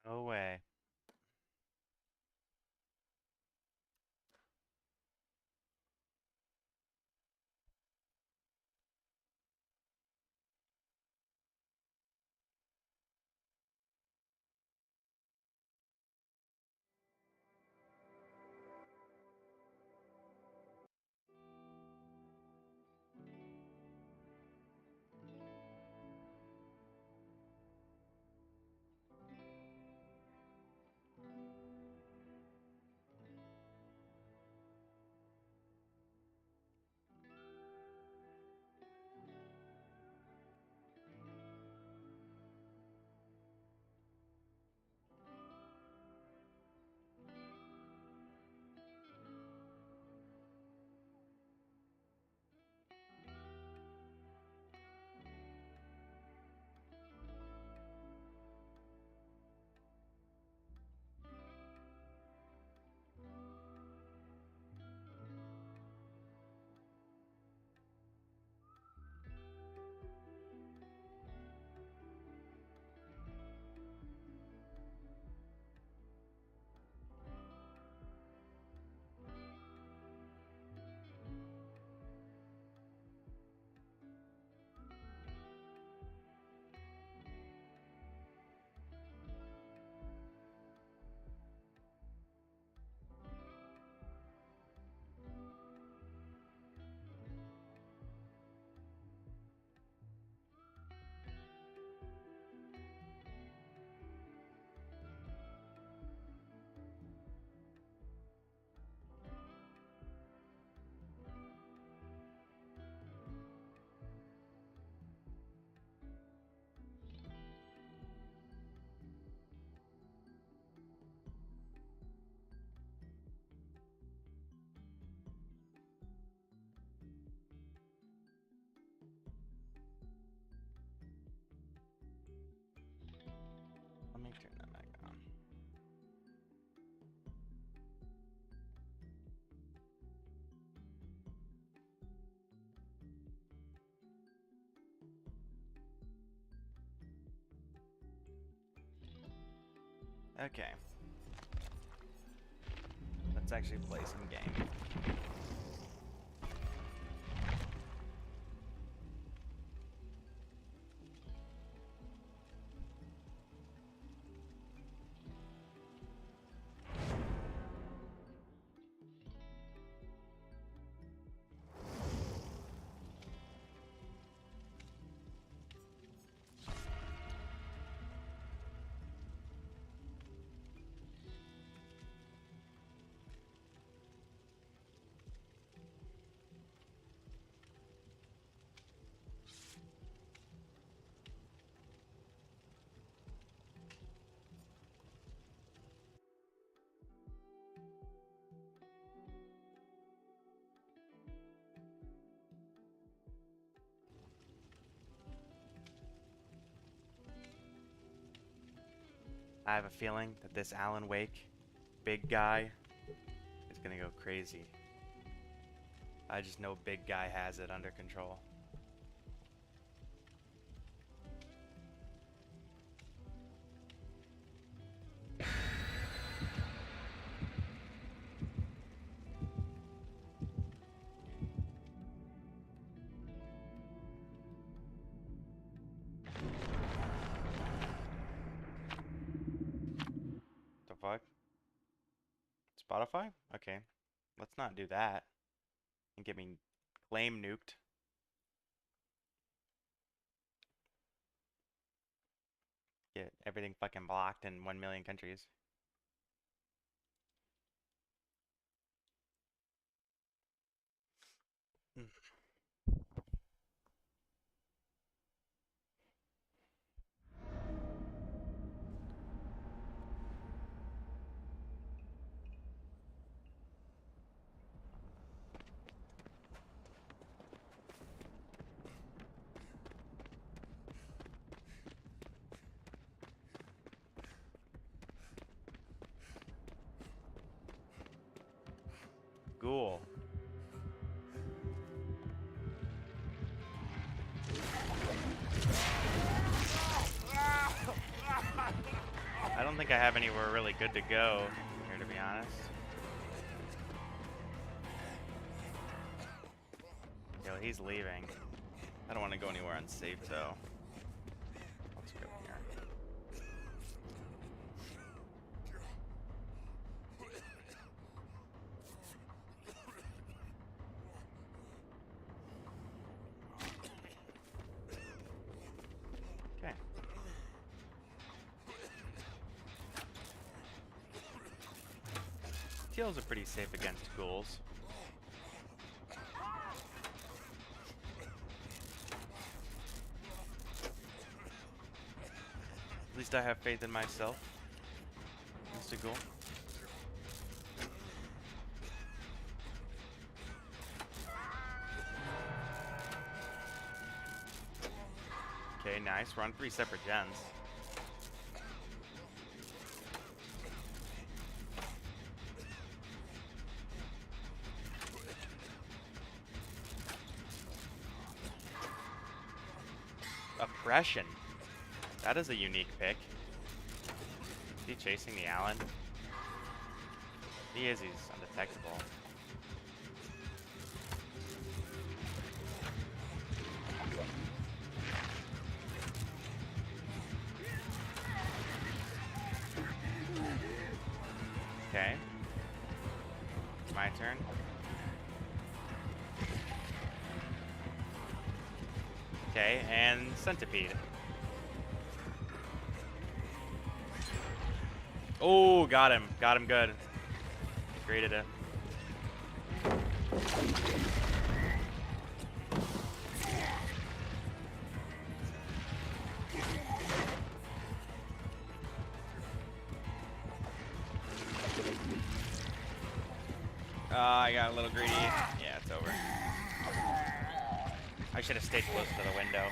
No way. Let me turn that back on. Okay. Let's actually play some game. I have a feeling that this Alan Wake big guy is gonna go crazy. I just know big guy has it under control. The fuck? Spotify? Okay. Let's not do that. And get me claim nuked. Get everything fucking blocked in 1 million countries. Ghoul. I don't think I have anywhere really good to go here, to be honest. Yo, he's leaving. I don't want to go anywhere unsafe, though. Let's go here. Okay. Teals are pretty safe against ghouls. At least I have faith in myself, Mr. Ghoul. Okay, nice. We're on 3 separate gens. Oppression. That is a unique pick. Is he chasing the Allen? If he is, he's undetectable. Okay. My turn. Okay, and Centipede. Oh, got him. Got him good. Graded it. I got a little greedy. Yeah, it's over. I should have stayed close to the window.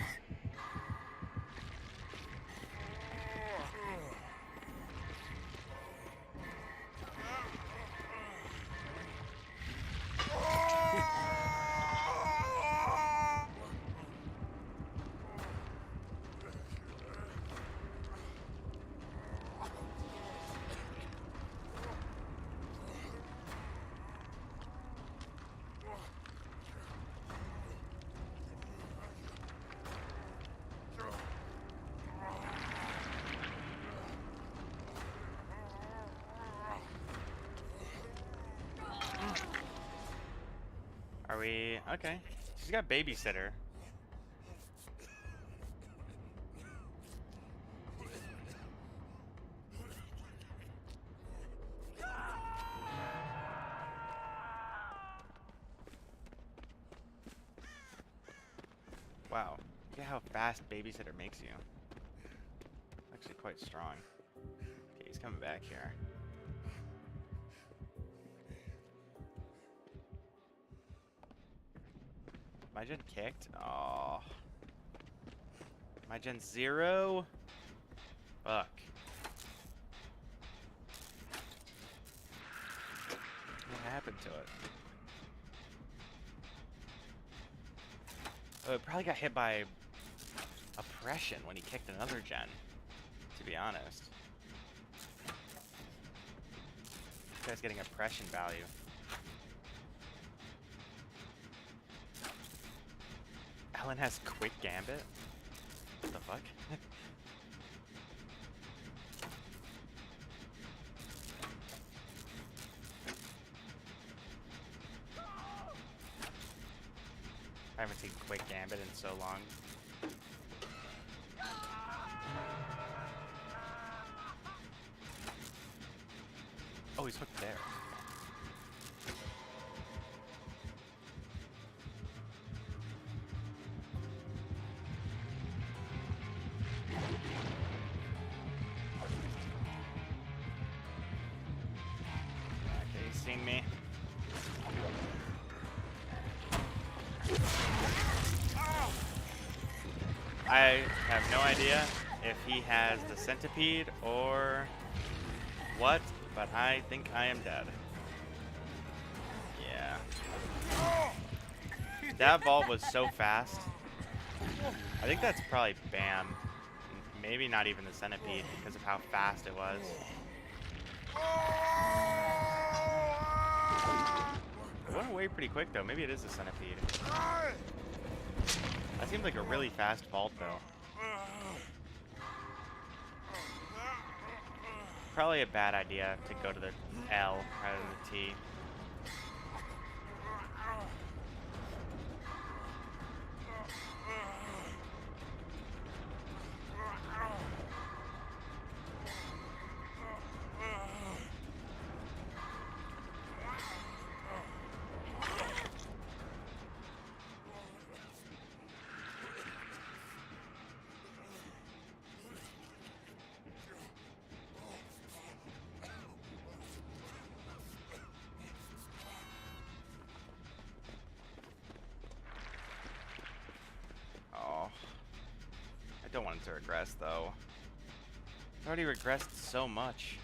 Are we... Okay. She's got babysitter. Wow. Look at how fast babysitter makes you. Actually quite strong. Okay, he's coming back here. My gen kicked? Oh. My gen's 0? Fuck. What happened to it? Oh, it probably got hit by oppression when he kicked another gen, to be honest. This guy's getting oppression value. Alan has quick gambit? What the fuck? I haven't seen quick gambit in so long. Oh, he's hooked there. Seeing me. I have no idea if he has the centipede or what, but I think I am dead. Yeah. That vault was so fast. I think that's probably BAM maybe not even the centipede because of how fast it was. It went away pretty quick though. Maybe it is a centipede. That seemed like a really fast vault though. Probably a bad idea to go to the L rather than the T. I don't want it to regress though. It's already regressed so much.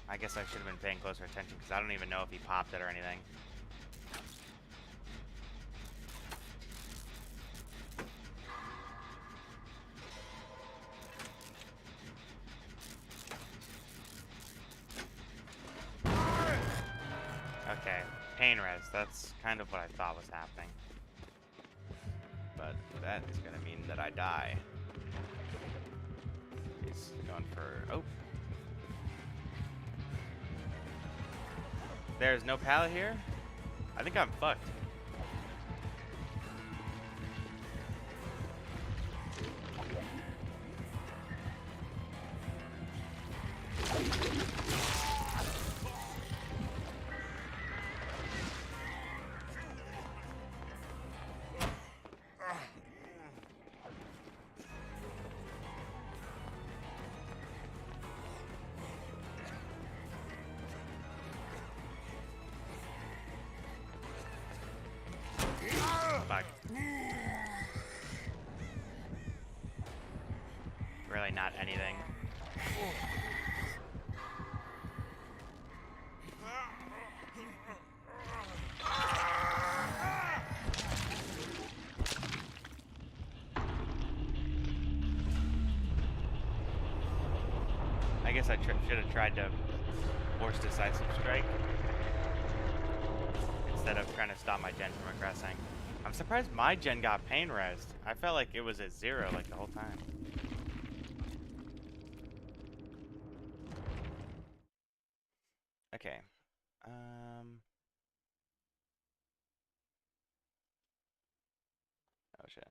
I guess I should have been paying closer attention because I don't even know if he popped it or anything. Okay, pain res. That's kind of what I thought was happening. But that is going to mean that I die. He's going for... Oh. There's no pallet here? I think I'm fucked. Fuck. Really not anything. I guess I should have tried to force decisive strike instead of trying to stop my gen from regressing. I'm surprised my gen got pain resed. I felt like it was at 0 like the whole time. Okay. Oh shit.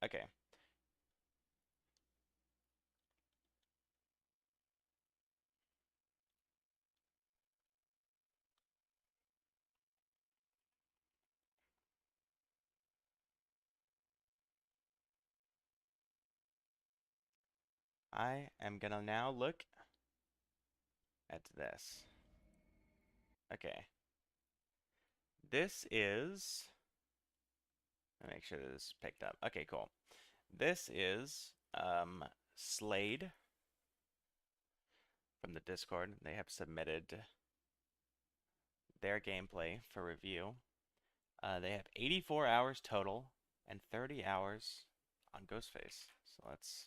Okay. I am gonna now look at this. Okay. This is... Let me make sure this is picked up. Okay, cool. This is Slade from the Discord. They have submitted their gameplay for review. They have 84 hours total and 30 hours on Ghostface. So let's...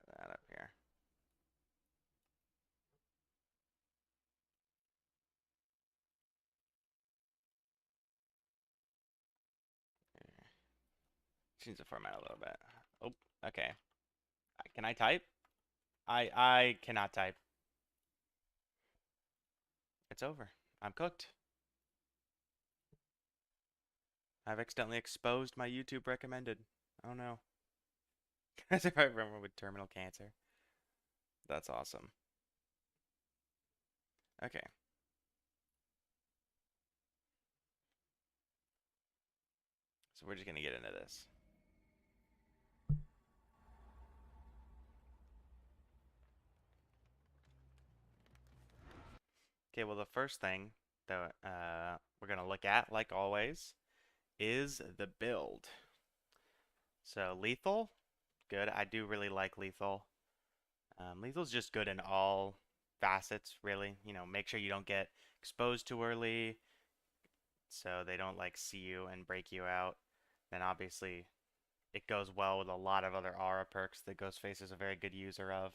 get that up here. Change the format a little bit. Oh, okay. Can I type? I cannot type. It's over. I'm cooked. I've accidentally exposed my YouTube recommended. Oh no. As if I remember with terminal cancer. That's awesome. Okay. So we're just gonna get into this. Okay, well the first thing that we're gonna look at, like always, is the build. So lethal, good. I do really like lethal. Lethal's just good in all facets, really. You know, make sure you don't get exposed too early, so they don't like see you and break you out. Then obviously it goes well with a lot of other aura perks that Ghostface is a very good user of.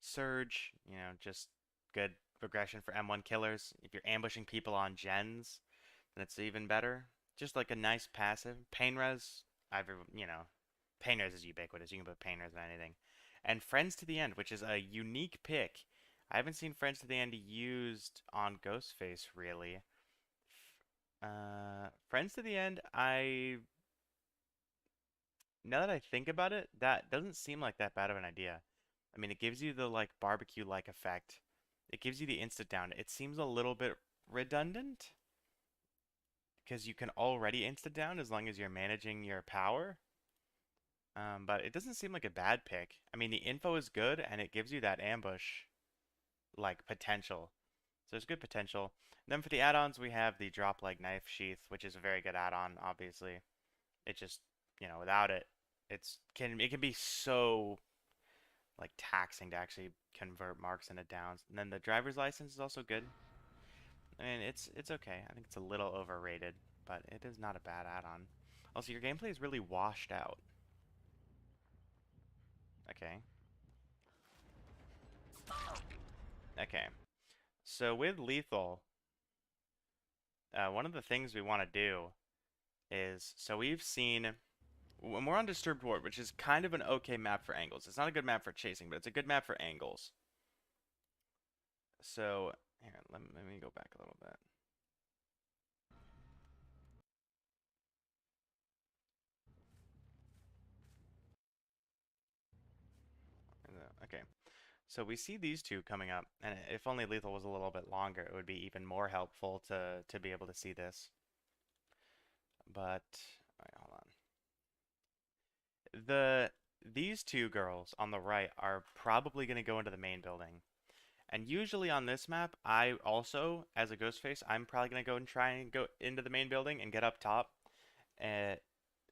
Surge, you know, just good progression for M1 killers. If you're ambushing people on gens, then it's even better. Just like a nice passive. Pain res, I've you know, pain res is ubiquitous. You can put pain res on anything. And Friends to the End, which is a unique pick. I haven't seen Friends to the End used on Ghostface really. Friends to the End, now that I think about it, that doesn't seem like that bad of an idea. I mean, it gives you the like barbecue-like effect. It gives you the instant down. It seems a little bit redundant because you can already instant down as long as you're managing your power. But it doesn't seem like a bad pick. I mean, the info is good and it gives you that ambush like potential. So there's good potential. Then for the add-ons, we have the drop leg knife sheath, which is a very good add-on, obviously. It just, you know, without it, it can be so like taxing to actually convert marks into downs. And then the driver's license is also good. I mean, it's okay. I think it's a little overrated, but it is not a bad add-on. Also, your gameplay is really washed out. Okay. Okay. So with lethal, one of the things we want to do is so we've seen when we're on Disturbed Ward, which is kind of an okay map for angles. It's not a good map for chasing, but it's a good map for angles. So here, let me go back a little bit. Okay. So we see these two coming up, and if only lethal was a little bit longer, it would be even more helpful to be able to see this. But hold on. These two girls on the right are probably going to go into the main building. And usually on this map, I also, as a Ghostface, I'm probably going to go and try and go into the main building and get up top. Uh,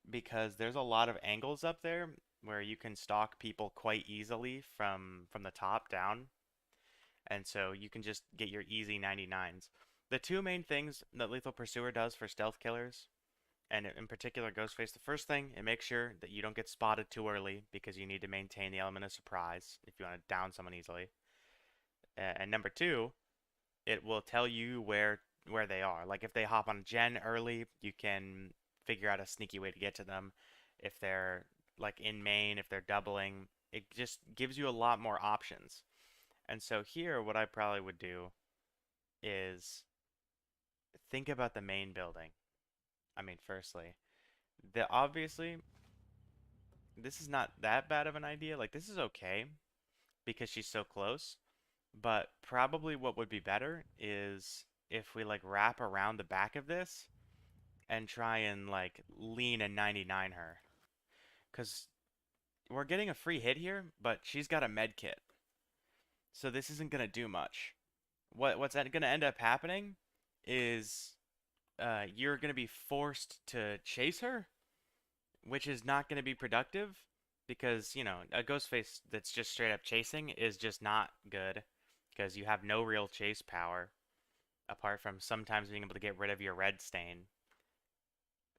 because there's a lot of angles up there where you can stalk people quite easily from the top down. And so you can just get your easy 99s. The two main things that Lethal Pursuer does for stealth killers, and in particular Ghostface, the first thing, it makes sure that you don't get spotted too early because you need to maintain the element of surprise if you want to down someone easily. And number two, it will tell you where they are. Like if they hop on a gen early, you can figure out a sneaky way to get to them. If they're like in main, if they're doubling, it just gives you a lot more options. And so here, what I probably would do is think about the main building. I mean, firstly, obviously this is not that bad of an idea. Like this is okay because she's so close. But probably what would be better is if we like wrap around the back of this and try and like lean and 99 her. Cause we're getting a free hit here, but she's got a med kit. So this isn't gonna do much. What's gonna end up happening is you're gonna be forced to chase her, which is not gonna be productive because, you know, a ghost face that's just straight up chasing is just not good because you have no real chase power apart from sometimes being able to get rid of your red stain.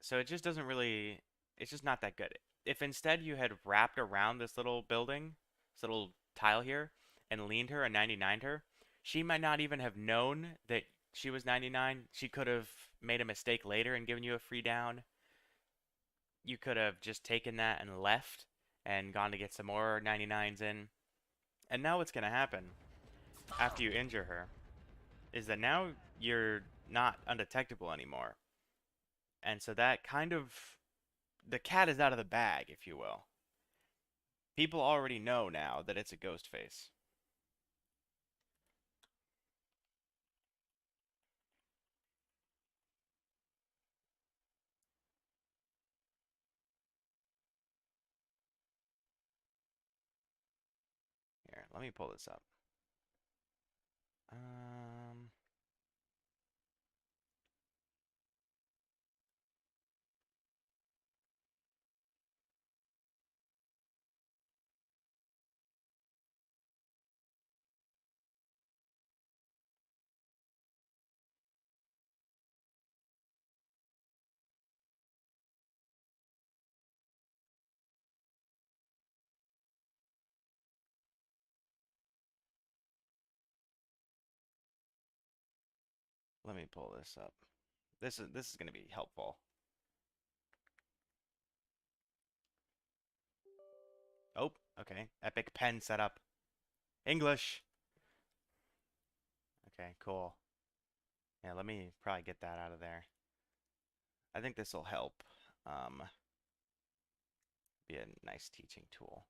So it just doesn't really, it's just not that good. If instead you had wrapped around this little building, this little tile here, and leaned her and 99'd her, she might not even have known that she was 99. She could have made a mistake later and given you a free down. You could have just taken that and left and gone to get some more 99s in. And now what's going to happen after you injure her is that now you're not undetectable anymore. And so that kind of, the cat is out of the bag, if you will. People already know now that it's a ghost face. Here, let me pull this up. Um, let me pull this up. This is going to be helpful. Oh, okay. Epic pen setup. English. Okay, cool. Yeah, let me probably get that out of there. I think this will help. Be a nice teaching tool.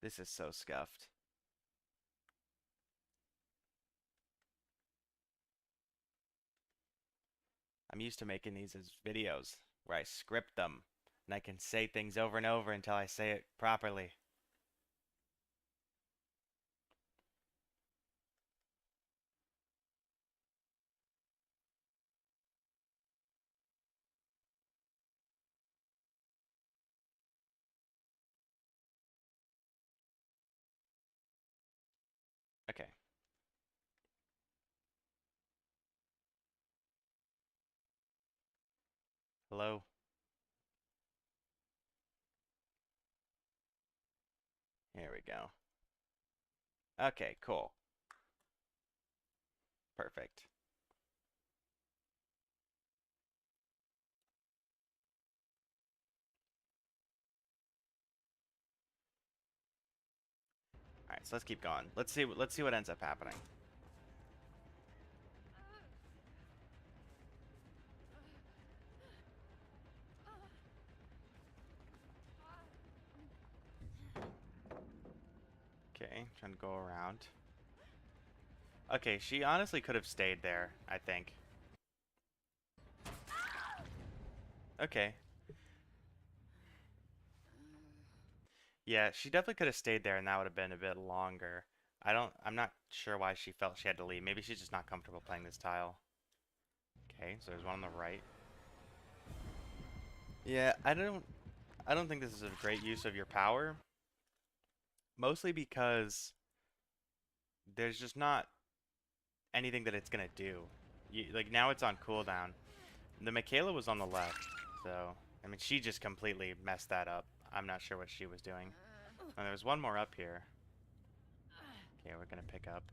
This is so scuffed. I'm used to making these as videos where I script them and I can say things over and over until I say it properly. Okay. Hello. Here we go. Okay, cool. Perfect. All right, so let's keep going. Let's see what ends up happening. Okay, trying to go around. Okay, she honestly could have stayed there, I think. Okay. Yeah, she definitely could have stayed there and that would have been a bit longer. I'm not sure why she felt she had to leave. Maybe she's just not comfortable playing this tile. Okay, so there's one on the right. Yeah, I don't think this is a great use of your power. Mostly because there's just not anything that it's gonna do. Like now it's on cooldown. The Michaela was on the left, so I mean she just completely messed that up. I'm not sure what she was doing. And there was one more up here. Okay, we're gonna pick up.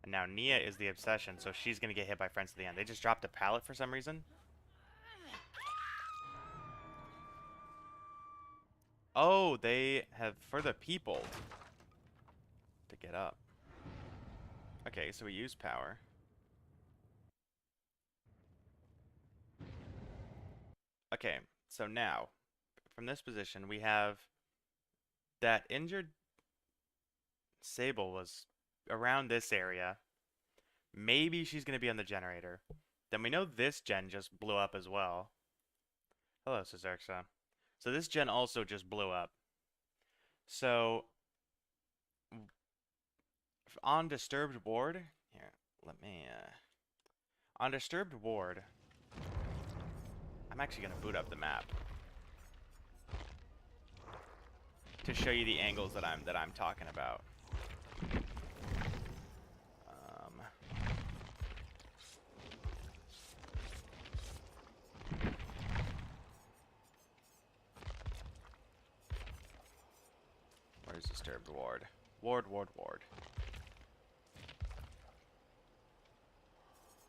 And now Nia is the obsession, so she's gonna get hit by friends to the end. They just dropped a pallet for some reason. Oh, they have further people to get up. Okay, so we use power. Okay, so now, from this position, we have that injured Sable was around this area. Maybe she's going to be on the generator. Then we know this gen just blew up as well. Hello, Cesarxa. So this gen also just blew up. So, on Disturbed Ward, here, let me, on Disturbed Ward, I'm actually going to boot up the map to show you the angles that I'm talking about. Where's Disturbed Ward? Ward.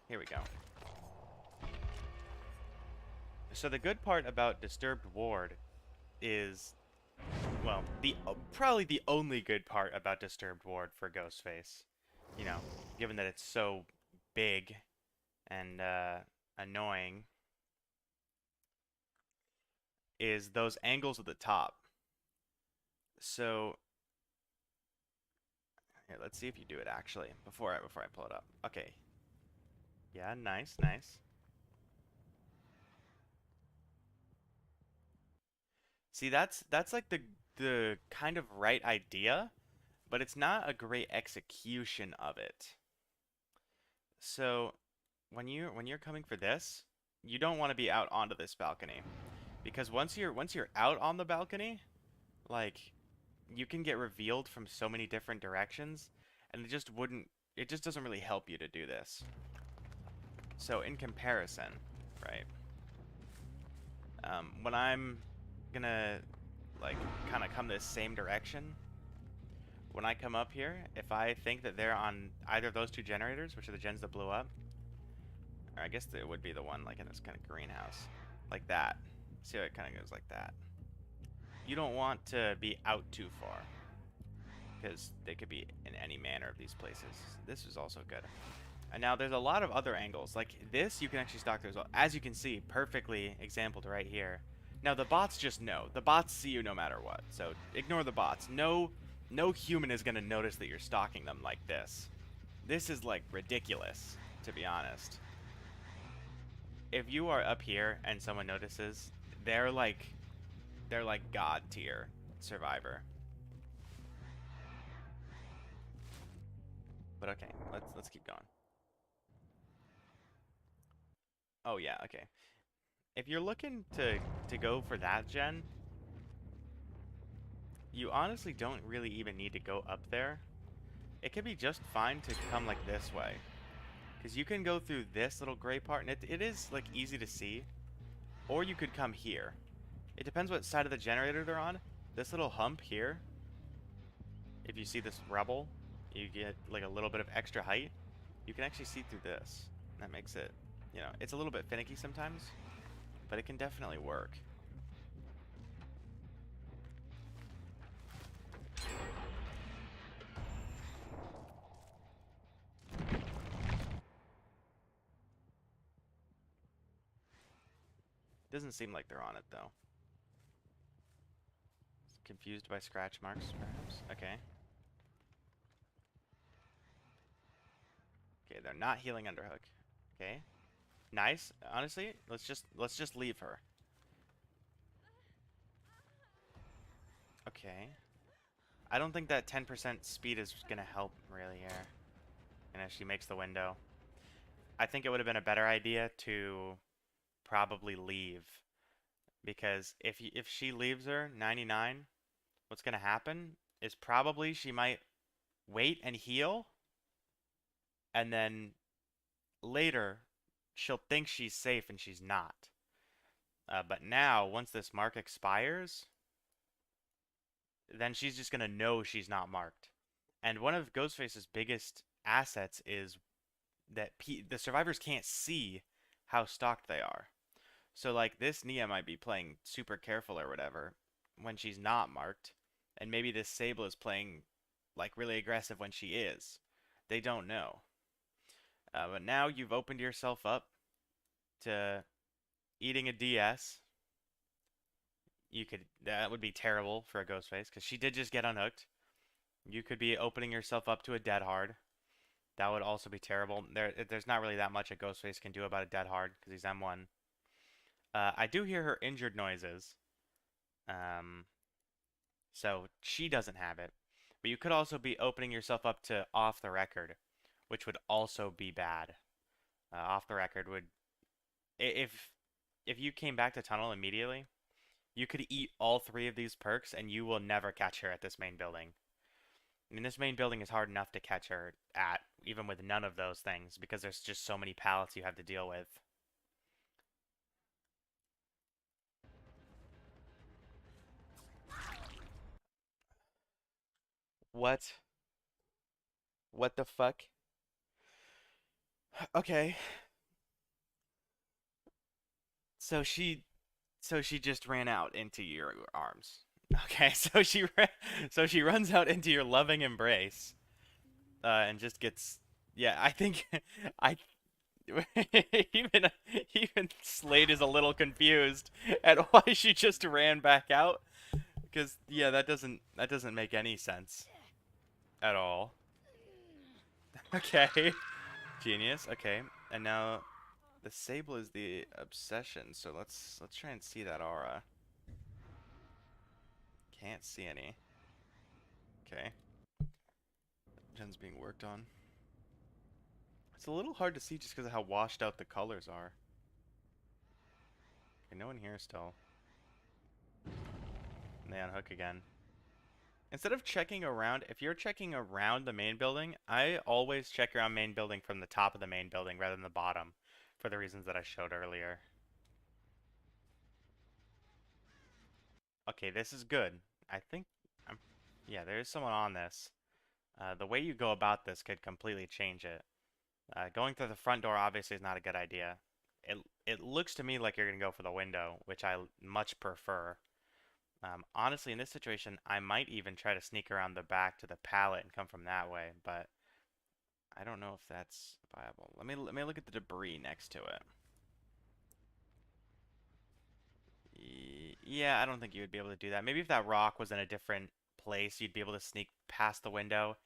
Here we go. So the good part about Disturbed Ward is, well, probably the only good part about Disturbed Ward for Ghostface, you know, given that it's so big and annoying, is those angles at the top. So here, let's see if you do it actually before I pull it up. Okay. Yeah, nice. See, that's like the kind of right idea, but it's not a great execution of it. So when you're coming for this, you don't want to be out onto this balcony because once you're out on the balcony, like you can get revealed from so many different directions, and it just doesn't really help you to do this. So in comparison, right? When I'm gonna like, kind of come this same direction. When I come up here, if I think that they're on either of those two generators, which are the gens that blew up, or I guess it would be the one like in this kind of greenhouse, like that. See how it kind of goes like that. You don't want to be out too far, because they could be in any manner of these places. This is also good. And now there's a lot of other angles. Like this, you can actually stalk through as well. As you can see, perfectly exampled right here. Now the bots just know. The bots see you no matter what. So ignore the bots. No human is going to notice that you're stalking them like this. This is like ridiculous, to be honest. If you are up here and someone notices, they're like god tier survivor. But okay, let's keep going. Oh yeah, okay. If you're looking to go for that gen, you honestly don't really even need to go up there. It could be just fine to come like this way. Because you can go through this little gray part, and it is like easy to see. Or you could come here. It depends what side of the generator they're on. This little hump here, if you see this rubble, you get like a little bit of extra height. You can actually see through this. That makes it, you know, it's a little bit finicky sometimes, but it can definitely work. Doesn't seem like they're on it though. Confused by scratch marks, perhaps? Okay. Okay, they're not healing underhook. Okay. Nice. Honestly, let's just leave her. Okay. I don't think that 10% speed is gonna help really here. And as she makes the window. I think it would have been a better idea to probably leave. Because if she leaves her 99, what's gonna happen is probably she might wait and heal, and then later she'll think she's safe and she's not. But now, once this mark expires, then she's just gonna know she's not marked. And one of Ghostface's biggest assets is that the survivors can't see how stalked they are. So like this Nia might be playing super careful or whatever when she's not marked, and maybe this Sable is playing like really aggressive when she is. They don't know. But now you've opened yourself up to eating a DS. That would be terrible for a Ghostface because she did just get unhooked. You could be opening yourself up to a dead hard. That would also be terrible. There's not really that much a Ghostface can do about a dead hard because he's M1. I do hear her injured noises. So she doesn't have it. But you could also be opening yourself up to off the record, which would also be bad. Off the record would, if you came back to tunnel immediately, you could eat all three of these perks and you will never catch her at this main building. I mean, this main building is hard enough to catch her at, even with none of those things, because there's just so many pallets you have to deal with. What? What the fuck? Okay. So she just ran out into your arms. Okay, so she runs out into your loving embrace, and just gets, yeah. I think I even even Slade is a little confused at why she just ran back out, because yeah, that doesn't make any sense at all. Okay, genius. Okay, and now the Sable is the obsession, so let's try and see that aura. Can't see any. Okay. Gen's being worked on. It's a little hard to see just because of how washed out the colors are. Okay, no one here still. And they unhook again. Instead of checking around, if you're checking around the main building, I always check around main building from the top of the main building rather than the bottom, for the reasons that I showed earlier. Okay, this is good. I think I'm. Yeah, there is someone on this. The way you go about this could completely change it. Going through the front door obviously is not a good idea. It looks to me like you're gonna go for the window, which I much prefer. Honestly, in this situation, I might even try to sneak around the back to the pallet and come from that way, but I don't know if that's viable. Let me look at the debris next to it. Yeah, I don't think you would be able to do that. Maybe if that rock was in a different place, you'd be able to sneak past the window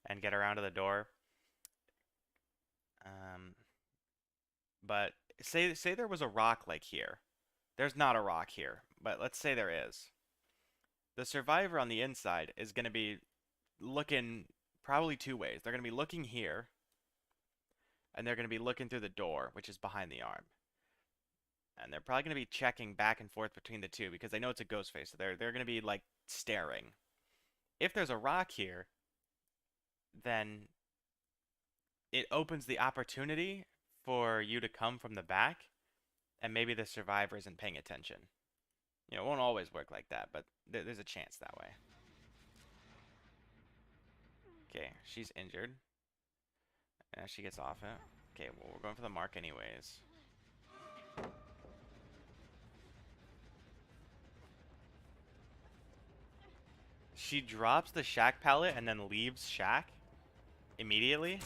and get around to the door. Um, but say there was a rock like here. There's not a rock here, but let's say there is. The survivor on the inside is going to be looking probably two ways. They're going to be looking here, and they're going to be looking through the door, which is behind the arm. And they're probably going to be checking back and forth between the two because they know it's a ghost face. So they're going to be like staring. If there's a rock here, then it opens the opportunity for you to come from the back, and maybe the survivor isn't paying attention. You know, it won't always work like that, but there's a chance that way. Okay, she's injured. And she gets off it. Okay, well, we're going for the mark anyways. She drops the shack pallet and then leaves shack immediately.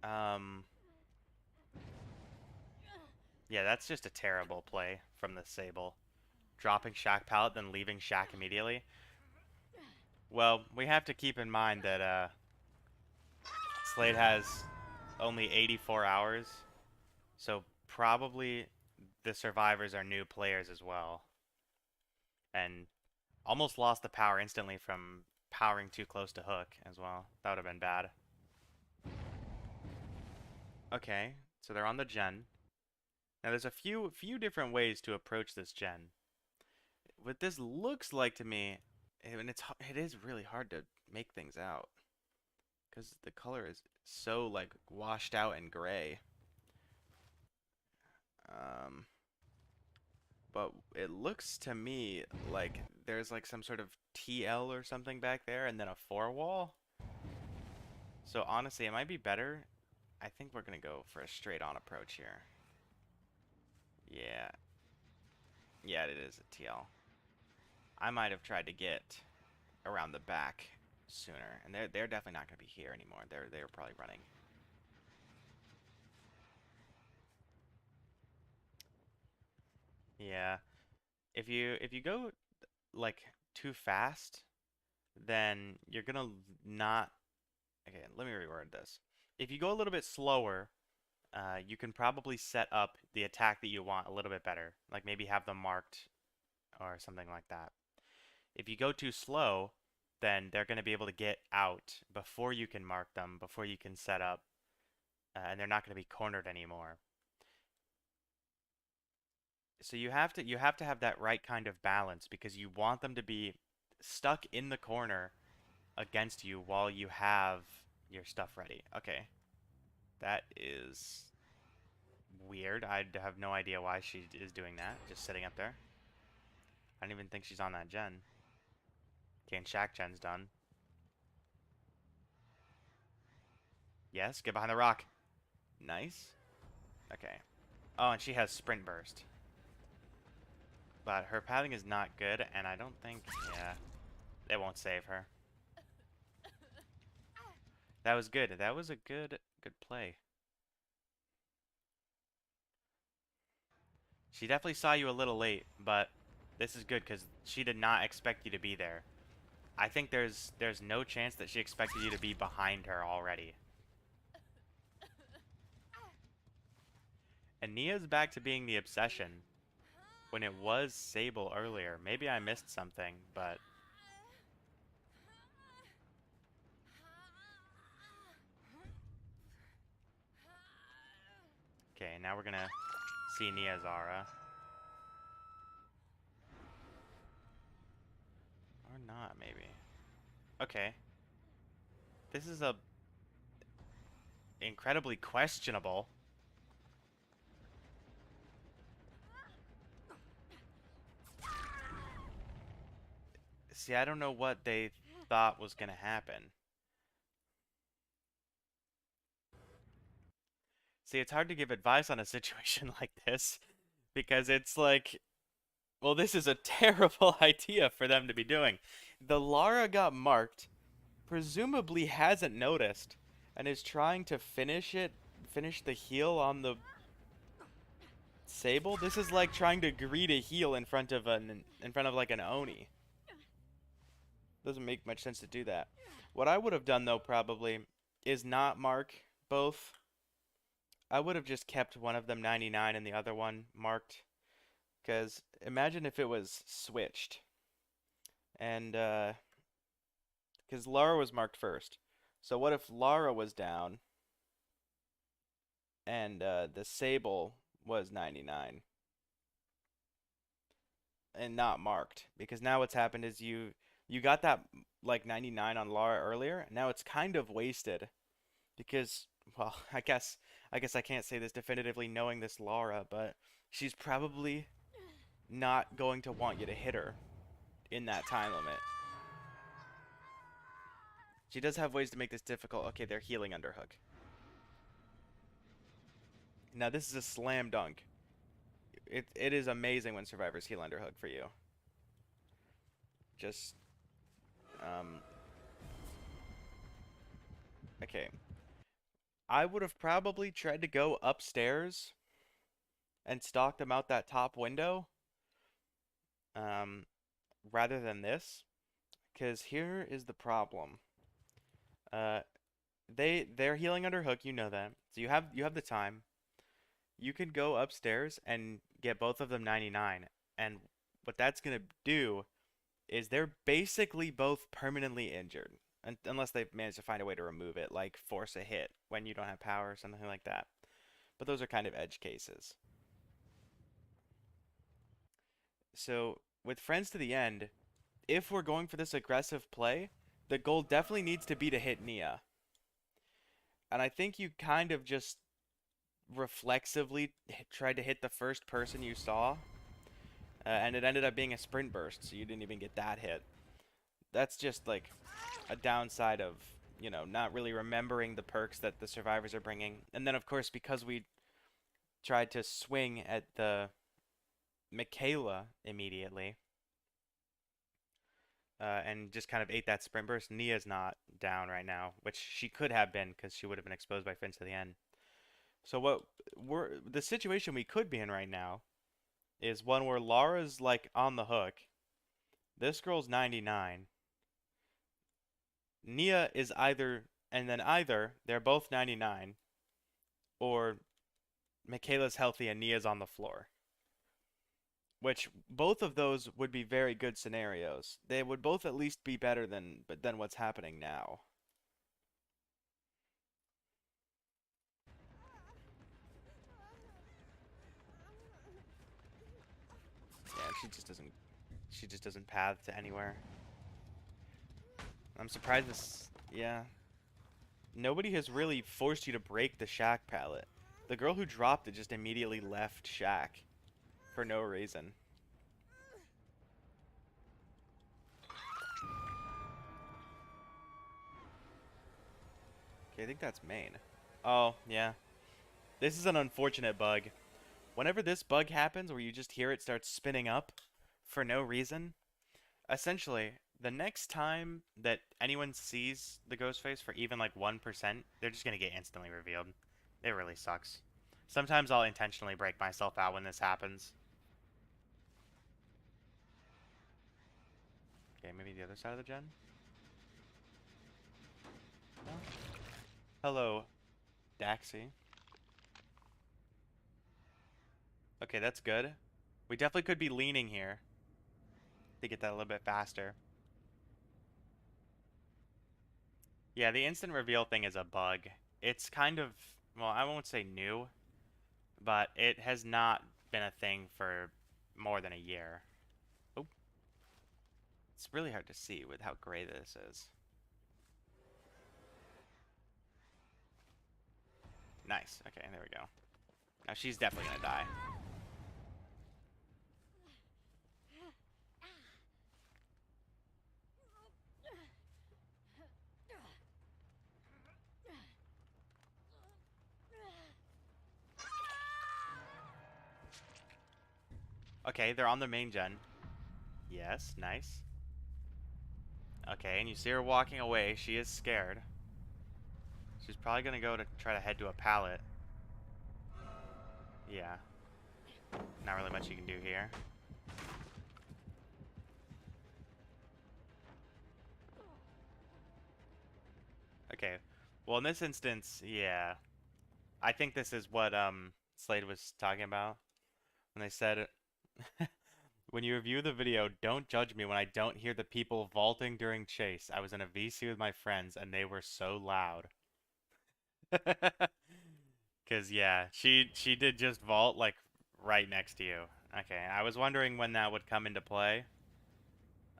Um, yeah, that's just a terrible play from the Sable. Dropping shack pallet, then leaving shack immediately. Well, we have to keep in mind that Slade has only 84 hours, so probably the survivors are new players as well. And almost lost the power instantly from powering too close to Hook as well. That would have been bad. Okay, so they're on the gen. Now there's a few different ways to approach this gen. What this looks like to me, and it is really hard to make things out because the color is so like washed out and gray. Um, but it looks to me like there's like some sort of TL or something back there, and then a four wall. So honestly, it might be better. I think we're gonna go for a straight on approach here. Yeah, yeah, it is a TL. I might have tried to get around the back sooner, and they're definitely not gonna be here anymore. They're probably running. Yeah, if you go like too fast, then you're gonna not. Okay, let me reword this. If you go a little bit slower, you can probably set up the attack that you want a little bit better. Like maybe have them marked or something like that. If you go too slow, then they're going to be able to get out before you can mark them, before you can set up, and they're not going to be cornered anymore. So you have to have that right kind of balance because you want them to be stuck in the corner against you while you have your stuff ready. Okay. That is weird. I have no idea why she is doing that, just sitting up there. I don't even think she's on that gen. Okay, and Shack gen's done. Yes, get behind the rock. Nice. Okay. Oh, and she has sprint burst. But her pathing is not good, and I don't think, yeah, it won't save her. That was good. That was a good play. She definitely saw you a little late, but this is good because she did not expect you to be there. I think there's no chance that she expected you to be behind her already. And Nia's back to being the obsession when it was Sable earlier. Maybe I missed something, but okay, now we're gonna see Nia Zara. Or not, maybe. Okay. This is a incredibly questionable. See, I don't know what they thought was gonna happen. See, it's hard to give advice on a situation like this because it's like, well, this is a terrible idea for them to be doing. The Lara got marked, presumably hasn't noticed, and is trying to finish the heal on the Sable. This is like trying to greet a heal in front of like an Oni. Doesn't make much sense to do that. What I would have done though probably is not mark both. I would have just kept one of them 99 and the other one marked. Because imagine if it was switched. And, because Lara was marked first. So what if Lara was down and the Sable was 99 and not marked? Because now what's happened is you got that like 99 on Lara earlier. Now it's kind of wasted because, well, I guess I can't say this definitively knowing this Lara, but she's probably not going to want you to hit her in that time limit. She does have ways to make this difficult. Okay, they're healing underhook. Now this is a slam dunk. It is amazing when survivors heal underhook for you. Just okay. I would have probably tried to go upstairs and stalk them out that top window, um, rather than this, because here is the problem. Uh, they're healing under hook, you know that. So you have the time. You can go upstairs and get both of them 99, and what that's gonna do is they're basically both permanently injured, unless they've managed to find a way to remove it, like force a hit when you don't have power or something like that. But those are kind of edge cases. So with friends to the end, if we're going for this aggressive play, the goal definitely needs to be to hit Nia. And I think you kind of just reflexively tried to hit the first person you saw, and it ended up being a sprint burst, so you didn't even get that hit. That's just like a downside of, not really remembering the perks that the survivors are bringing. And then, of course, because we tried to swing at the Michaela immediately, and just kind of ate that sprint burst. Nia's not down right now, which she could have been because she would have been exposed by Fins to the end. So the situation we could be in right now is one where Lara's like on the hook. This girl's 99. Nia is either they're both 99, or Michaela's healthy and Nia's on the floor. Which both of those would be very good scenarios. They would both at least be better than what's happening now. Yeah, she just doesn't path to anywhere. I'm surprised this, yeah. Nobody has really forced you to break the shack pallet. The girl who dropped it just immediately left shack for no reason. Okay, I think that's main. Oh, yeah. This is an unfortunate bug. Whenever this bug happens where you just hear it start spinning up for no reason, essentially, the next time that anyone sees the Ghostface for even like 1%, they're just gonna get instantly revealed. It really sucks. Sometimes I'll intentionally break myself out when this happens. Okay, maybe the other side of the gen? No? Hello, Daxi. Okay, that's good. We definitely could be leaning here to get that a little bit faster. Yeah, the instant reveal thing is a bug. It's kind of, well, I won't say new, but it has not been a thing for more than a year. Oh, it's really hard to see with how gray this is. Nice. Okay, there we go. Now she's definitely gonna die. Okay, they're on the main gen. Yes, nice. Okay, and you see her walking away. She is scared. She's probably gonna go to try to head to a pallet. Yeah. Not really much you can do here. Okay. Well, in this instance, yeah. I think this is what Slade was talking about when they said when you review the video, don't judge me when I don't hear the people vaulting during chase. I was in a VC with my friends and they were so loud. Cause yeah, she did just vault like right next to you. Okay, I was wondering when that would come into play.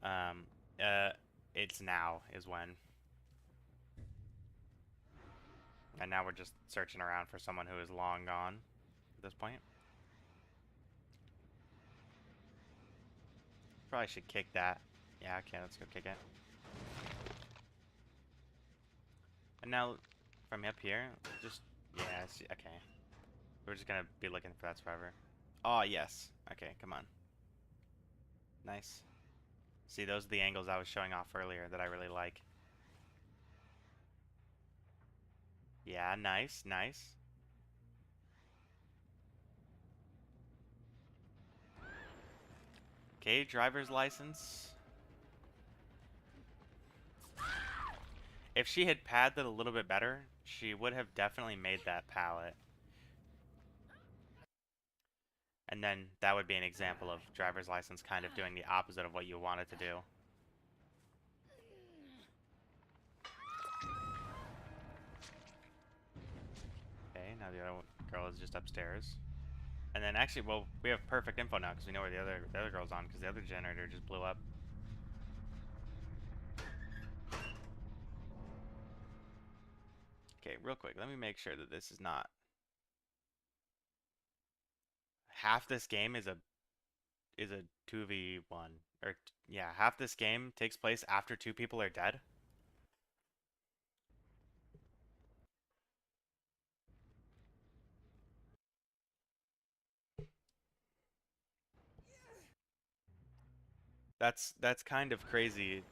Um, uh, it's now is when. And now we're just searching around for someone who is long gone at this point. Probably should kick that. Yeah, okay, let's go kick it. And now, from up here, just, yeah, see, okay. We're just gonna be looking for that survivor. Oh, yes. Okay, come on. Nice. See, those are the angles I was showing off earlier that I really like. Yeah, nice, nice. Okay, driver's license. If she had padded a little bit better, she would have definitely made that pallet. And then that would be an example of driver's license kind of doing the opposite of what you want it to do. Okay, now the other girl is just upstairs. And then actually, well, we have perfect info now because we know where the other girl's on because the other generator just blew up. Okay, real quick, let me make sure that this is not half this game is a 2v1 or yeah, half this game takes place after two people are dead. That's kind of crazy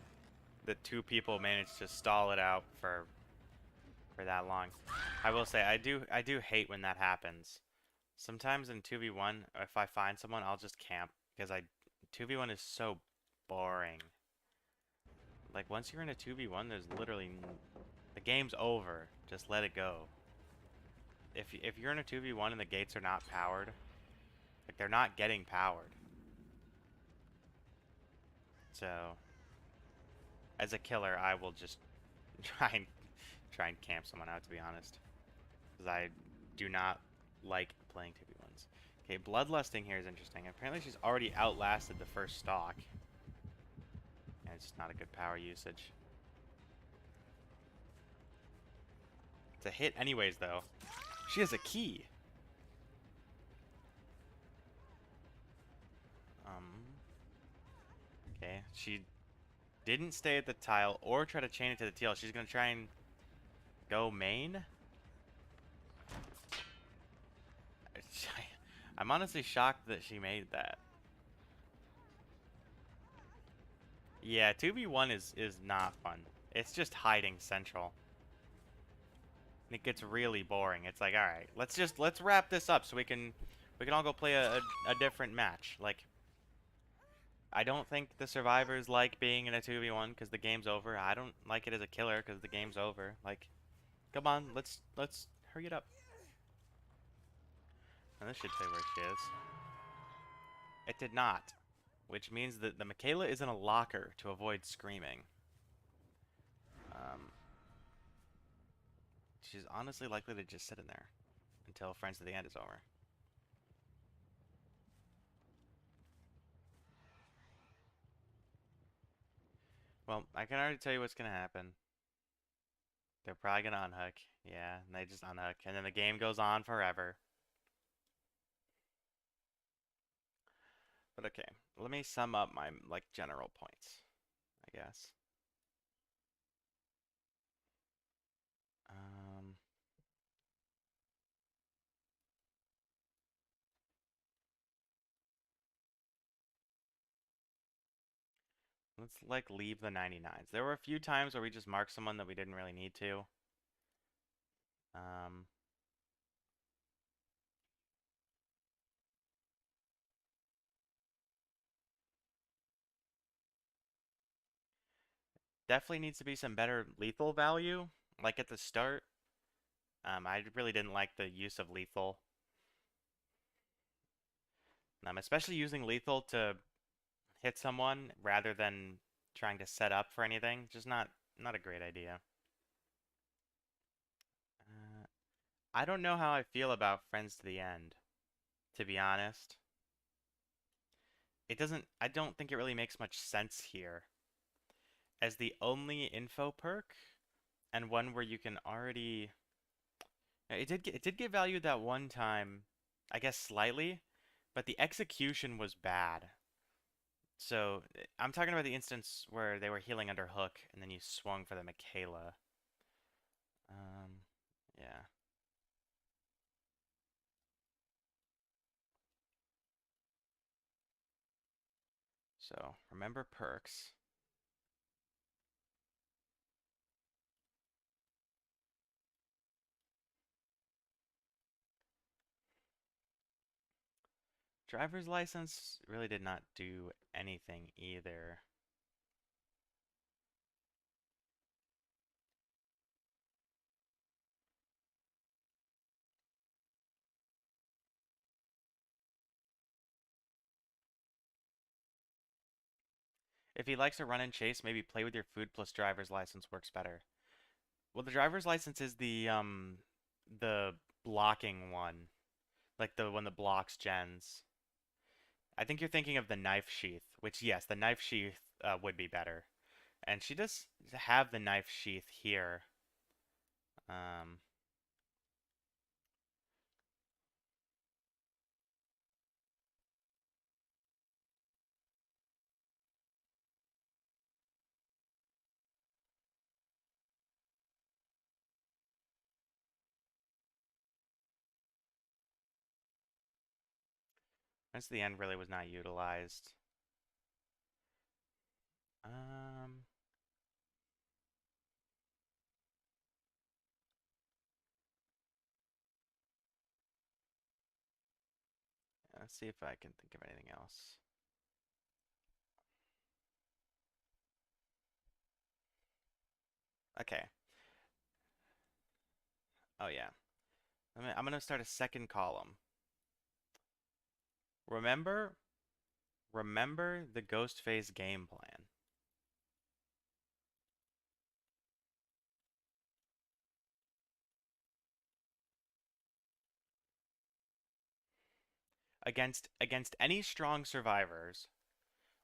that two people managed to stall it out for that long. I will say I do hate when that happens. Sometimes in 2v1, if I find someone, I'll just camp because I 2v1 is so boring. Like once you're in a 2v1, there's literally the game's over. Just let it go. If you're in a 2v1 and the gates are not powered, like they're not getting powered. So as a killer, I will just try and camp someone out, to be honest, because I do not like playing 2v1s. Okay, bloodlusting here is interesting. Apparently she's already outlasted the first stock. And it's just not a good power usage. It's a hit anyways, though. She has a key. Okay, she didn't stay at the tile or try to chain it to the teal. She's gonna try and go main. I'm honestly shocked that she made that. Yeah, 2v1 is not fun. It's just hiding central. And it gets really boring. It's like, all right, let's wrap this up so we can all go play a different match. Like, I don't think the survivors like being in a 2v1 because the game's over. I don't like it as a killer because the game's over. Like, come on, let's hurry it up. And this should tell you where she is. It did not, which means that the Michaela is in a locker to avoid screaming. Um, she's honestly likely to just sit in there until Friends to the End is over. Well, I can already tell you what's gonna happen. They're probably gonna unhook. Yeah, and they just unhook. And then the game goes on forever. But okay, let me sum up my, like, general points, I guess. Um, Let's like leave the 99s. There were a few times where we just marked someone that we didn't really need to. Um, Definitely needs to be some better lethal value, like at the start. I really didn't like the use of lethal. Especially using lethal to hit someone rather than trying to set up for anything. Just not a great idea. Uh, I don't know how I feel about Friends to the End, to be honest. I don't think it really makes much sense here. As the only info perk, and one where you can already... it did get value that one time, I guess slightly, but the execution was bad. So I'm talking about the instance where they were healing under hook, and then you swung for the Michaela. Yeah. So remember perks. Driver's license really did not do anything either. If he likes to run and chase, maybe play with your food plus driver's license works better. Well, the driver's license is the blocking one, like the one that blocks gens. I think you're thinking of the knife sheath, which yes, the knife sheath would be better. And she does have the knife sheath here. Um, That's the end really was not utilized. Um, let's see if I can think of anything else. Okay. Oh yeah. I'm gonna start a second column. Remember, remember the Ghostface game plan. Against any strong survivors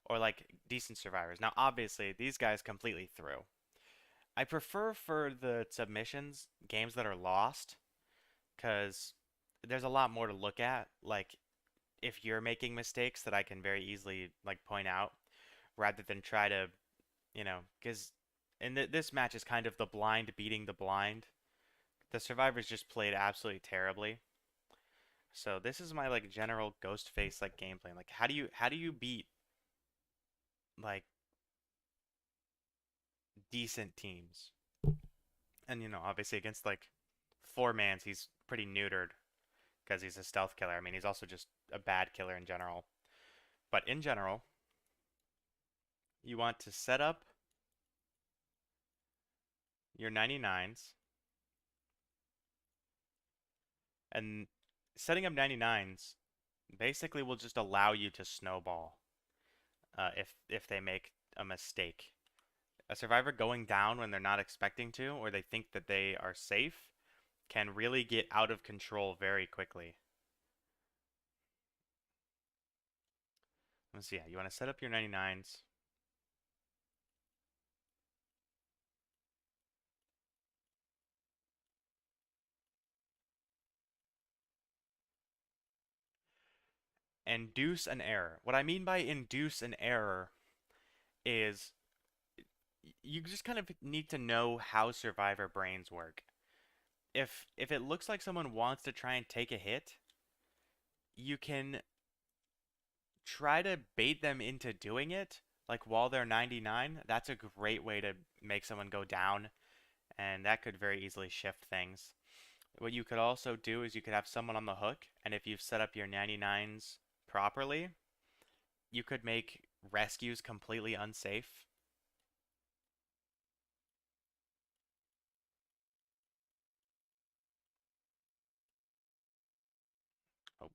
or like decent survivors. Now, obviously, these guys completely threw. I prefer for the submissions games that are lost because there's a lot more to look at. Like if you're making mistakes that I can very easily like point out, rather than try to, because this match is kind of the blind beating the blind. The survivors just played absolutely terribly. So this is my like general ghost face like gameplay. Like how do you beat like decent teams? And obviously against like four mans, he's pretty neutered because he's a stealth killer. I mean, he's also just a bad killer in general. But in general, you want to set up your 99s, and setting up 99s basically will just allow you to snowball if they make a mistake. A survivor going down when they're not expecting to, or they think that they are safe, can really get out of control very quickly. Let's see. Yeah, you want to set up your 99s. Induce an error. What I mean by induce an error is you just kind of need to know how survivor brains work. If it looks like someone wants to try and take a hit, you can try to bait them into doing it like while they're 99, that's a great way to make someone go down, and that could very easily shift things. What you could also do is you could have someone on the hook, and if you've set up your 99s properly, you could make rescues completely unsafe. Oh,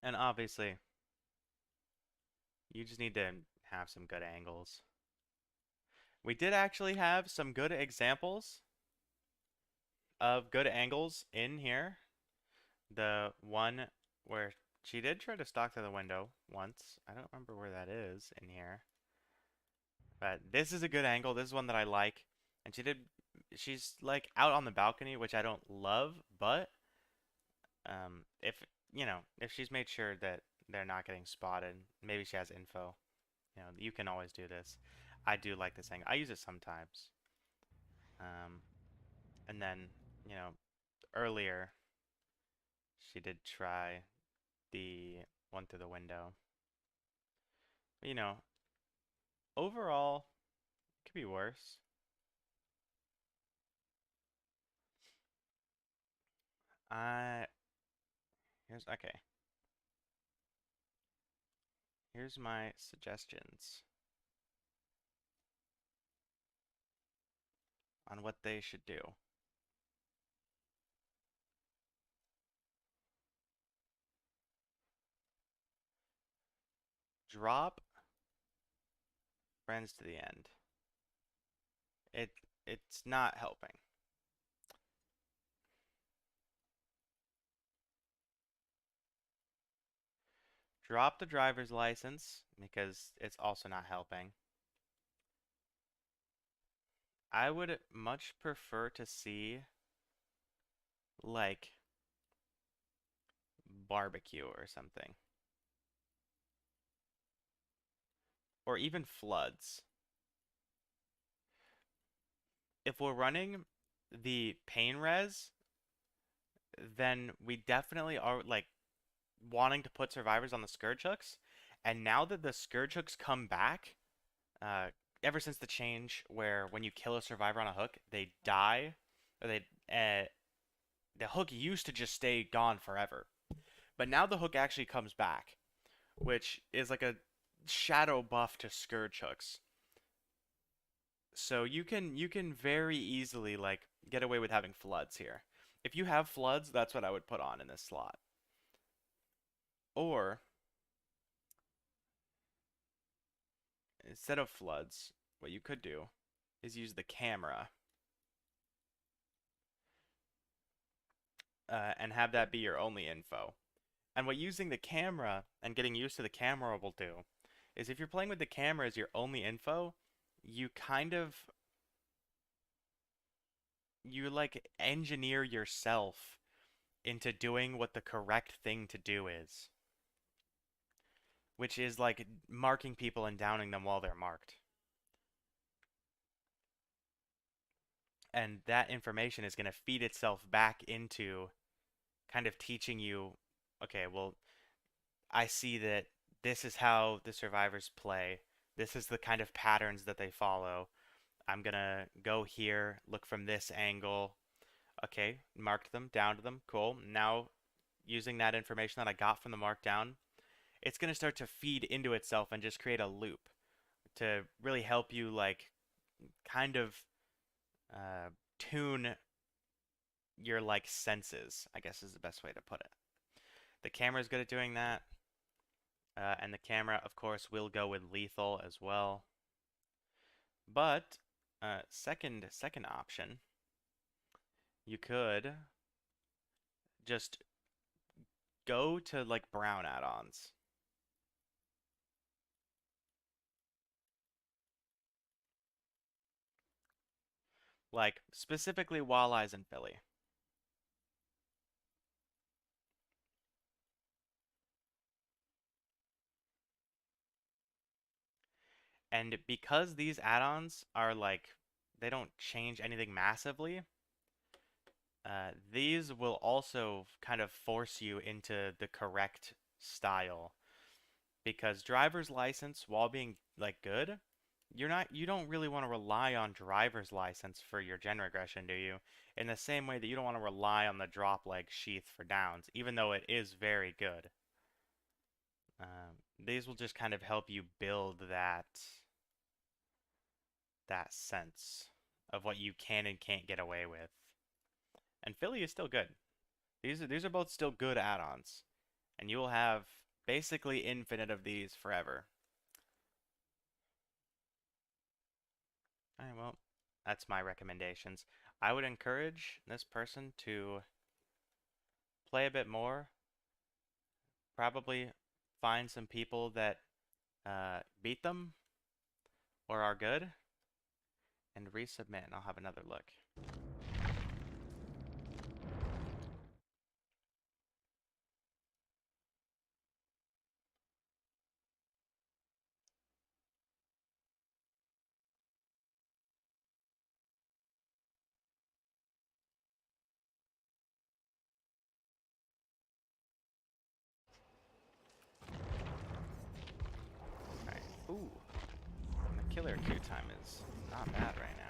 and obviously, you just need to have some good angles. We did actually have some good examples of good angles in here. The one where she did try to stalk through the window once. I don't remember where that is in here. But this is a good angle. This is one that I like. And she's like out on the balcony, which I don't love, but if if she's made sure that they're not getting spotted, maybe she has info. You can always do this. I do like this angle. I use it sometimes. Um, and then, you know, earlier she did try the one through the window. But, overall, it could be worse. I here's okay. Here's my suggestions on what they should do. Drop friends to the end. It it's not helping. Drop the driver's license because it's also not helping. I would much prefer to see like barbecue or something. Or even floods. If we're running the pain res, then we definitely are like wanting to put survivors on the scourge hooks. And now that the scourge hooks come back, uh, ever since the change where when you kill a survivor on a hook, they die, or the hook used to just stay gone forever. But now the hook actually comes back, which is like a shadow buff to scourge hooks. So you can very easily like get away with having floods here. If you have floods, that's what I would put on in this slot. Or instead of floods, what you could do is use the camera and have that be your only info. And what using the camera and getting used to the camera will do is if you're playing with the camera as your only info, you kind of you like engineer yourself into doing what the correct thing to do is, which is like marking people and downing them while they're marked. And that information is going to feed itself back into kind of teaching you, okay, well, I see that this is how the survivors play. This is the kind of patterns that they follow. I'm going to go here, look from this angle. Okay, marked them, downed them. Cool. Now, using that information that I got from the markdown, it's going to start to feed into itself and just create a loop to really help you, like, kind of uh, tune your, like, senses, I guess is the best way to put it. The camera is good at doing that. And the camera, of course, will go with lethal as well. But second option, you could just go to like brown add-ons. Like specifically walleyes and Philly. And because these add-ons are like, they don't change anything massively, these will also kind of force you into the correct style. Because driver's license, while being like good, you don't really want to rely on driver's license for your gen regression, do you? In the same way that you don't want to rely on the drop leg sheath for downs, even though it is very good. These will just kind of help you build that sense of what you can and can't get away with. And Philly is still good. These are both still good add-ons, and you will have basically infinite of these forever. Alright, well, that's my recommendations. I would encourage this person to play a bit more, probably find some people that beat them or are good, and resubmit, and I'll have another look. Alright, ooh, and the killer queue time is not bad right now.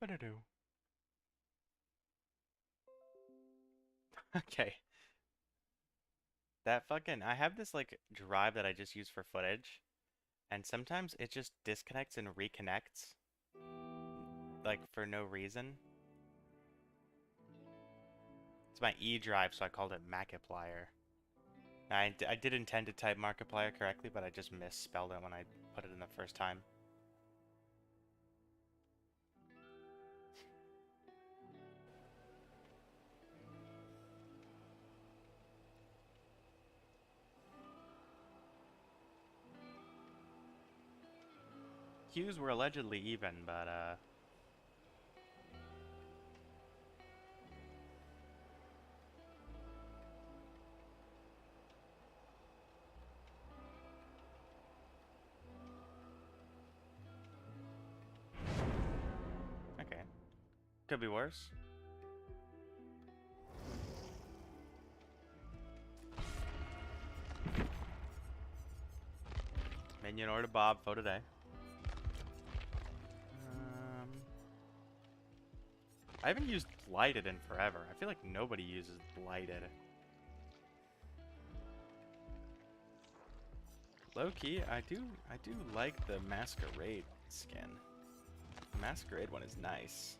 Ba-da-do. Okay. That fucking, I have this like drive that I just use for footage, and sometimes it just disconnects and reconnects, like for no reason. It's my E drive, so I called it Markiplier. I did intend to type Markiplier correctly, but I just misspelled it when I put it in the first time. Queues were allegedly even, but okay. Could be worse. Minion order Bob, photo day. I haven't used Blighted in forever. I feel like nobody uses Blighted. Low key, I do like the Masquerade skin. The Masquerade one is nice.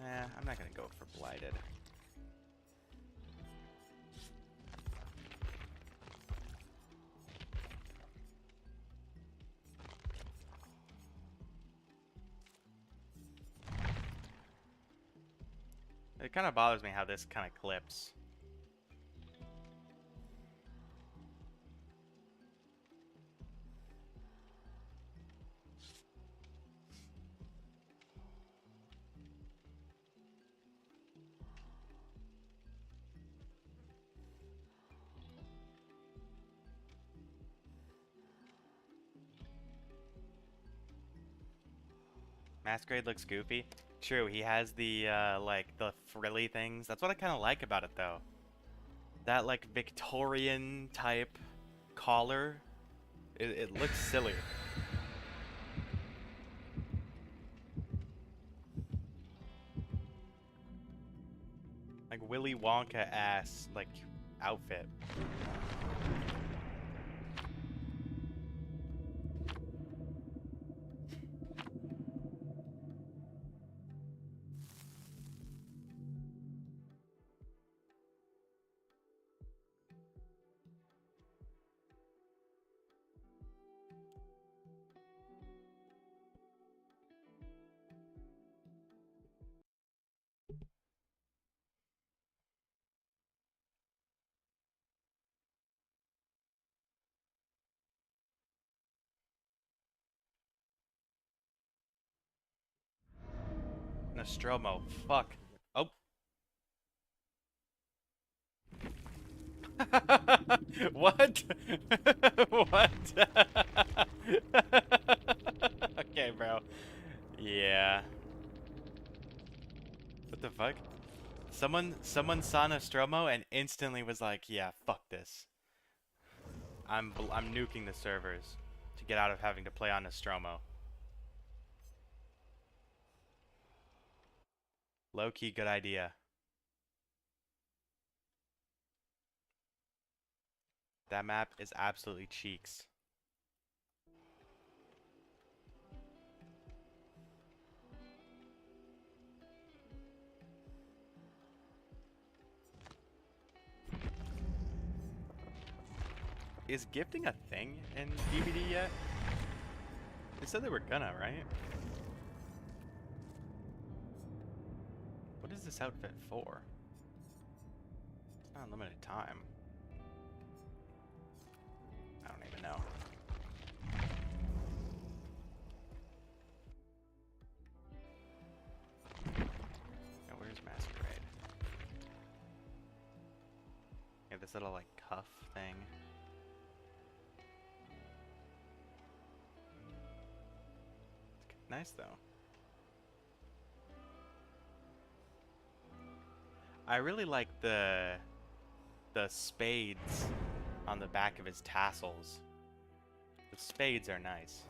Nah, I'm not gonna go for Blighted. It kind of bothers me how this kind of clips. Masquerade looks goofy. True, he has the like the frilly things. That's what I kind of like about it though. That like Victorian type collar, it looks silly. Like Willy Wonka ass like outfit. Nostromo. Fuck. Oh. What? What? Okay, bro. Yeah. What the fuck? Someone saw Nostromo and instantly was like, "Yeah, fuck this. I'm nuking the servers to get out of having to play on Nostromo." Low key, good idea. That map is absolutely cheeks. Is gifting a thing in DBD yet? They said they were gonna, right? What is this outfit for? It's not limited time. I don't even know. Now, where's Masquerade? Yeah, this little, like, cuff thing. It's nice, though. I really like the spades on the back of his tassels. The spades are nice.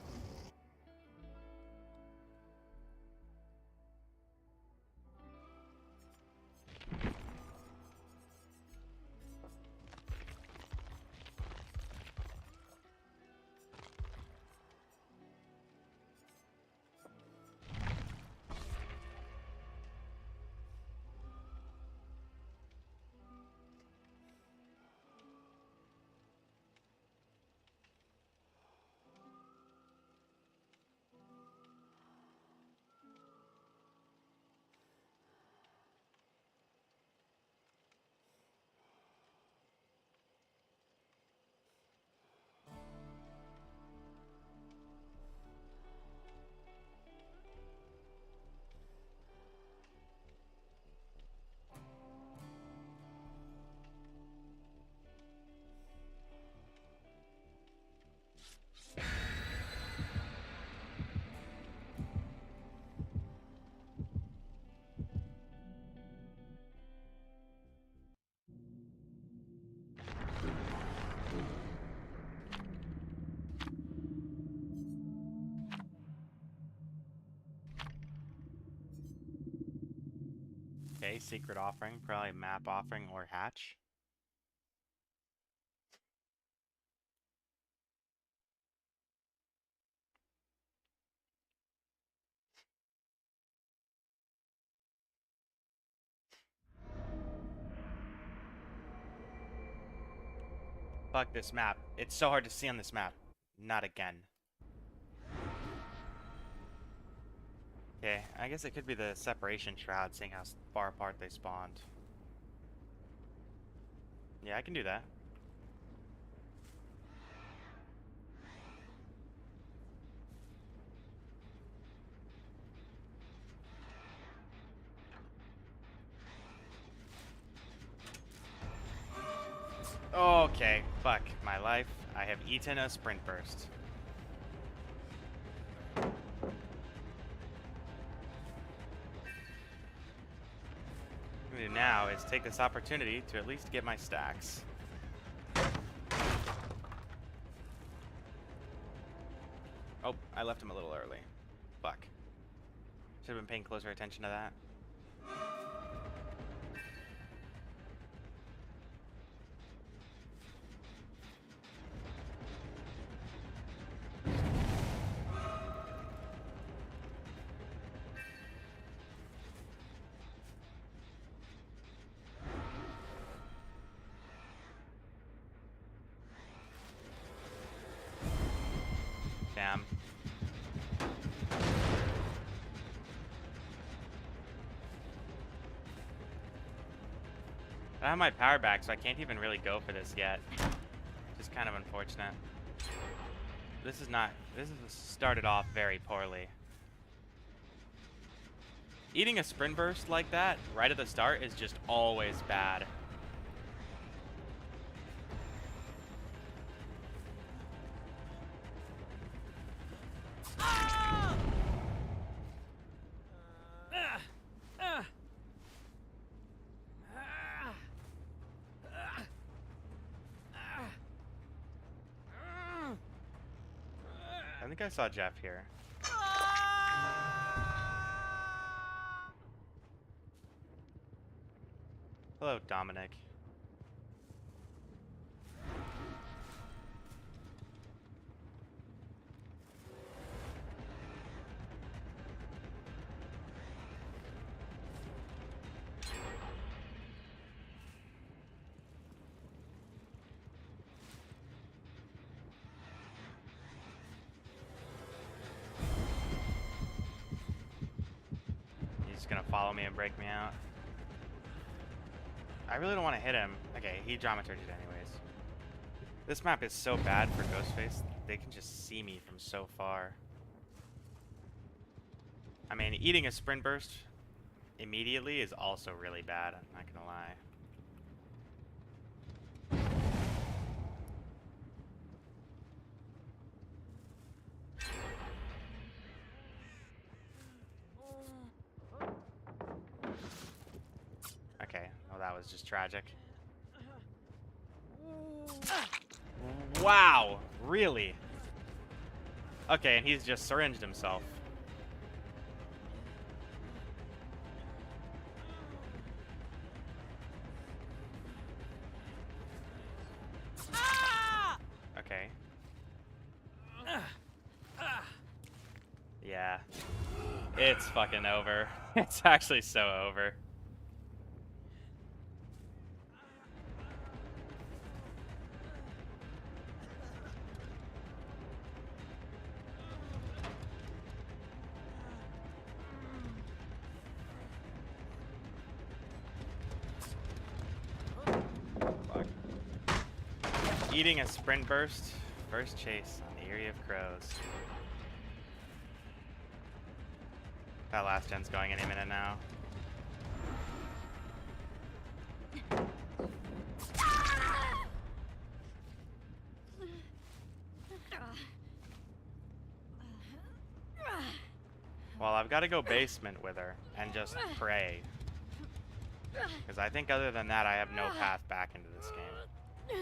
Okay, secret offering, probably map offering or hatch. Fuck this map. It's so hard to see on this map. Not again. Okay, I guess it could be the separation shroud, seeing how far apart they spawned. Yeah, I can do that. Okay, fuck my life. I have eaten a sprint burst. What I'm gonna do now is take this opportunity to at least get my stacks. Oh, I left him a little early. Fuck. Should have been paying closer attention to that. Damn. I have my power back, so I can't even really go for this yet. Just kind of unfortunate. This has started off very poorly. Eating a sprint burst like that right at the start is just always bad. I think I saw Jeff here. Hello, Dominic. He's gonna follow me and break me out. I really don't want to hit him. Okay, he dramaturged it anyways. This map is so bad for Ghostface. They can just see me from so far. I mean, eating a sprint burst immediately is also really bad, I'm not gonna lie. Okay, well that was just tragic. Wow, really? Okay, and he's just syringed himself. Okay. Yeah. It's fucking over. It's actually so over. Fuck. Eating a sprint burst. First chase on the Eyrie of Crows. That last gen's going any minute now. Well, I've got to go basement with her and just pray. Because I think other than that, I have no path back into this game.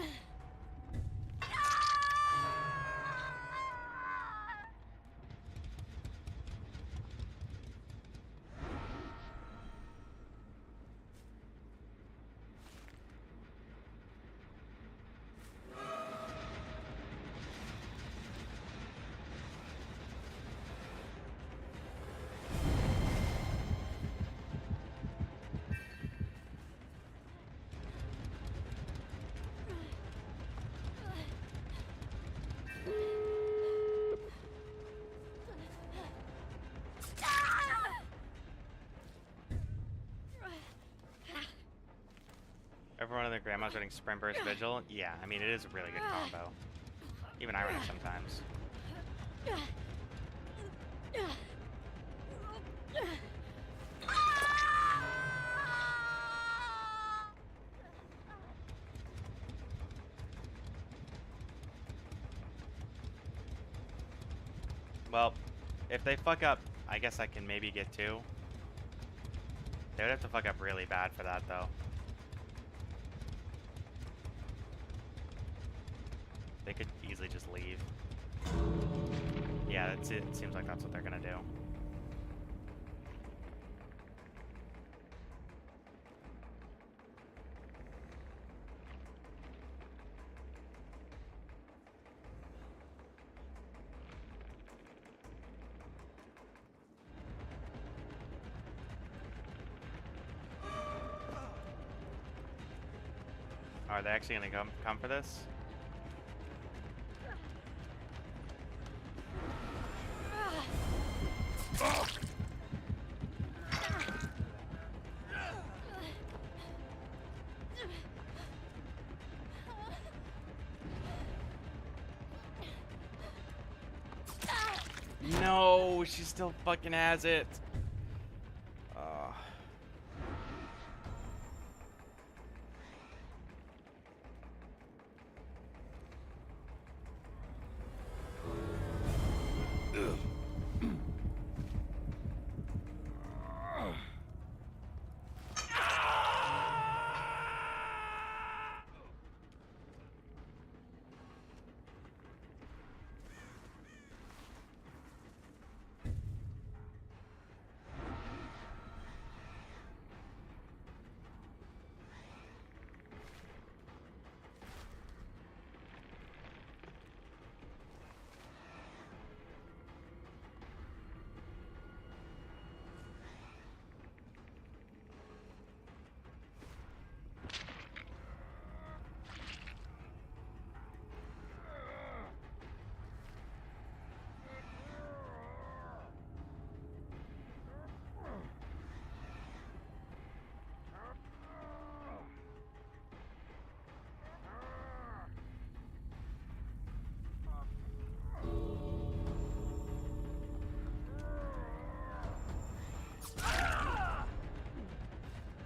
Everyone and their grandma's running Sprint Burst Vigil. Yeah, I mean, it is a really good combo. Even I run it sometimes. Well, if they fuck up, I guess I can maybe get two. They would have to fuck up really bad for that, though. They could easily just leave. Yeah, that's it. It seems like that's what they're gonna do. Are they actually gonna come for this? No, she still fucking has it.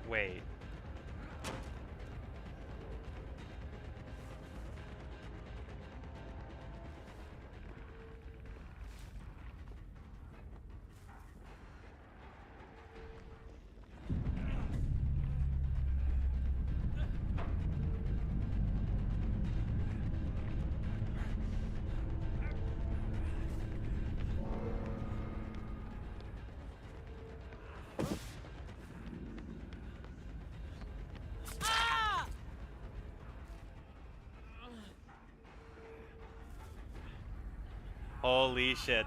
Wait. Holy shit.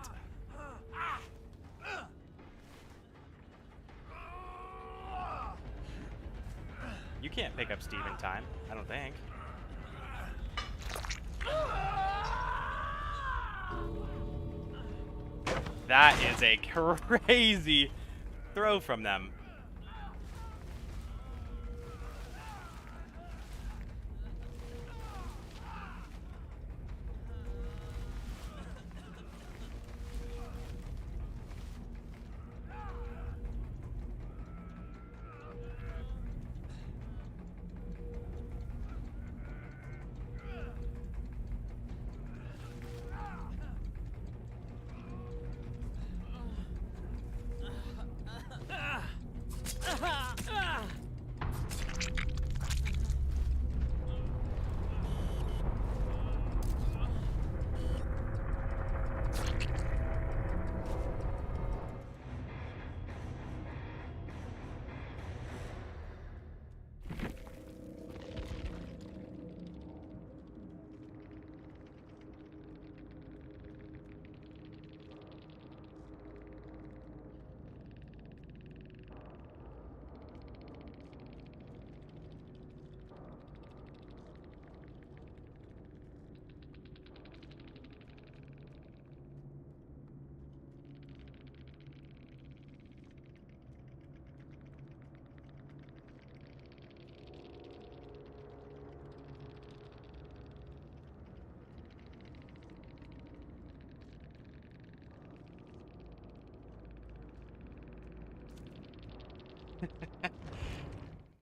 You can't pick up Steve in time, I don't think. That is a crazy throw from them.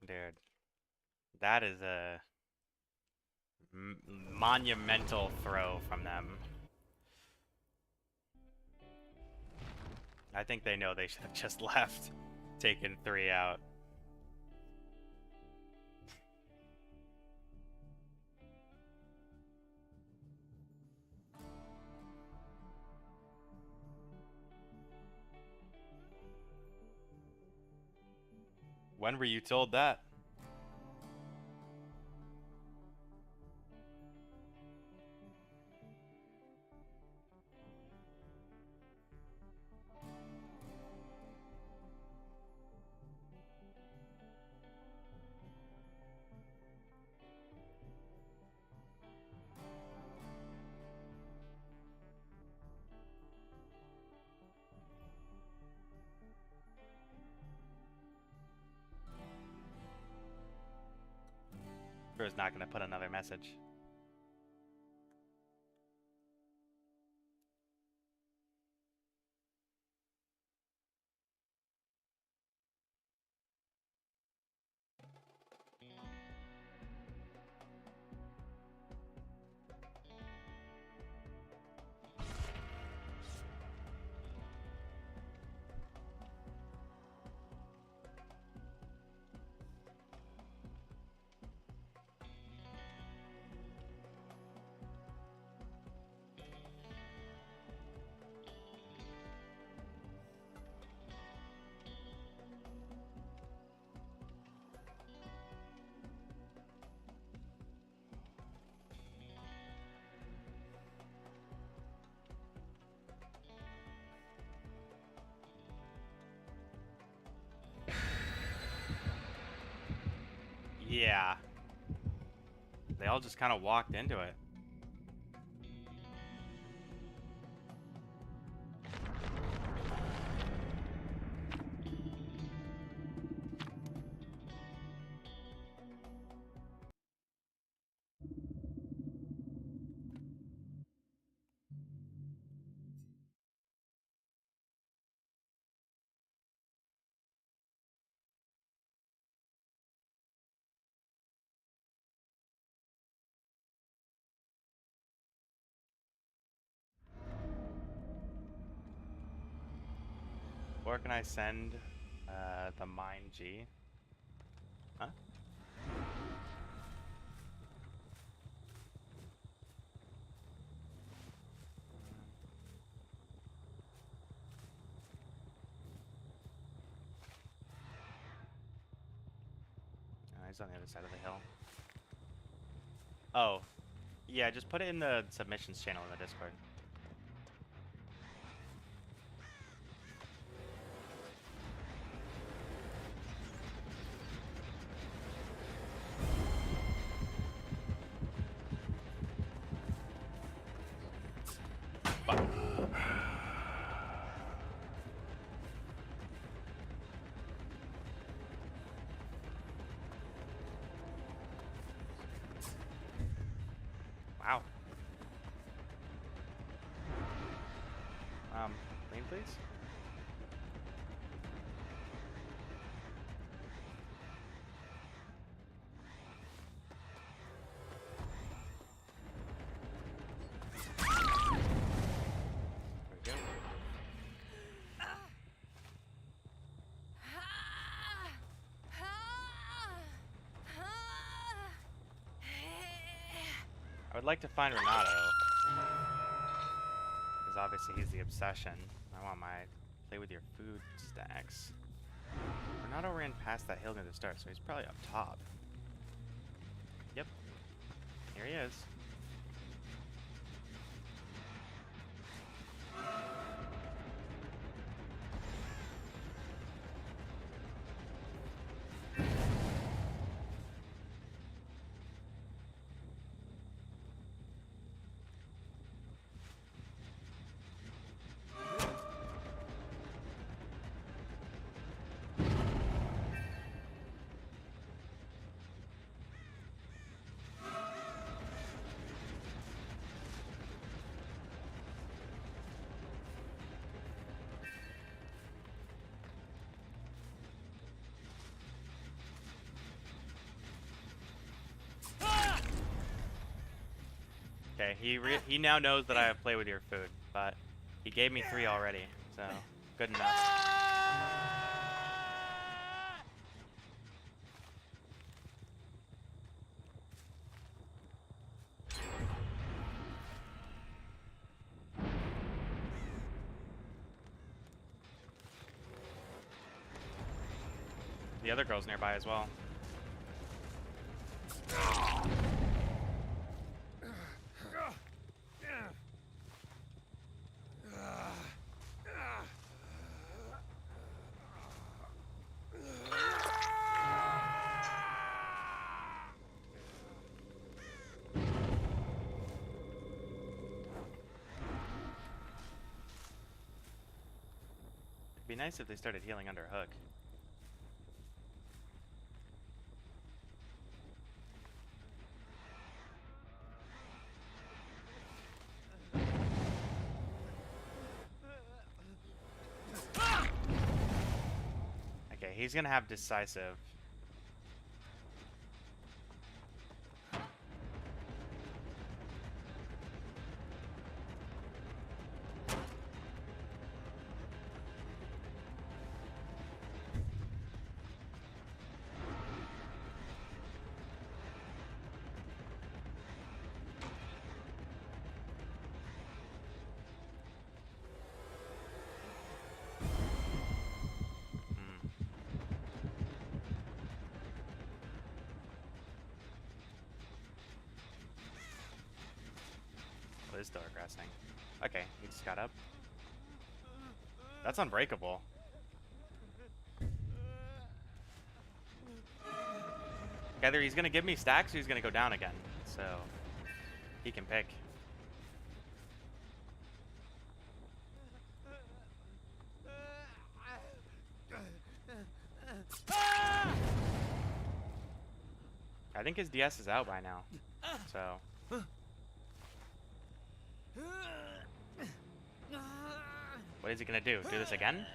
Dude, that is a monumental throw from them. I think they know they should have just left, taken 3 out. When were you told that? Crew's not going to put another message. Yeah. They all just kind of walked into it. where can I send the mine G? Huh? Oh, he's on the other side of the hill. Oh, yeah, just put it in the submissions channel in the Discord. Fuck. Wow. Lane, please? There we go. I would like to find Renato. Because obviously he's the obsession. I want my play with your food stacks. Renato ran past that hill near the start, so he's probably up top. Yep. Here he is. Okay, he now knows that I play with your food, but he gave me 3 already, so good enough. The other girl's nearby as well. It'd be nice if they started healing under hook. Okay, he's gonna have decisive. Is still regressing. Okay, he just got up. That's unbreakable. Either he's gonna give me stacks or he's gonna go down again. So he can pick. I think his DS is out by now. So what is he gonna do? Do this again?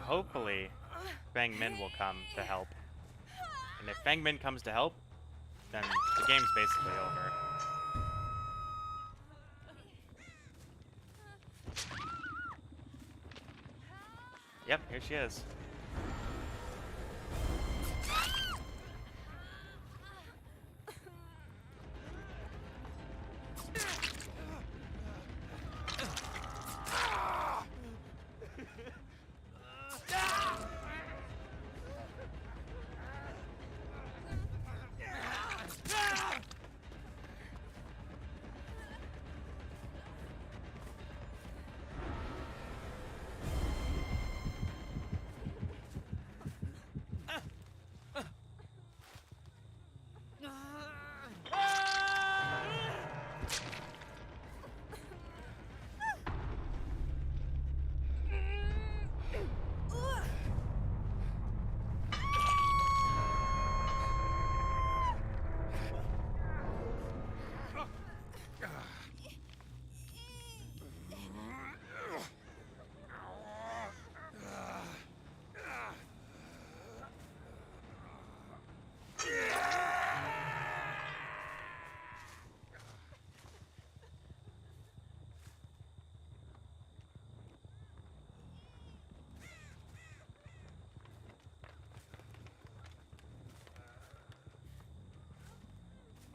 hopefully Fang Min will come to help. And if Fang Min comes to help, then the game's basically over. Yep, here she is.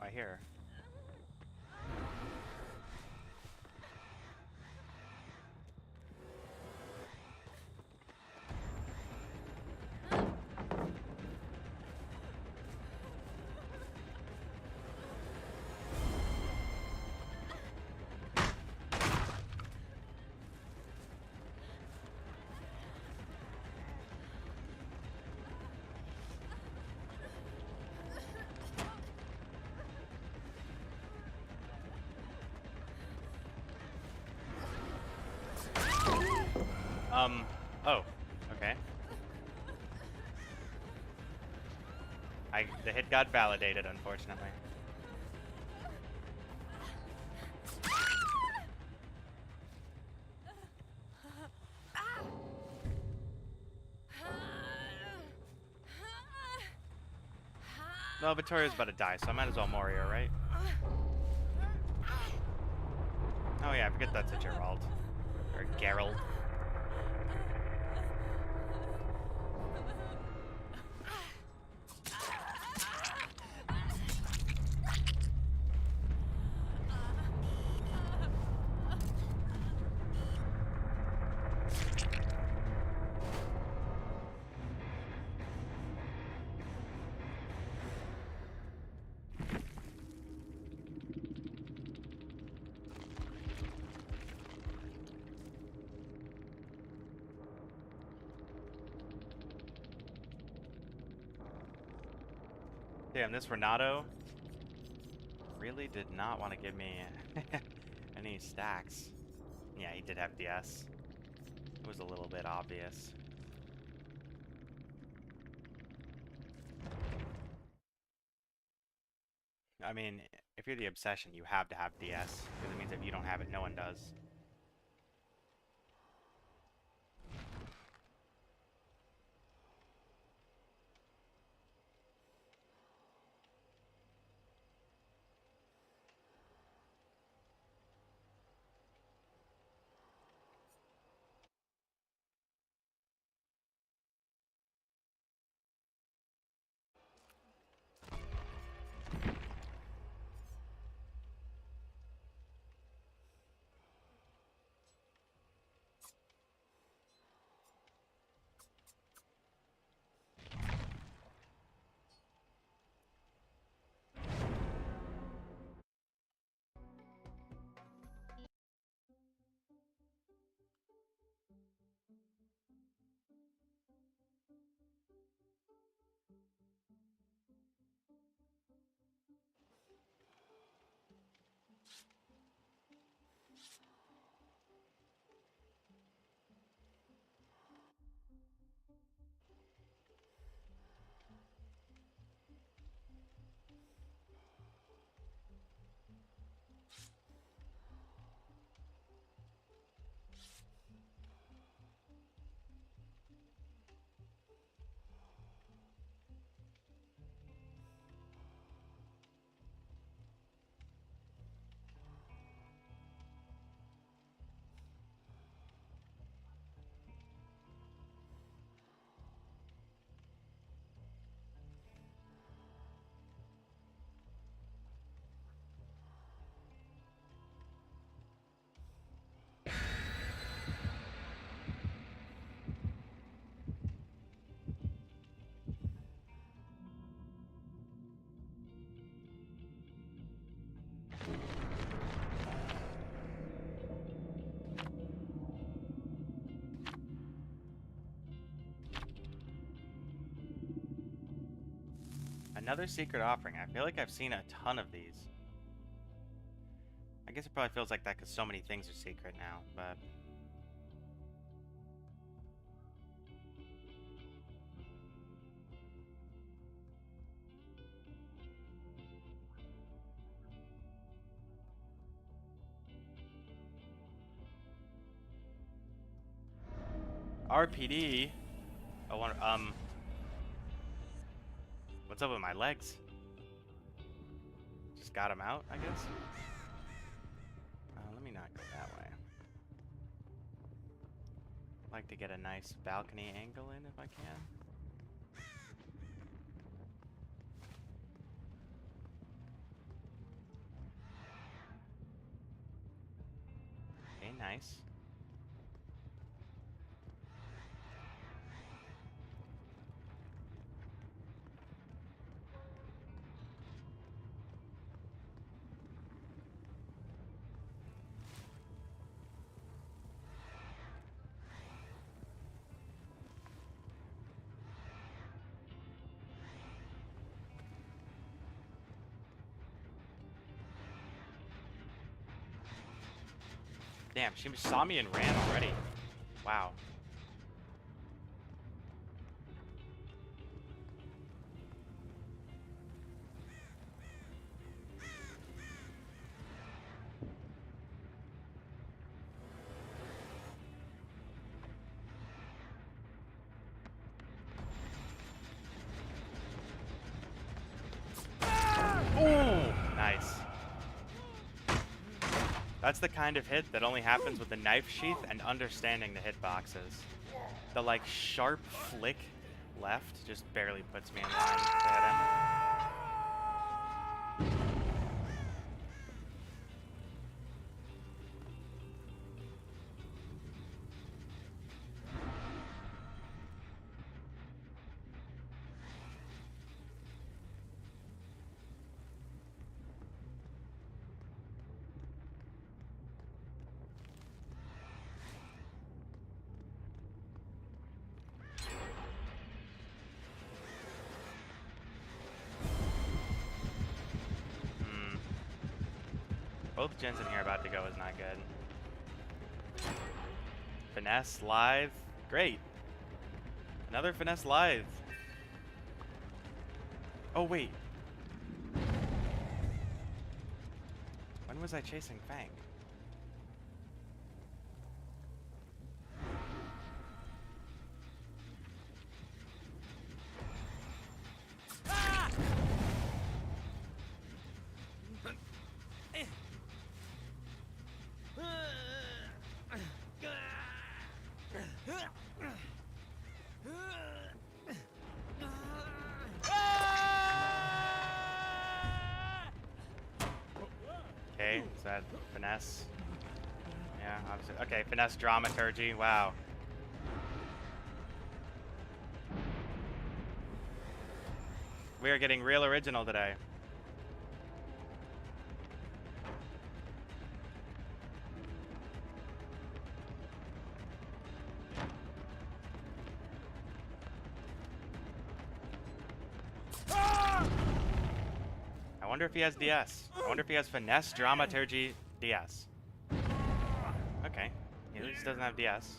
I hear. Oh, okay. The hit got validated, unfortunately. No, Victoria's about to die, so I might as well mori her, right? Oh yeah, I forget that's a Gerald. Or Gerald. Damn, this Renato really did not want to give me any stacks. Yeah, he did have DS. It was a little bit obvious. I mean, if you're the Obsession, you have to have DS, because it means if you don't have it, no one does. Another secret offering. I feel like I've seen a ton of these. I guess it probably feels like that because so many things are secret now, but... RPD? What's up with my legs? Just got him out, I guess? Let me not go that way. I'd like to get a nice balcony angle in if I can. Okay, nice. Damn, she saw me and ran already. Wow. Ooh, nice. That's the kind of hit that only happens with the knife sheath and understanding the hitboxes. The, like, sharp flick left just barely puts me in line to hit him. Both gens in here about to go is not good. Finesse, live. Great. Another finesse live. Oh, wait. When was I chasing Fang? Okay, is that finesse? Yeah, obviously. Okay, finesse dramaturgy. Wow. We are getting real original today. I wonder if he has DS. I wonder if he has finesse, dramaturgy, DS. Okay. He at least doesn't have DS.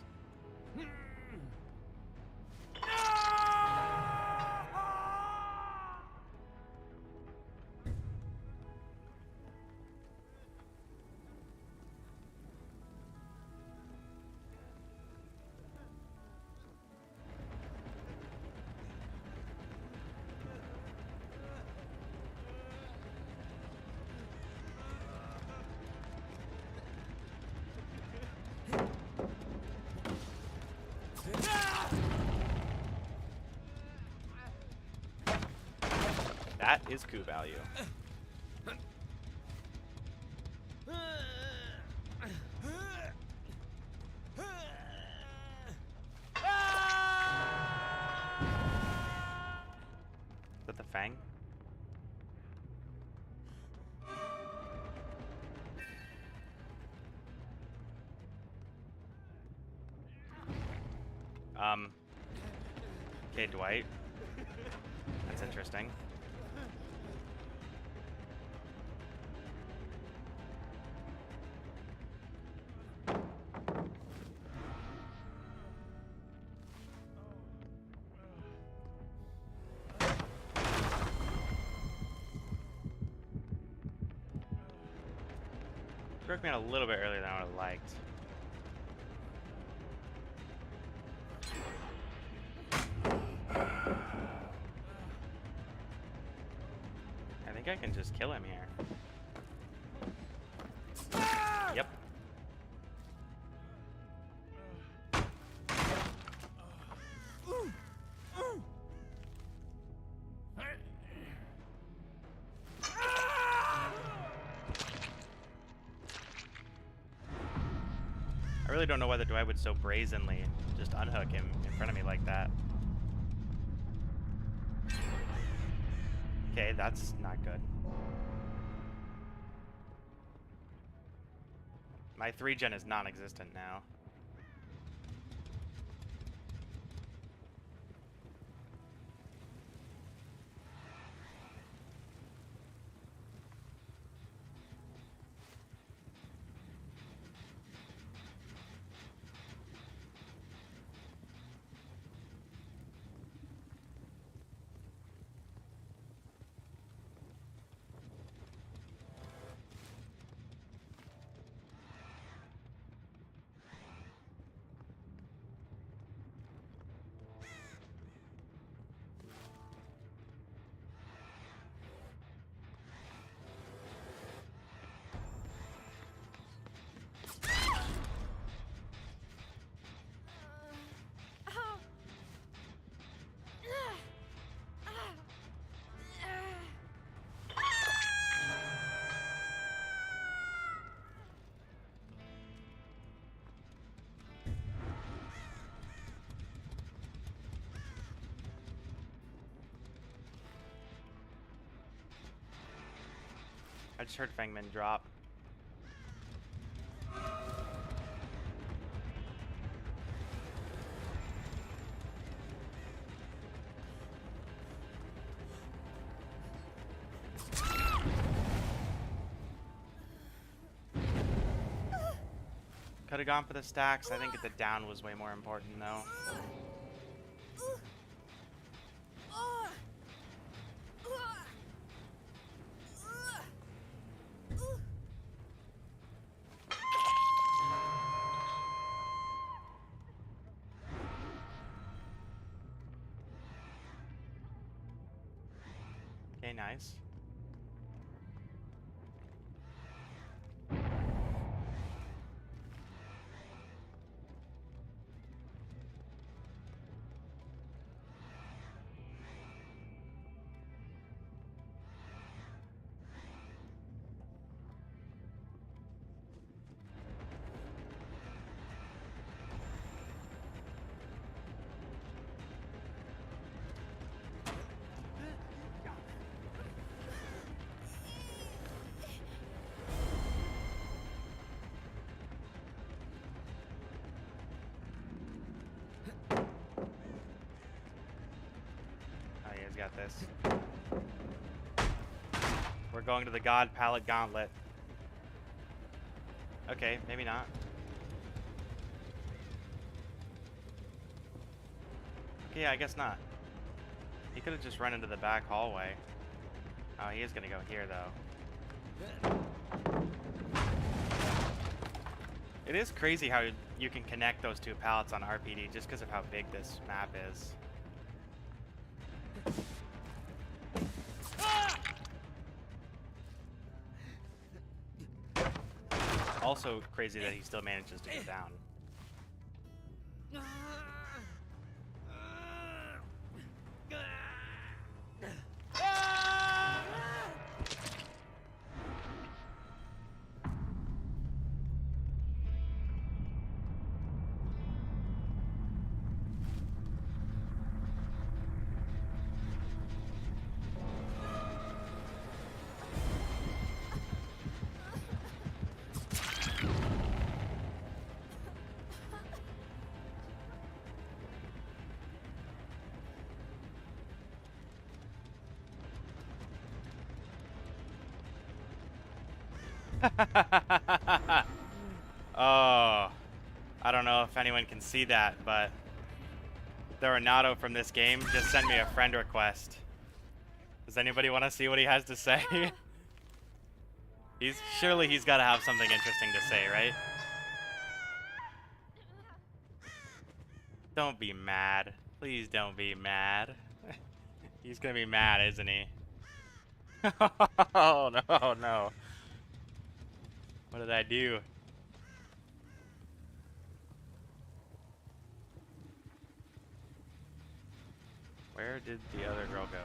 That is coup value. Is that the Fang? Okay, Dwight. That's interesting. Broke me out a little bit earlier than I would have liked. I think I can just kill him here. Yep. I really don't know whether Dwight would so brazenly just unhook him in front of me like that. Okay, that's not good. My 3-gen is non-existent now. I just heard Fangman drop. Could have gone for the stacks. I think the down was way more important though. Okay, nice. Got this. We're going to the God Palette Gauntlet. Okay, maybe not. Okay, I guess not. He could have just run into the back hallway. Oh, he is gonna go here though. It is crazy how you can connect those two palettes on RPD just because of how big this map is. Also crazy that he still manages to go down. Oh, I don't know if anyone can see that, but the Renato from this game just sent me a friend request. Does anybody want to see what he has to say? Surely he's got to have something interesting to say, right? Don't be mad. Please don't be mad. He's gonna be mad, isn't he? Oh no, no. What did I do? Where did the other girl go?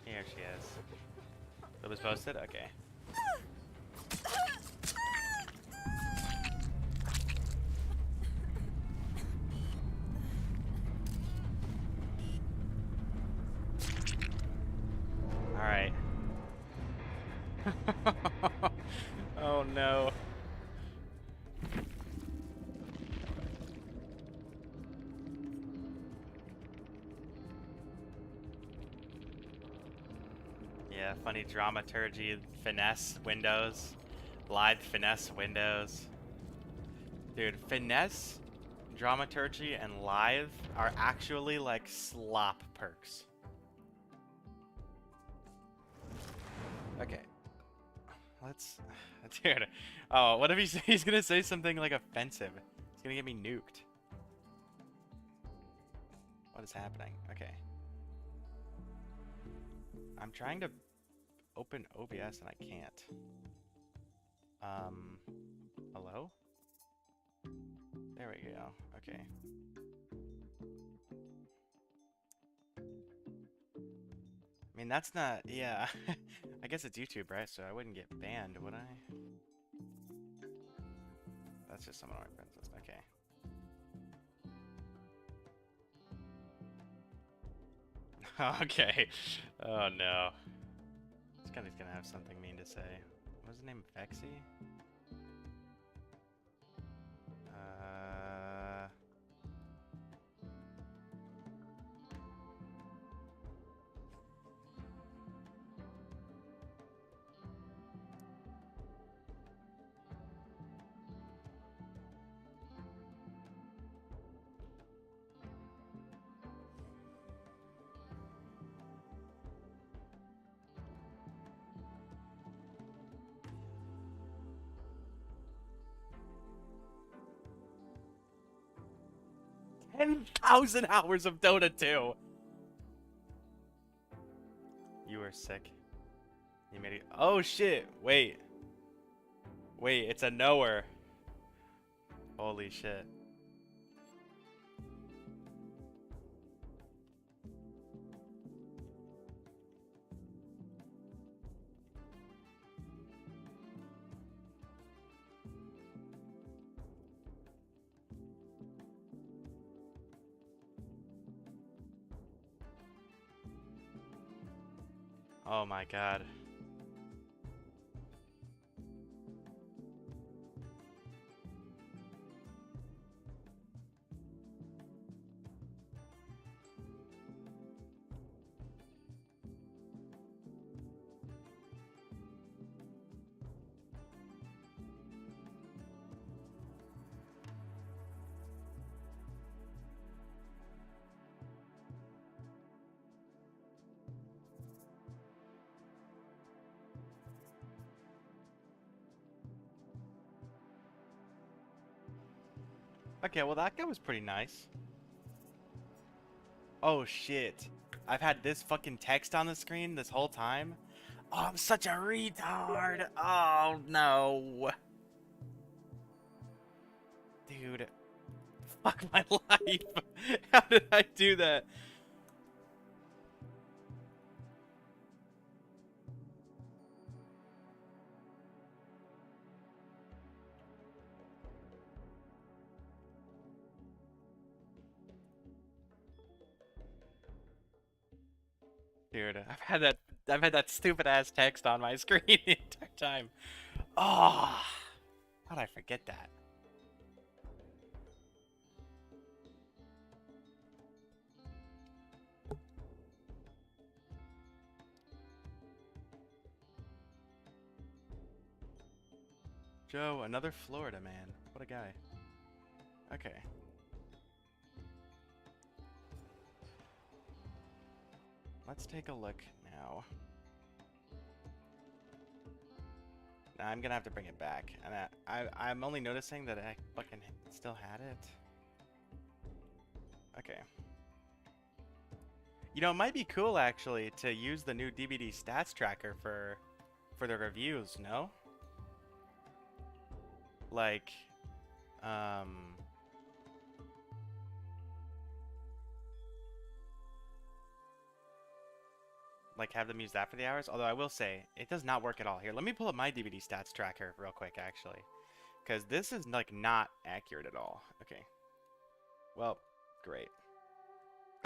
Here she is. It was posted? Okay. Alright. Oh no. Yeah, funny dramaturgy, finesse windows. Live finesse windows. Dude, finesse, dramaturgy, and live are actually like slop perks. Okay. Let's... Dude. Oh, what if he's gonna say something like offensive? He's gonna get me nuked. What is happening? Okay. I'm trying to open OBS and I can't. Hello? There we go. Okay. I mean, that's not... Yeah. I guess it's YouTube, right? So I wouldn't get banned, would I? That's just some of my friends list. Okay. Okay. Oh no. This guy's gonna have something mean to say. What was his name? Vexy? $10,000 hours of Dota 2. You were sick. You made it. Oh shit! Wait. Wait, it's a knower. Holy shit. Oh my god. Okay, well that guy was pretty nice. Oh shit. I've had this fucking text on the screen this whole time. Oh, I'm such a retard. Oh no. Dude. Fuck my life. How did I do that? Dude, I've had that stupid ass text on my screen the entire time. Oh, how'd I forget that? Joe, another Florida man. What a guy. Okay. Let's take a look now. Nah, I'm gonna have to bring it back. And I'm only noticing that I fucking still had it. Okay. You know, it might be cool actually to use the new DBD stats tracker for the reviews, no? Like, um, like have them use that for the hours. Although I will say it does not work at all. Here, let me pull up my DBD stats tracker real quick, actually, because this is like not accurate at all. Okay. Well, great.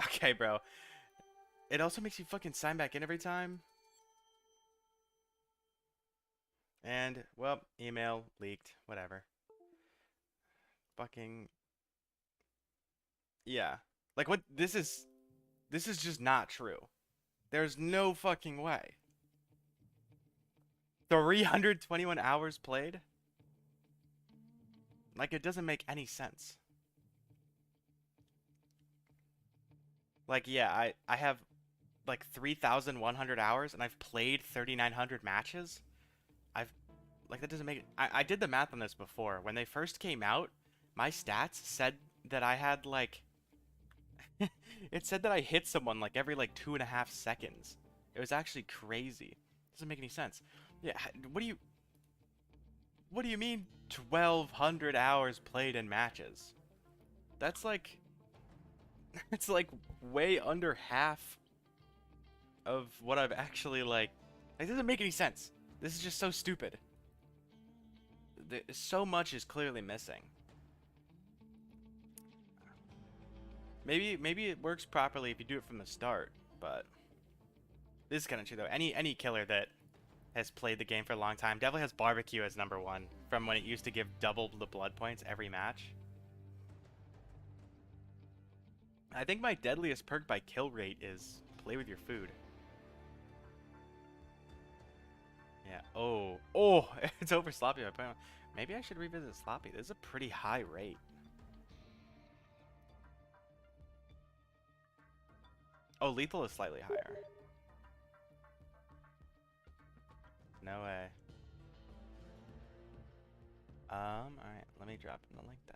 Okay, bro. It also makes you fucking sign back in every time. And well, email leaked. Whatever. Fucking yeah. Like what? This is just not true. There's no fucking way. 321 hours played? Like, it doesn't make any sense. Like, yeah, I have like 3,100 hours and I've played 3,900 matches. I've, like, that doesn't make it. I did the math on this before. When they first came out, my stats said that I had like, it said that I hit someone like every like 2.5 seconds. It was actually crazy. Doesn't make any sense. Yeah, what do you mean 1,200 hours played in matches? That's like it's like way under half of what I've actually like. It doesn't make any sense. This is just so stupid. So much is clearly missing. Maybe it works properly if you do it from the start, but this is kind of true though. Any killer that has played the game for a long time definitely has barbecue as number one from when it used to give double the blood points every match. I think my deadliest perk by kill rate is play with your food. Yeah. Oh. Oh, it's over sloppy. Maybe I should revisit sloppy. This is a pretty high rate. Oh, lethal is slightly higher. No way. Alright, let me drop in the link then.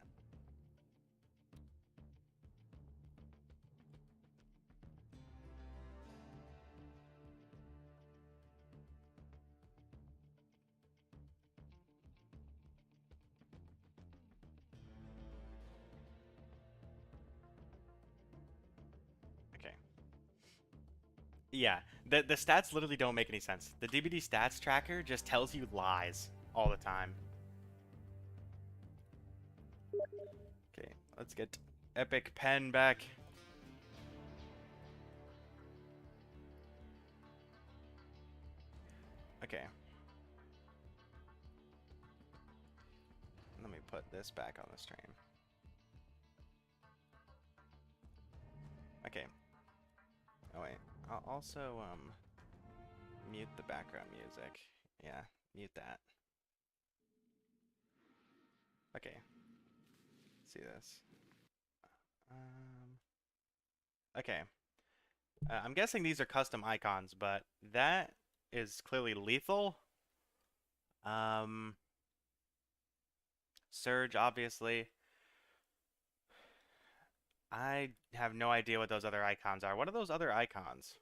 Okay. Yeah, the stats literally don't make any sense. The DBD stats tracker just tells you lies all the time. Okay, let's get Epic Pen back. Okay. Let me put this back on the stream. Okay. Oh wait. I'll also mute the background music. Yeah, mute that. Okay. Let's see this. Okay. I'm guessing these are custom icons, but that is clearly lethal. Um, Surge, obviously. I have no idea what those other icons are. What are those other icons?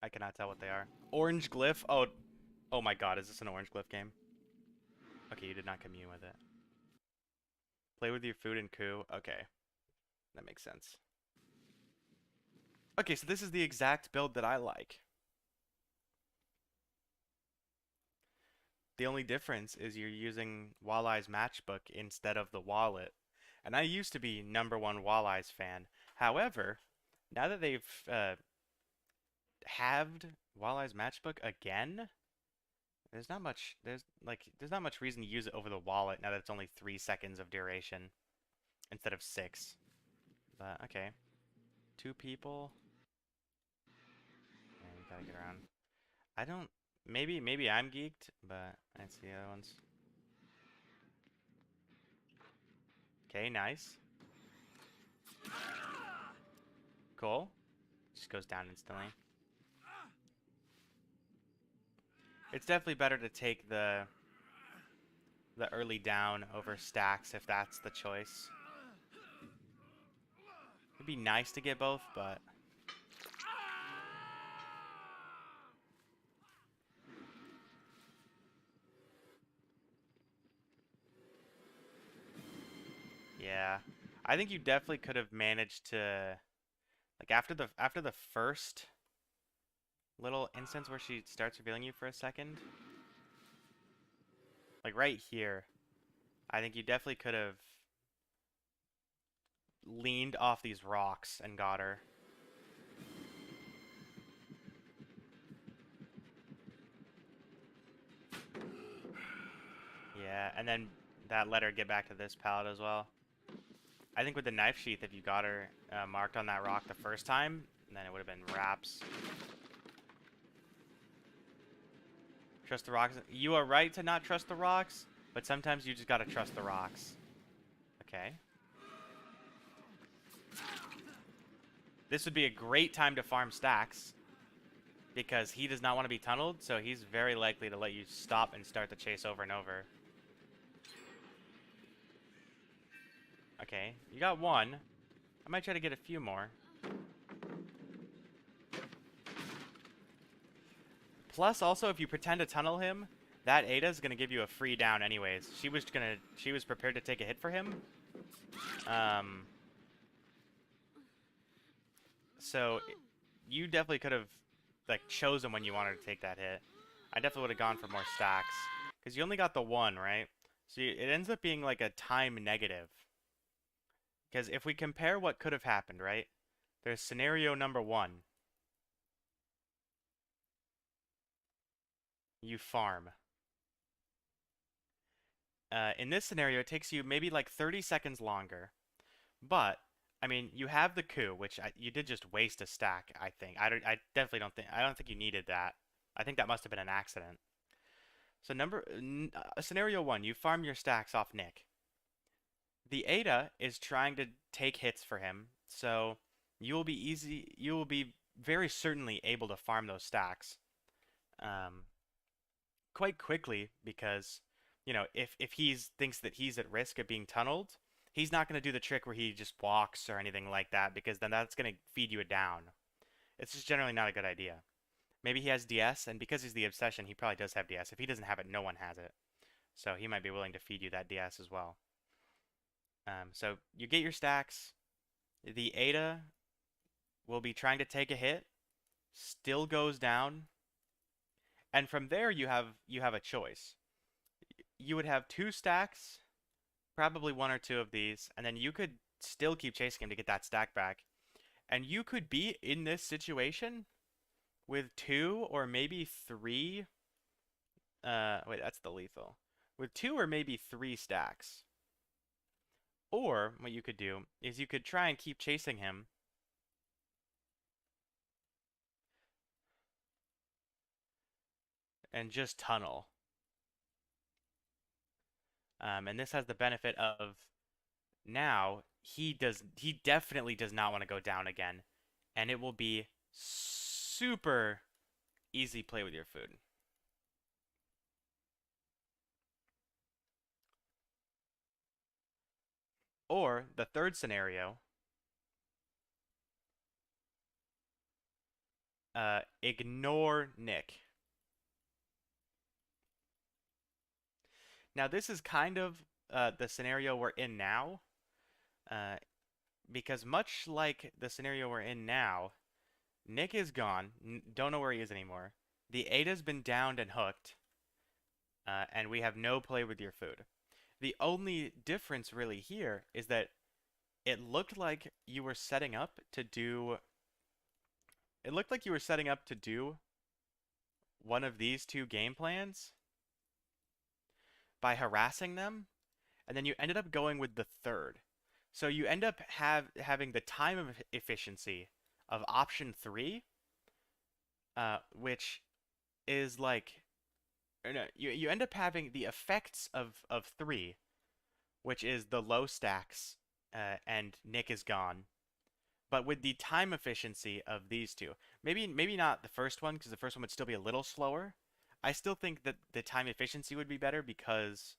I cannot tell what they are. Orange glyph? Oh, oh my god, is this an orange glyph game? Okay, you did not commune with it. Play with your food and coup. Okay, that makes sense. Okay, so this is the exact build that I like. The only difference is you're using Walleye's matchbook instead of the wallet. And I used to be #1 Walleye's fan. However, now that they've halved Walleye's matchbook again, there's not much reason to use it over the wallet now that it's only 3 seconds of duration instead of 6. But okay. 2 people. Yeah, you gotta get around. I don't maybe I'm geeked, but I see the other ones. Okay, nice. Cool. Just goes down instantly. It's definitely better to take the early down over stacks if that's the choice. It'd be nice to get both, but yeah. I think you definitely could have managed to, like, after the first little instance where she starts revealing you for a second, like right here, I think you definitely could have leaned off these rocks and got her. Yeah, and then that let her get back to this pallet as well. I think with the knife sheath, if you got her marked on that rock the first time, then it would have been wraps. Trust the rocks. You are right to not trust the rocks, but sometimes you just gotta trust the rocks. Okay. This would be a great time to farm stacks, because he does not want to be tunneled, so he's very likely to let you stop and start the chase over and over. Okay, you got one. I might try to get a few more. Plus, also, if you pretend to tunnel him, that Ada's gonna give you a free down anyways. She was prepared to take a hit for him. So you definitely could have, like, chosen when you wanted to take that hit. I definitely would have gone for more stacks, because you only got the one, right? So it ends up being like a time negative. Because if we compare what could have happened, right? There's scenario number one. You farm. In this scenario, it takes you maybe like 30 seconds longer. But, I mean, you have the coup, which you did just waste a stack, I think. I definitely don't think you needed that. I think that must have been an accident. So scenario one, you farm your stacks off Nick. The Ada is trying to take hits for him, so you will be very certainly able to farm those stacks quite quickly, because if he thinks that he's at risk of being tunneled, he's not going to do the trick where he just walks or anything like that, because then that's going to feed you a down. It's just generally not a good idea. Maybe he has DS, and because he's the obsession, he probably does have DS. If he doesn't have it, no one has it. So he might be willing to feed you that DS as well. So you get your stacks. The Ada will be trying to take a hit, still goes down, and from there you have a choice. You would have two stacks, probably one or two of these, and then you could still keep chasing him to get that stack back. And you could be in this situation with two or maybe three. Wait, that's the lethal. With two or maybe three stacks. Or what you could do is you could try and keep chasing him. And just tunnel. And this has the benefit of, now he definitely does not want to go down again, and it will be super easy play with your food. Or the third scenario, ignore Nick. Now this is kind of the scenario we're in now, uh, because much like the scenario we're in now, Nick is gone. Don't know where he is anymore. The Ada's been downed and hooked, and we have no play with your food. The only difference really here is that it looked like you were setting up to do. It looked like you were setting up to do one of these two game plans by harassing them, and then you ended up going with the third. So you end up having the time of efficiency of option three, which is like, or no, you end up having the effects of three, which is the low stacks, and Nick is gone. but with the time efficiency of these two, maybe not the first one because the first one would still be a little slower. I still think that the time efficiency would be better because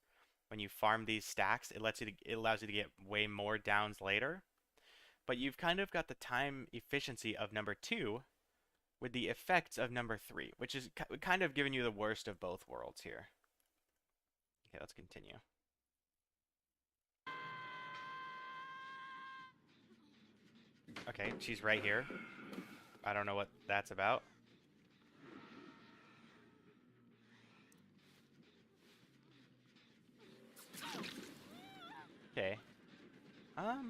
when you farm these stacks, it allows you to get way more downs later. But you've kind of got the time efficiency of number two with the effects of number three, which is kind of giving you the worst of both worlds here. Okay, let's continue. Okay, she's right here. I don't know what that's about. Okay. I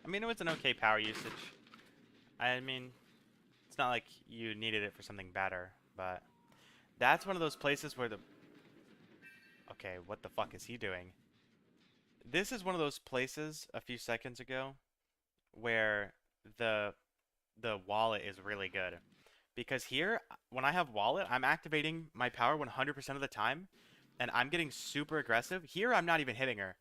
mean, it was an okay power usage. I mean, it's not like you needed it for something better, but that's one of those places where the... Okay, what the fuck is he doing? This is one of those places a few seconds ago where the the wallet is really good. Because here, when I have wallet, I'm activating my power 100% of the time, and I'm getting super aggressive. Here, I'm not even hitting her.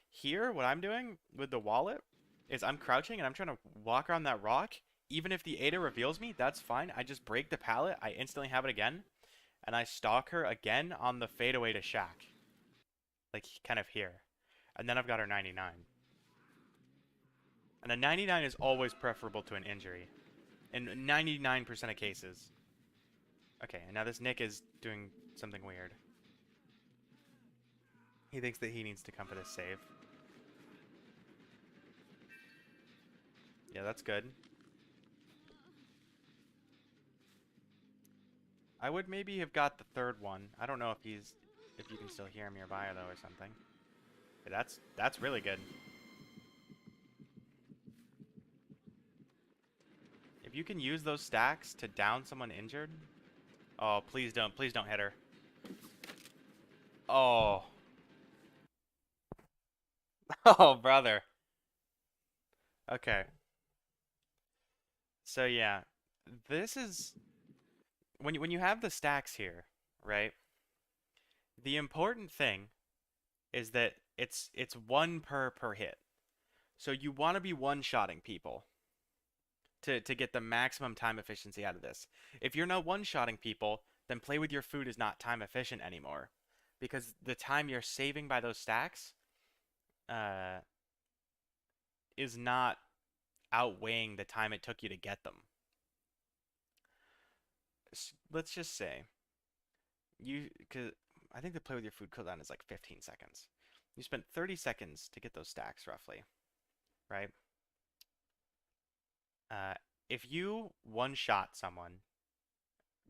Here, what I'm doing with the wallet is I'm crouching and I'm trying to walk around that rock. Even if the Ada reveals me, that's fine. I just break the pallet, I instantly have it again, and I stalk her again on the fadeaway to Shack. Like, kind of here. And then I've got her 99. And a 99 is always preferable to an injury. In 99% of cases. Okay, and now this Nick is doing something weird. He thinks that he needs to come for this save. Yeah, that's good. I would maybe have got the third one. I don't know if you can still hear him nearby though or something. Yeah, that's really good. If you can use those stacks to down someone injured. Oh, please don't hit her. Oh. Oh, brother. Okay. So yeah, this is when you have the stacks here, right? The important thing is that it's one per hit. So you want to be one-shotting people to get the maximum time efficiency out of this. If you're not one-shotting people, then play with your food is not time efficient anymore. Because the time you're saving by those stacks uh, is not outweighing the time it took you to get them. Let's just say because I think the play with your food cooldown is like 15 seconds. You spent 30 seconds to get those stacks roughly, right? Uh, if you one-shot someone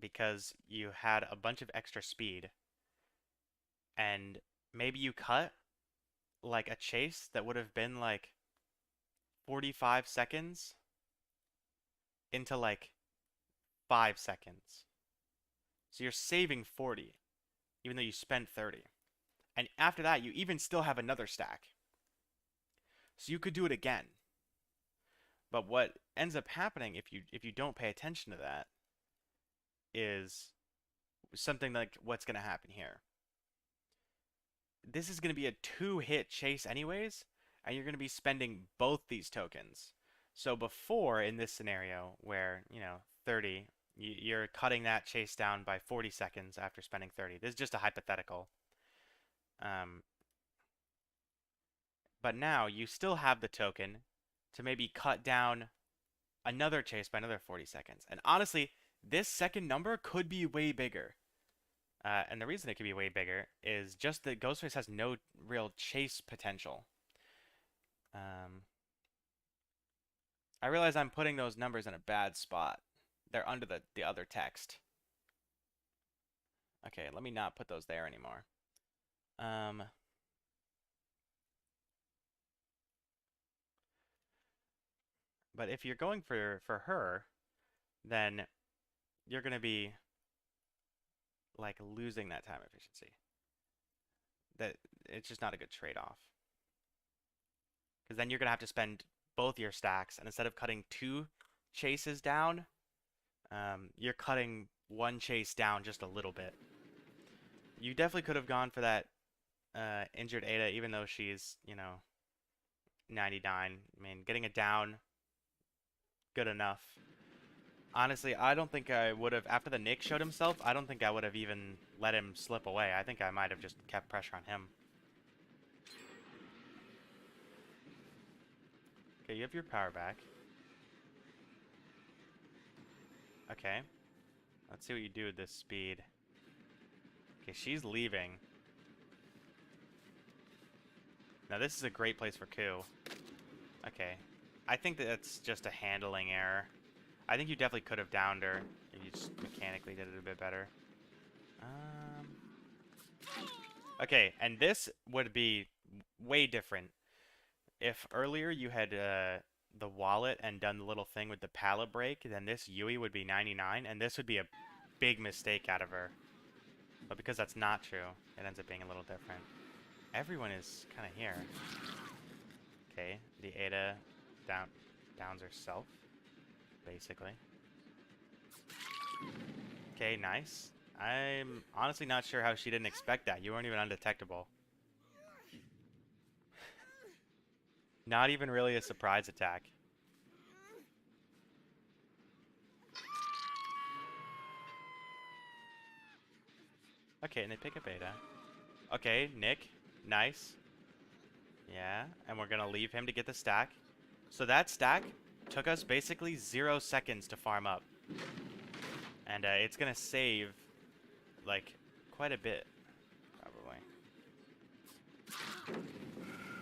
because you had a bunch of extra speed and maybe you cut like a chase that would have been like 45 seconds into like 5 seconds. So you're saving 40 even though you spent 30. And after that, you even still have another stack. So you could do it again. But what ends up happening if you don't pay attention to that is something like what's going to happen here. This is going to be a 2-hit chase anyways, and you're going to be spending both these tokens. So before, in this scenario where, 30, you're cutting that chase down by 40 seconds after spending 30. This is just a hypothetical. But now you still have the token to maybe cut down another chase by another 40 seconds. And honestly, this second number could be way bigger. And the reason it could be way bigger is just that Ghostface has no real chase potential. I realize I'm putting those numbers in a bad spot. They're under the other text. Okay, let me not put those there anymore. But if you're going for her, then you're going to be like losing that time efficiency. That it's just not a good trade-off. Because then you're going to have to spend both your stacks, and instead of cutting 2 chases down, you're cutting 1 chase down just a little bit. You definitely could have gone for that injured Ada, even though she's, 99. I mean, getting it down good enough. Honestly, I don't think I would have, after the Nick showed himself, I don't think I would have even let him slip away. I think I might have just kept pressure on him. Okay, you have your power back. Okay. Let's see what you do with this speed. Okay, she's leaving. Now this is a great place for coup. Okay. I think that's just a handling error. I think you definitely could have downed her if you just mechanically did it a bit better. Okay, and this would be way different. If earlier you had the wallet and done the little thing with the pallet break, then this Yui would be 99, and this would be a big mistake out of her. But because that's not true, it ends up being a little different. Everyone is kind of here. Okay, the Ada downs herself, basically. Okay, nice. I'm honestly not sure how she didn't expect that. You weren't even undetectable. Not even really a surprise attack. Okay, and they pick up Ada. Okay, Nick. Nice. Yeah, and we're gonna leave him to get the stack. So that stack took us basically 0 seconds to farm up. And it's gonna save, like, quite a bit, probably.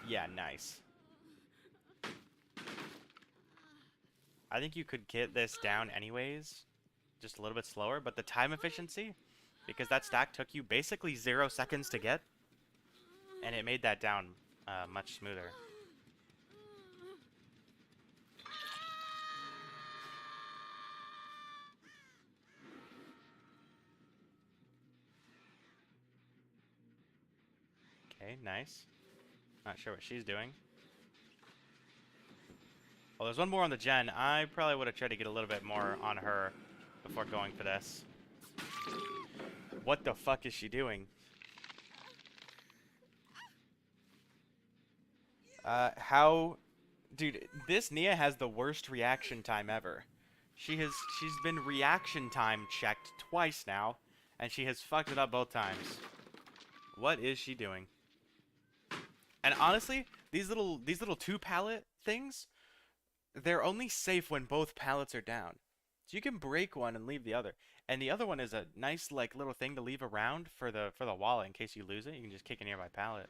Yeah, nice. I think you could get this down anyways, just a little bit slower, but the time efficiency, because that stack took you basically 0 seconds to get, and it made that down much smoother. Okay, nice. Not sure what she's doing. Well, there's one more on the gen. I probably would have tried to get a little bit more on her before going for this. What the fuck is she doing? How... Dude, this Nia has the worst reaction time ever. She's been reaction time checked twice now, and she has fucked it up both times. What is she doing? And honestly, these little 2-pallet things, they're only safe when both pallets are down. So you can break one and leave the other. And the other one is a nice like little thing to leave around for the wallet in case you lose it. You can just kick a nearby pallet.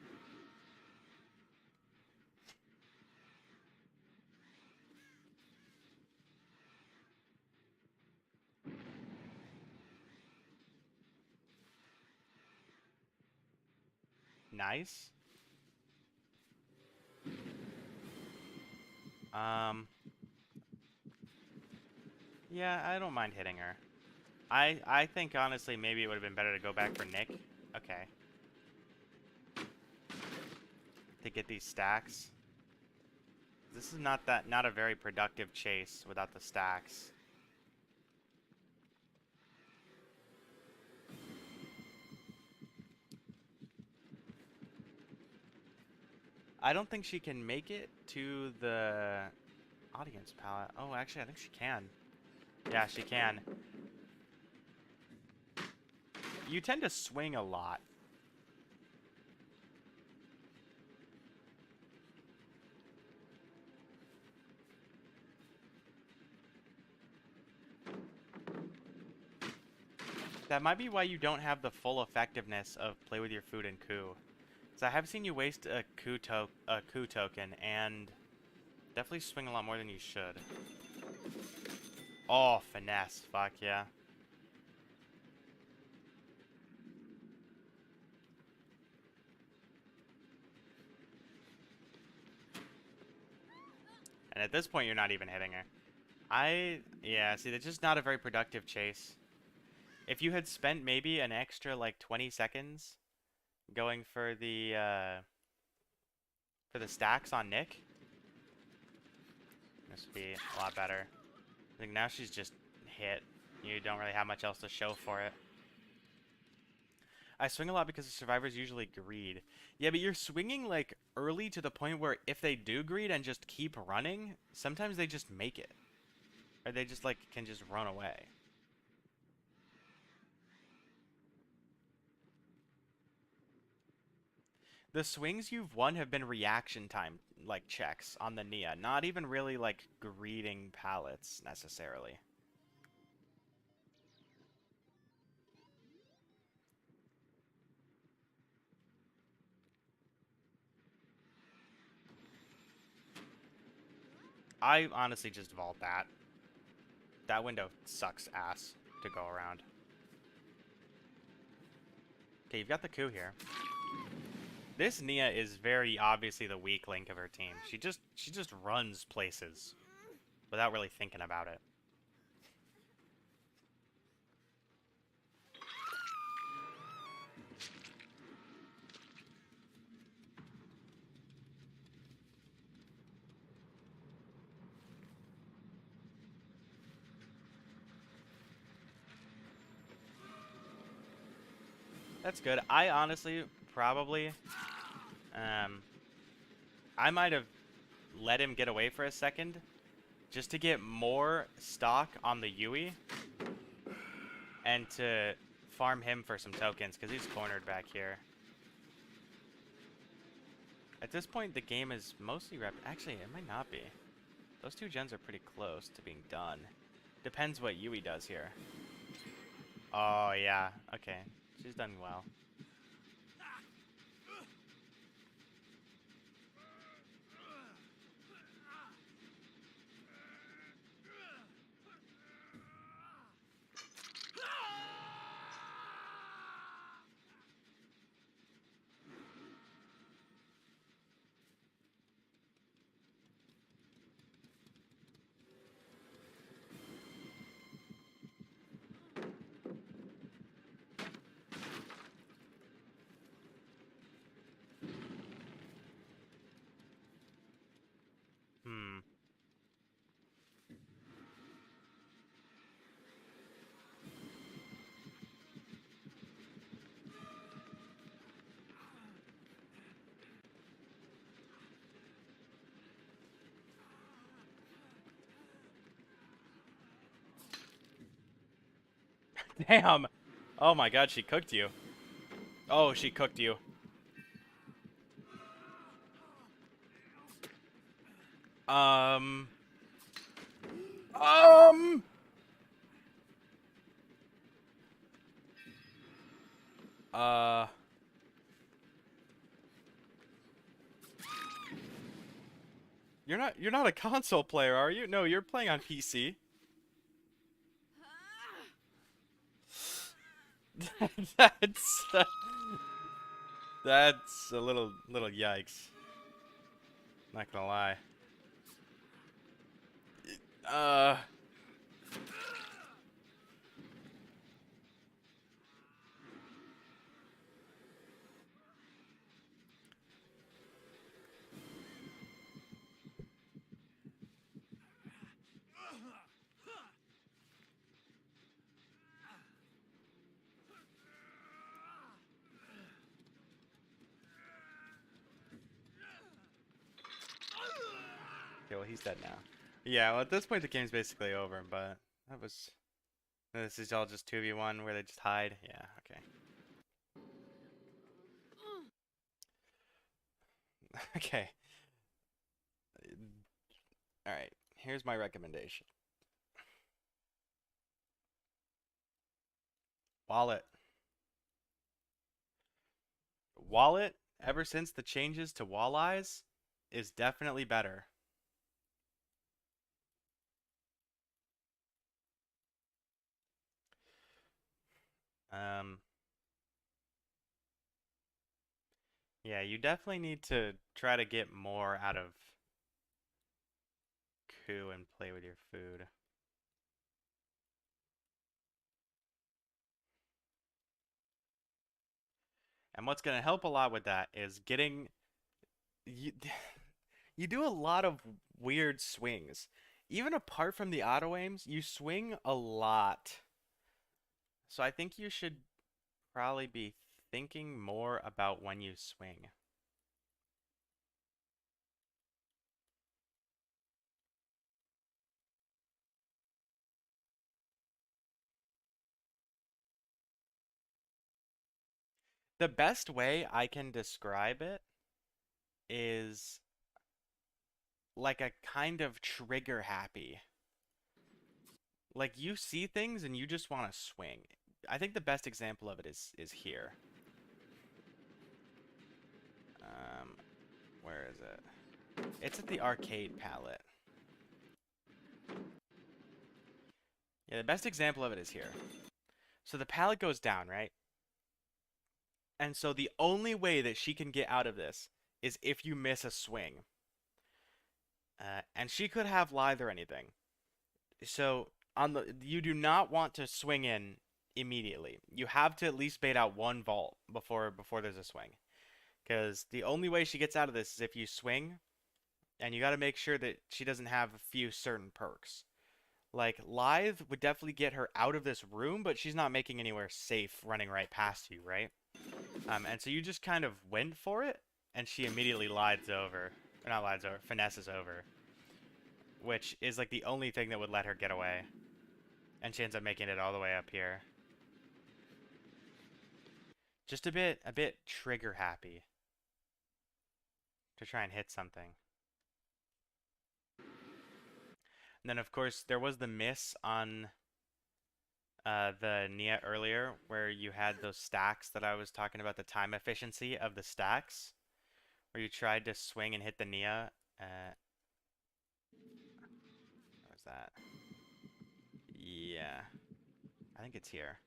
Nice. Yeah, I don't mind hitting her. I think honestly maybe it would have been better to go back for Nick. Okay. To get these stacks. This is not a very productive chase without the stacks. I don't think she can make it to the audience palette. Oh, actually, I think she can. Yeah, she can. You tend to swing a lot. That might be why you don't have the full effectiveness of play with your food and coup. So I have seen you waste a coup token and definitely swing a lot more than you should. Oh, finesse. Fuck yeah. And at this point, you're not even hitting her. Yeah, see, that's just not a very productive chase. If you had spent maybe an extra, like, 20 seconds going for the stacks on Nick, this would be a lot better. I think now she's just hit. You don't really have much else to show for it. I swing a lot because the survivors usually greed. Yeah, but you're swinging, like, early to the point where if they do greed and just keep running, sometimes they just make it. Or they just, like, can just run away. The swings you've won have been reaction time, like, checks on the Nia. Not even really, like, greeting pallets, necessarily. I honestly just vault that. That window sucks ass to go around. Okay, you've got the coup here. This Nia is very obviously the weak link of her team. She just runs places without really thinking about it. That's good. I honestly probably I might have let him get away for a second just to get more stock on the Yui and to farm him for some tokens because he's cornered back here. At this point, the game is mostly wrapped. Actually, it might not be. Those two gens are pretty close to being done. Depends what Yui does here. Oh, yeah. Okay. She's done well. Hmm. Damn! Oh my god, she cooked you. Oh, she cooked you. Um... Um... Uh... You're not a console player, are you? No, you're playing on PC. that's that's a little yikes. Not gonna lie. Uh Okay, well he's dead now. Yeah, well at this point the game's basically over, but that was this is all just 2v1 where they just hide. Yeah, okay. Okay. Alright, here's my recommendation. Wallet. Wallet, ever since the changes to walleyes, is definitely better. Um, yeah, you definitely need to try to get more out of coup and play with your food. And what's going to help a lot with that is getting you, you do a lot of weird swings. Even apart from the auto aims, you swing a lot. So I think you should probably be thinking more about when you swing. The best way I can describe it is like a kind of trigger happy. Like you see things and you just want to swing. I think the best example of it is here. Um, where is it? It's at the arcade palette. Yeah, the best example of it is here. So the palette goes down, right? And so the only way that she can get out of this is if you miss a swing. And she could have lithe or anything. So on the you do not want to swing in immediately. You have to at least bait out one vault before there's a swing. Because the only way she gets out of this is if you swing, and you got to make sure that she doesn't have a few certain perks. Like lithe would definitely get her out of this room, but she's not making anywhere safe running right past you, right? And so you just kind of went for it, and she immediately lides over. Or not lides over, finesses over. Which is like the only thing that would let her get away. And she ends up making it all the way up here. Just a bit trigger happy. To try and hit something. And then of course there was the miss on the Nia earlier, where you had those stacks that I was talking about, the time efficiency of the stacks, where you tried to swing and hit the Nia. What was that? Yeah, I think it's here.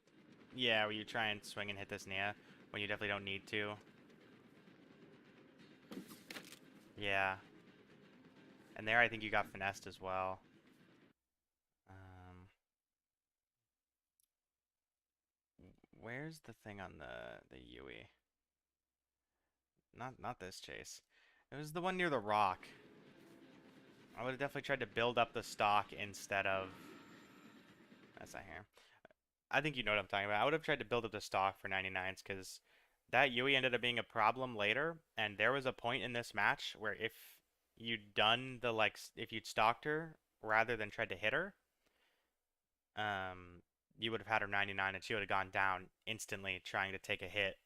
Yeah, where you try and swing and hit this Nia when you definitely don't need to. Yeah, and there I think you got finessed as well. Um, where's the thing on the Yui? Not this chase. It was the one near the rock. I would have definitely tried to build up the stock instead of... That's not here. I think you know what I'm talking about. I would have tried to build up the stock for 99s because that Yui ended up being a problem later. And there was a point in this match where if you'd done the, like, if you'd stalked her rather than tried to hit her, you would have had her 99 and she would have gone down instantly trying to take a hit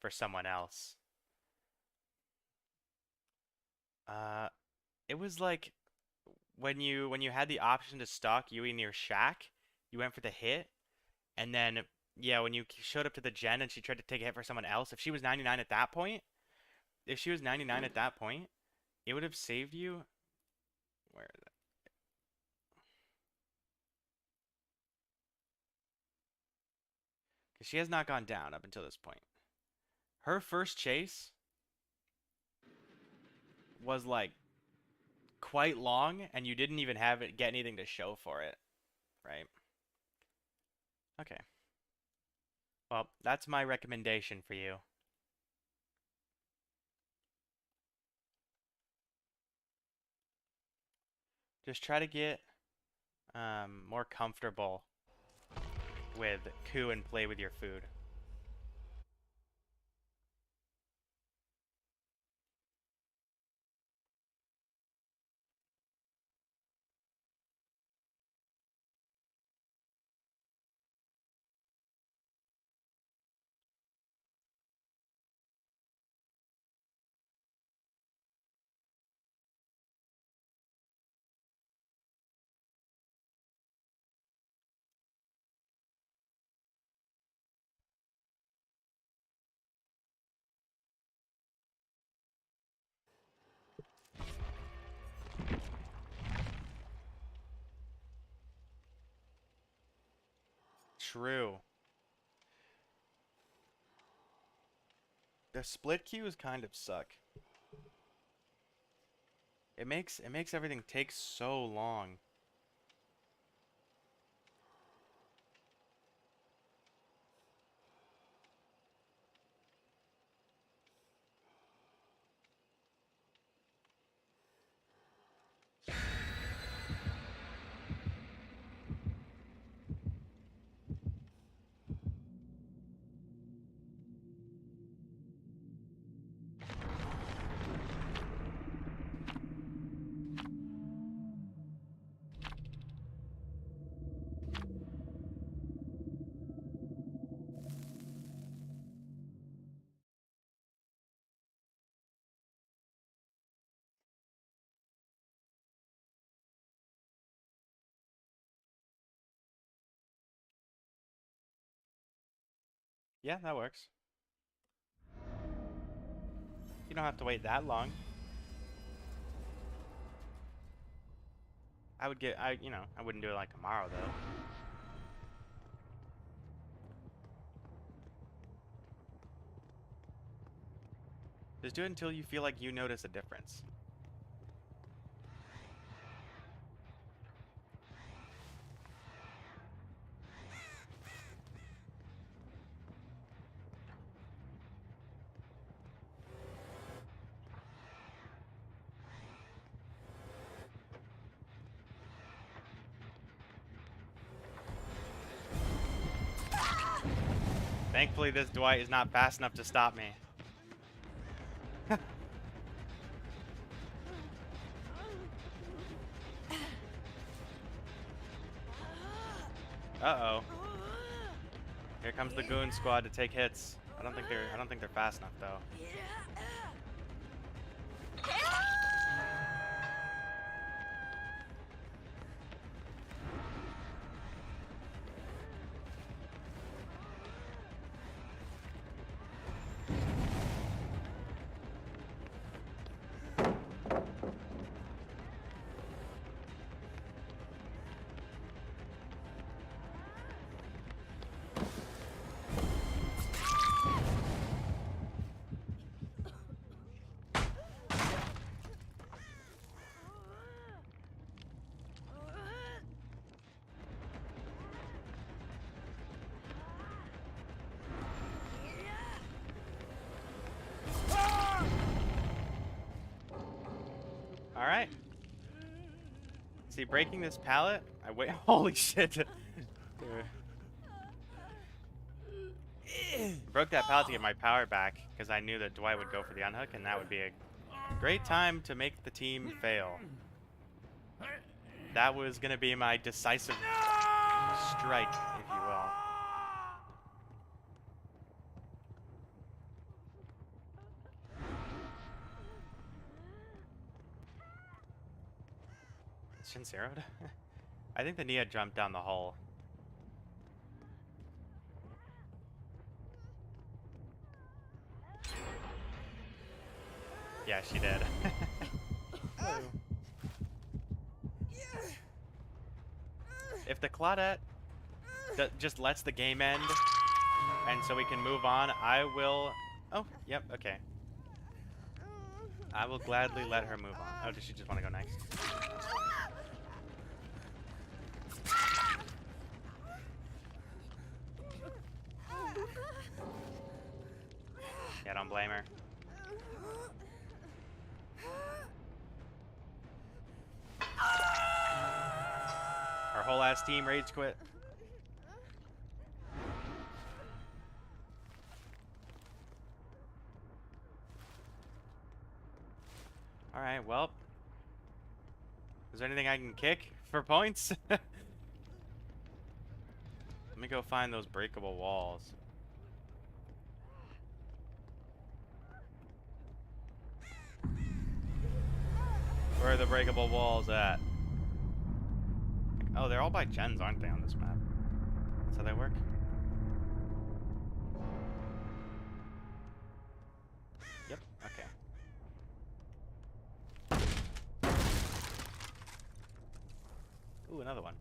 for someone else. It was like when you had the option to stalk Yui near Shack, you went for the hit, and then yeah, when you showed up to the gen and she tried to take a hit for someone else, if she was 99 at that point, if she was 99 at that point, it would have saved you. Where is it? Because she has not gone down up until this point. Her first chase was like quite long, and you didn't even have it get anything to show for it, right? Okay. Well, that's my recommendation for you. Just try to get more comfortable with coup and play with your food. True. The split queues kind of suck. It makes everything take so long. Yeah, that works. You don't have to wait that long. I would get, you know, I wouldn't do it like tomorrow though. Just do it until you feel like you notice a difference. Thankfully, this Dwight is not fast enough to stop me. Uh-oh. Here comes the goon squad to take hits. I don't think they're fast enough though. Alright. See, breaking this pallet, I wait. Holy shit. Broke that pallet to get my power back because I knew that Dwight would go for the unhook and that would be a great time to make the team fail. That was going to be my decisive strike, if you will. Shinsero'd? I think the Nia jumped down the hole. Yeah, she did. If the Claudette just lets the game end, and so we can move on, I will... Oh, yep, okay. I will gladly let her move on. Oh, does she just want to go next? Yeah, don't blame her. Our whole ass team rage quit. Alright, well. Is there anything I can kick for points? Let me go find those breakable walls. Where are the breakable walls at? Oh, they're all by gens, aren't they, on this map? That's how they work? Yep, okay. Ooh, another one.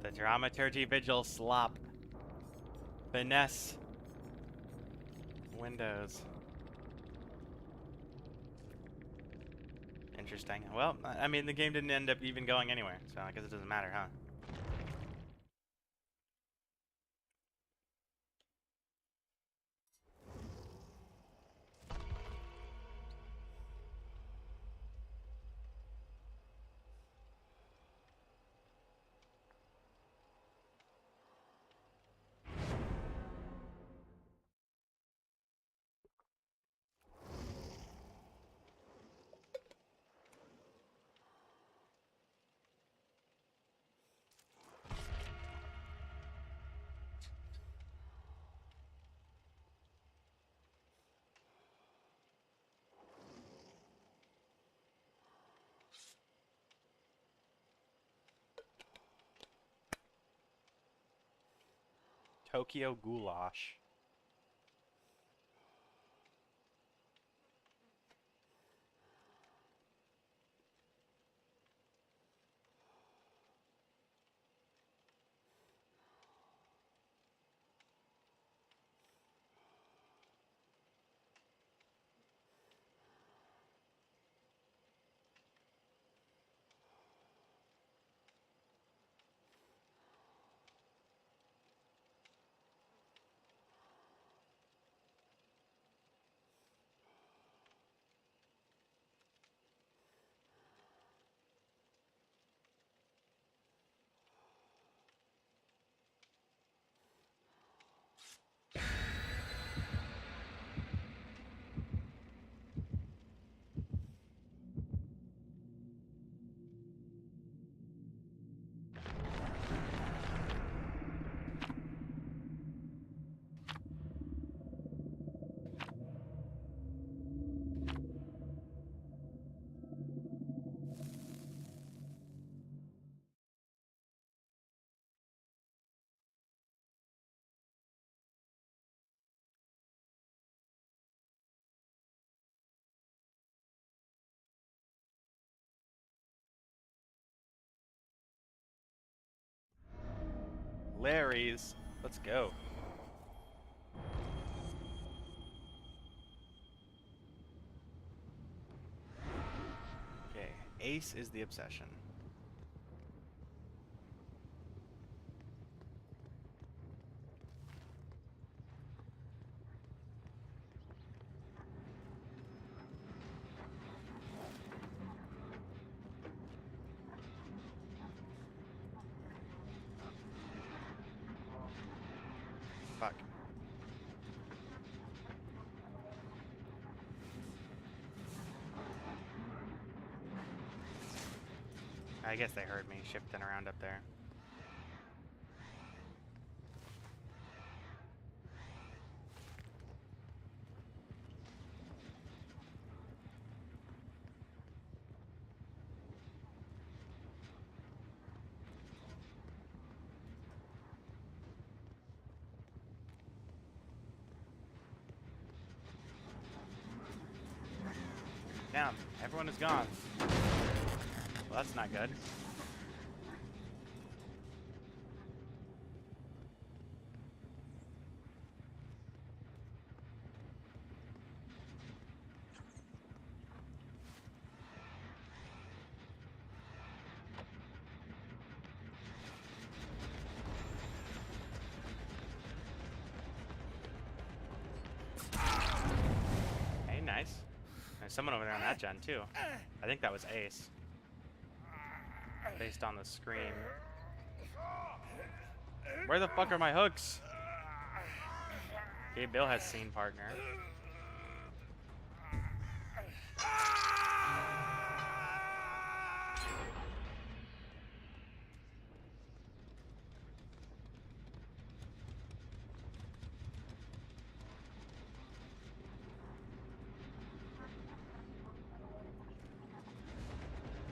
The dramaturgy vigil slop. Finesse. Windows. Interesting. Well, I mean, the game didn't end up even going anywhere, so I guess it doesn't matter, huh? Tokyo Goulash. Larry's. Let's go. Okay, Ace is the obsession. Fuck. I guess they heard me shifting around up there. Damn, everyone is gone. Well, that's not good. Hey, nice. There's someone over there on that gen, too. I think that was Ace. Based on the scream. Where the fuck are my hooks? Okay, Bill has scene partner.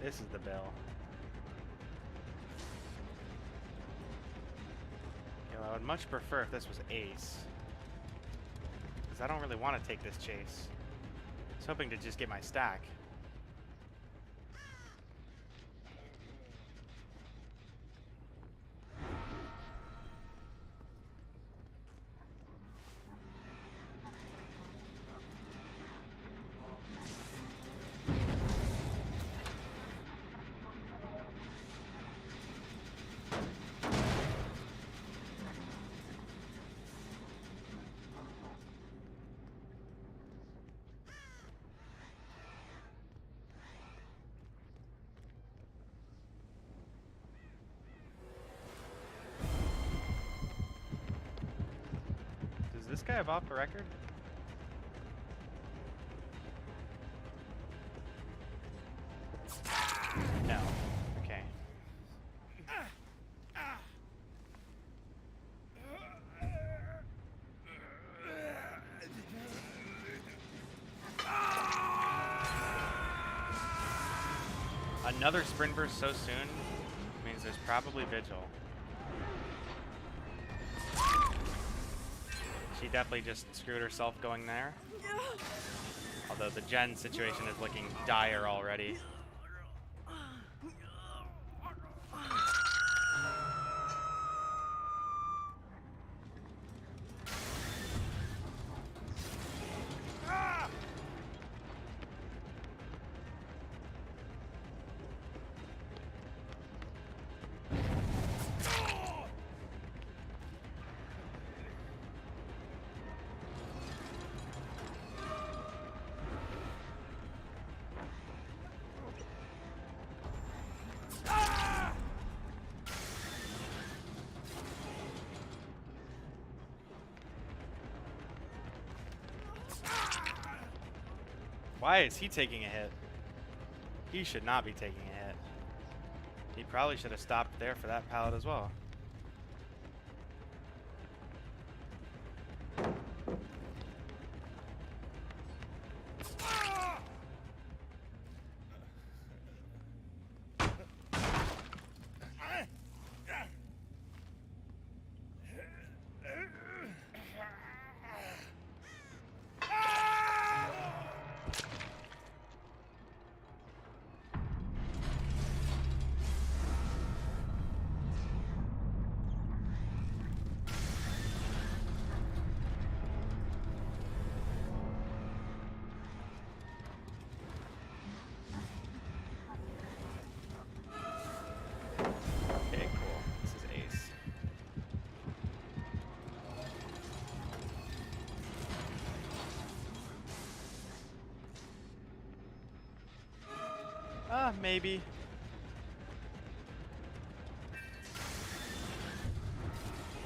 This is the Bill. You know, I would much prefer if this was Ace. Because I don't really want to take this chase. I was hoping to just get my stack. guy have off the record? No. Okay. Another sprint burst so soon means there's probably vigil. She definitely just screwed herself going there. Although the gen situation is looking dire already. Why is he taking a hit? He should not be taking a hit. He probably should have stopped there for that pallet as well. Okay, cool. This is Ace. Maybe.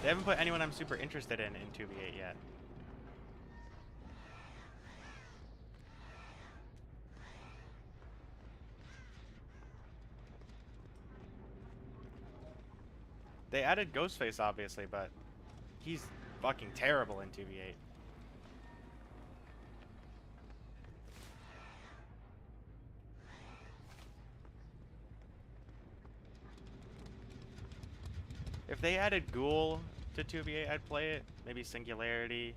They haven't put anyone I'm super interested in 2v8 yet. They added Ghostface, obviously, but he's fucking terrible in 2v8. If they added Ghoul to 2v8, I'd play it. Maybe Singularity.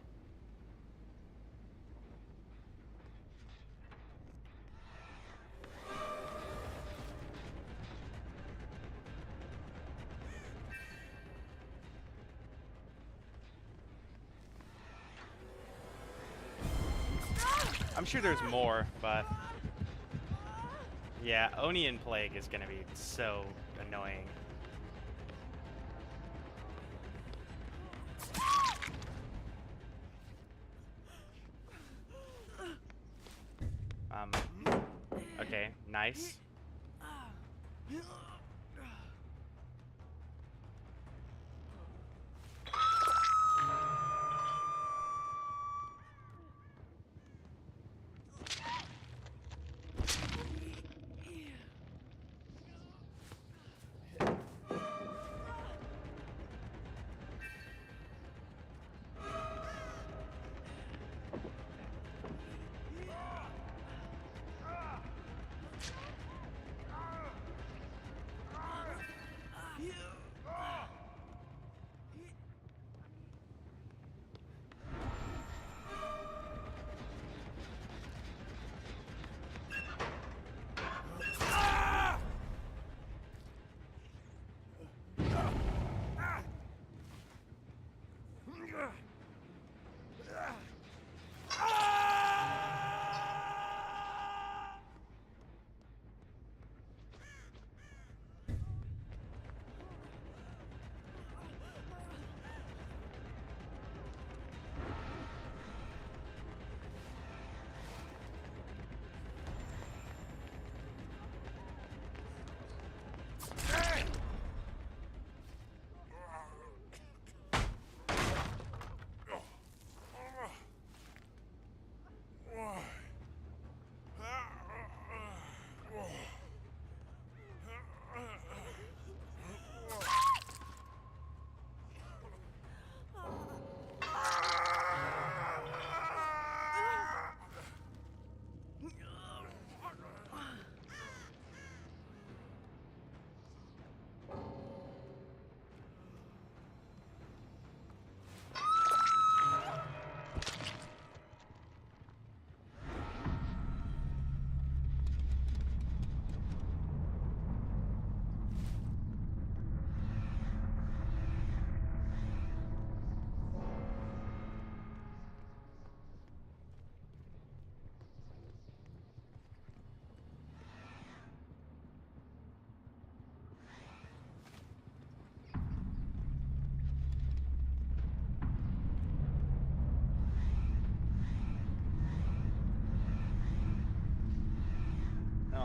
I'm sure there's more, but yeah, Oni and Plague is gonna be so annoying. Okay, nice.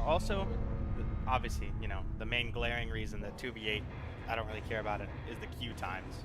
Also, obviously, you know, the main glaring reason that 2v8, I don't really care about it, is the queue times.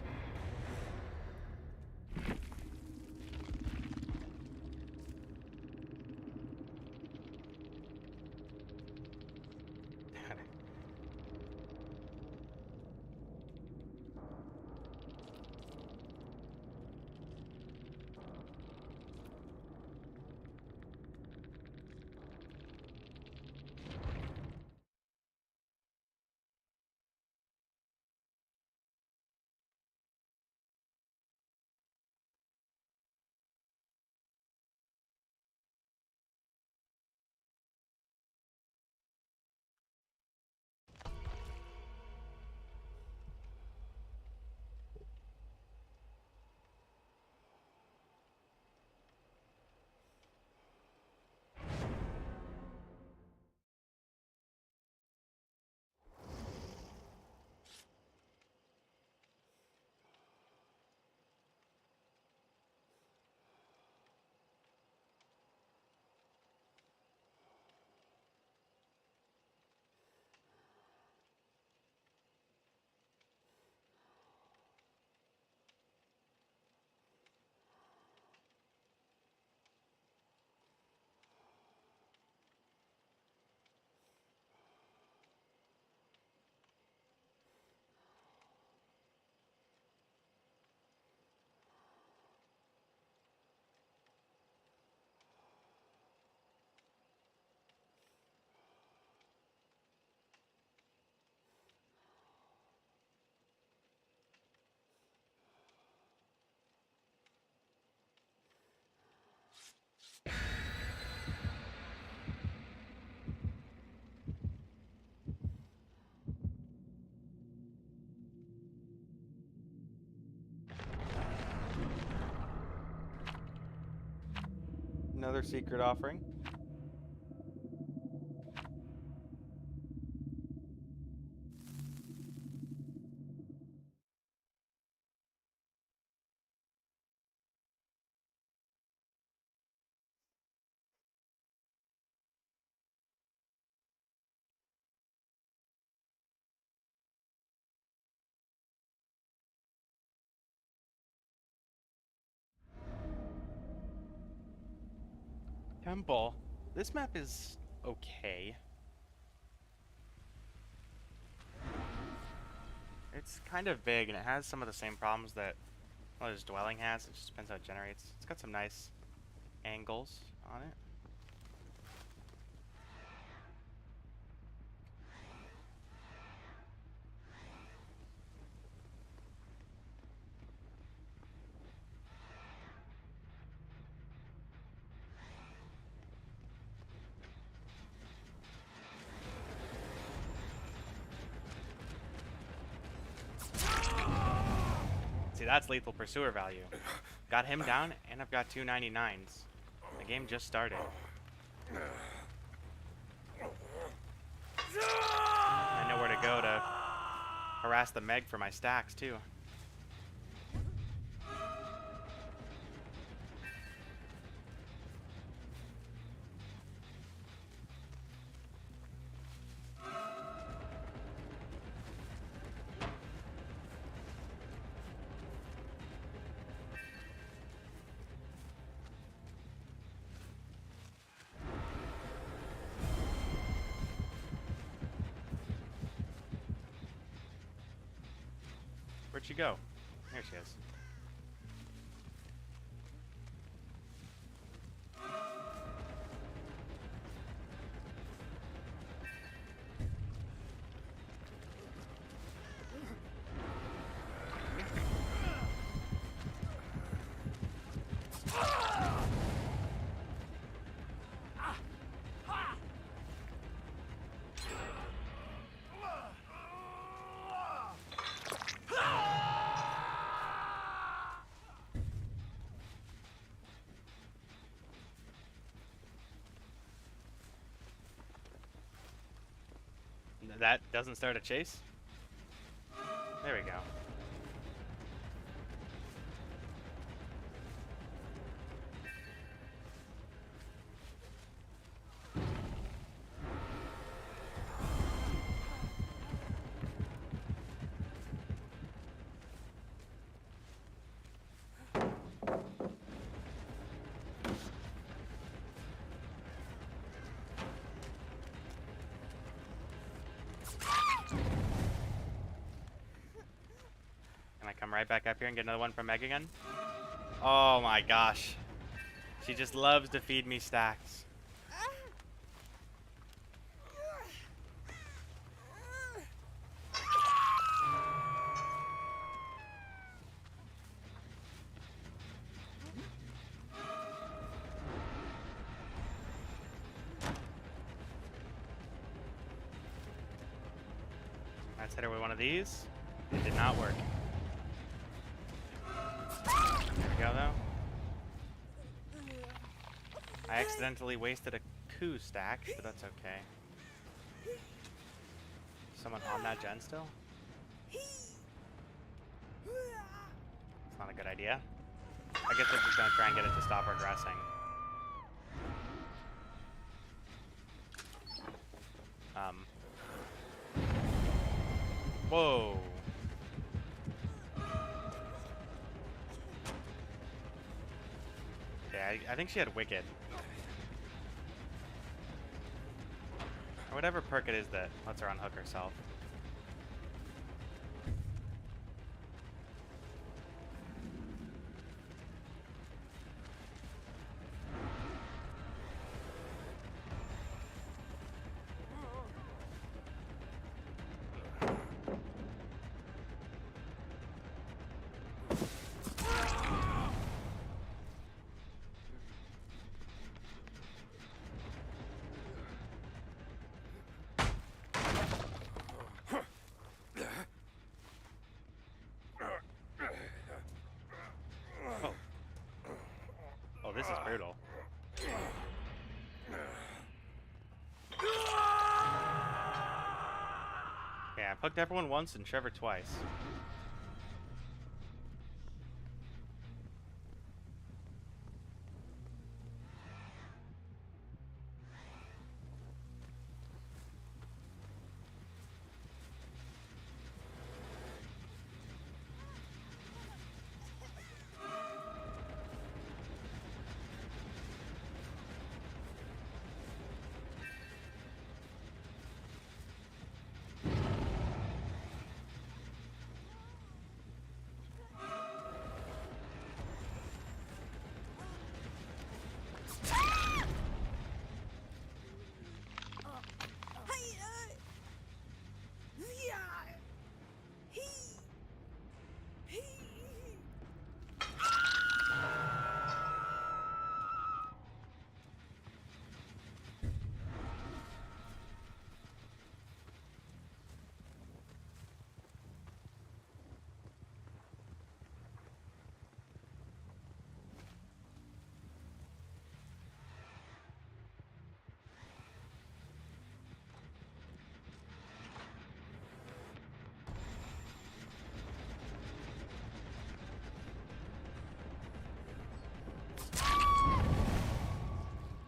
Another secret offering. Temple. This map is okay. It's kind of big, and it has some of the same problems that his dwelling has. It just depends how it generates. It's got some nice angles on it. See, that's lethal pursuer value. Got him down, and I've got 2 99s. The game just started. I know where to go to harass the Meg for my stacks, too. Where'd she go? There she is. That doesn't start a chase? There we go. come right back up here and get another one from Meg again. Oh my gosh. She just loves to feed me stacks. Let's hit her with one of these. It did not work. There we go, though. I accidentally wasted a coup stack, but that's okay. Someone on that gen still? It's not a good idea. I guess we're just gonna try and get it to stop regressing. Whoa. Yeah, I think she had Wicked. Or whatever perk it is that lets her unhook herself. Oh, this is brutal. Okay, I hooked everyone once and Trevor twice.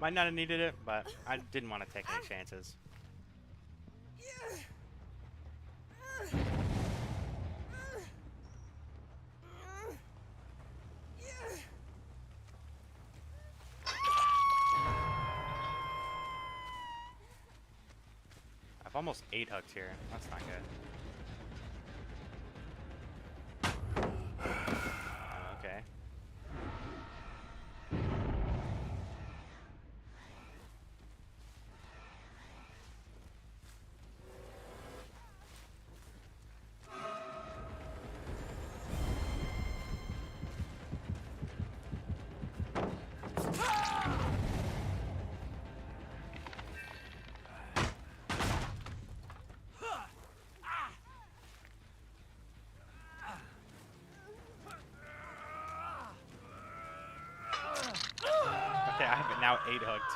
Might not have needed it, but I didn't want to take any chances. I've almost 8 hooked here. That's not good. Okay. Okay, I have it now 8 hooked.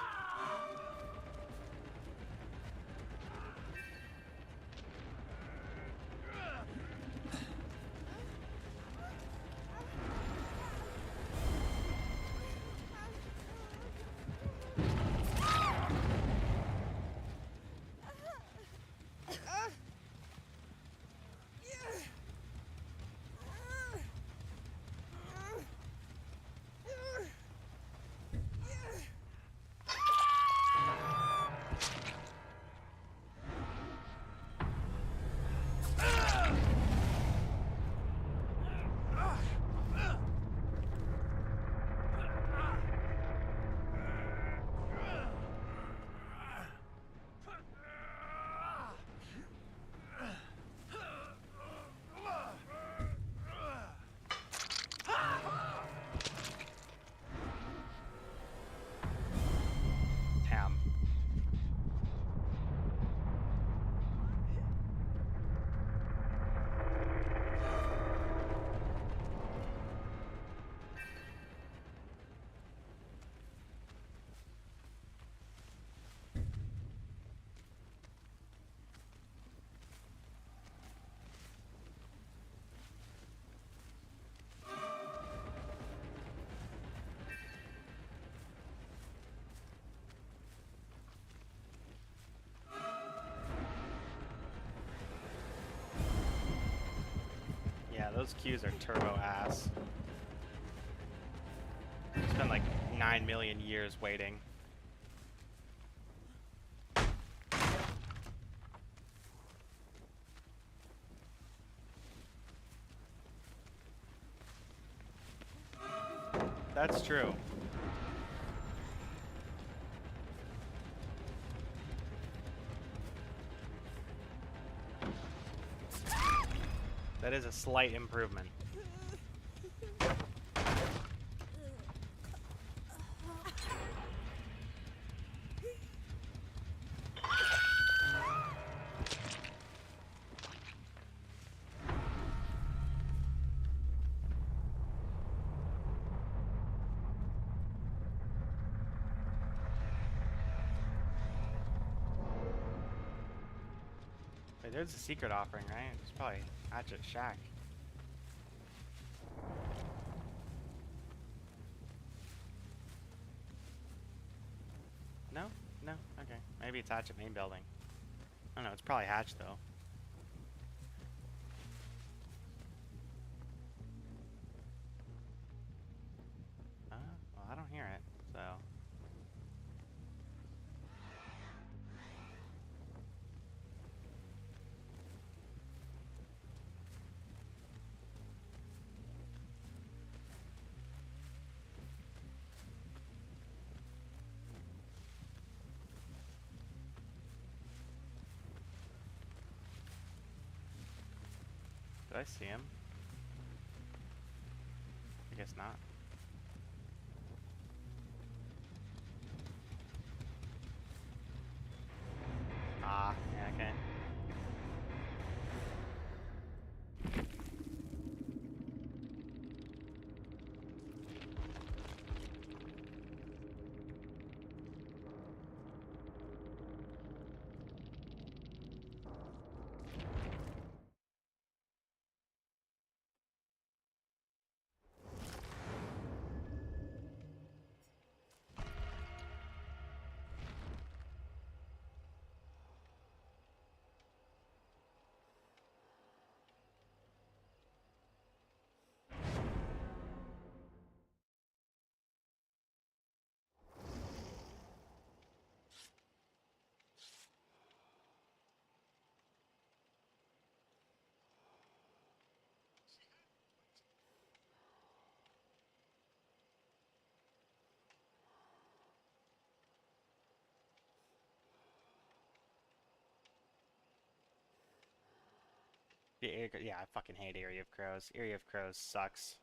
Those queues are turbo ass. Spent like 9 million years waiting. That's true. That is a slight improvement. Wait, there's a secret offering, right? It's probably Hatchet Shack. No? No? Okay. Maybe it's Hatchet main building. I don't know, it's probably Hatch though. Well, I don't hear it, so. Did I see him? I guess not. Ah, yeah, okay. Yeah, I fucking hate Area of Crows. Area of Crows sucks.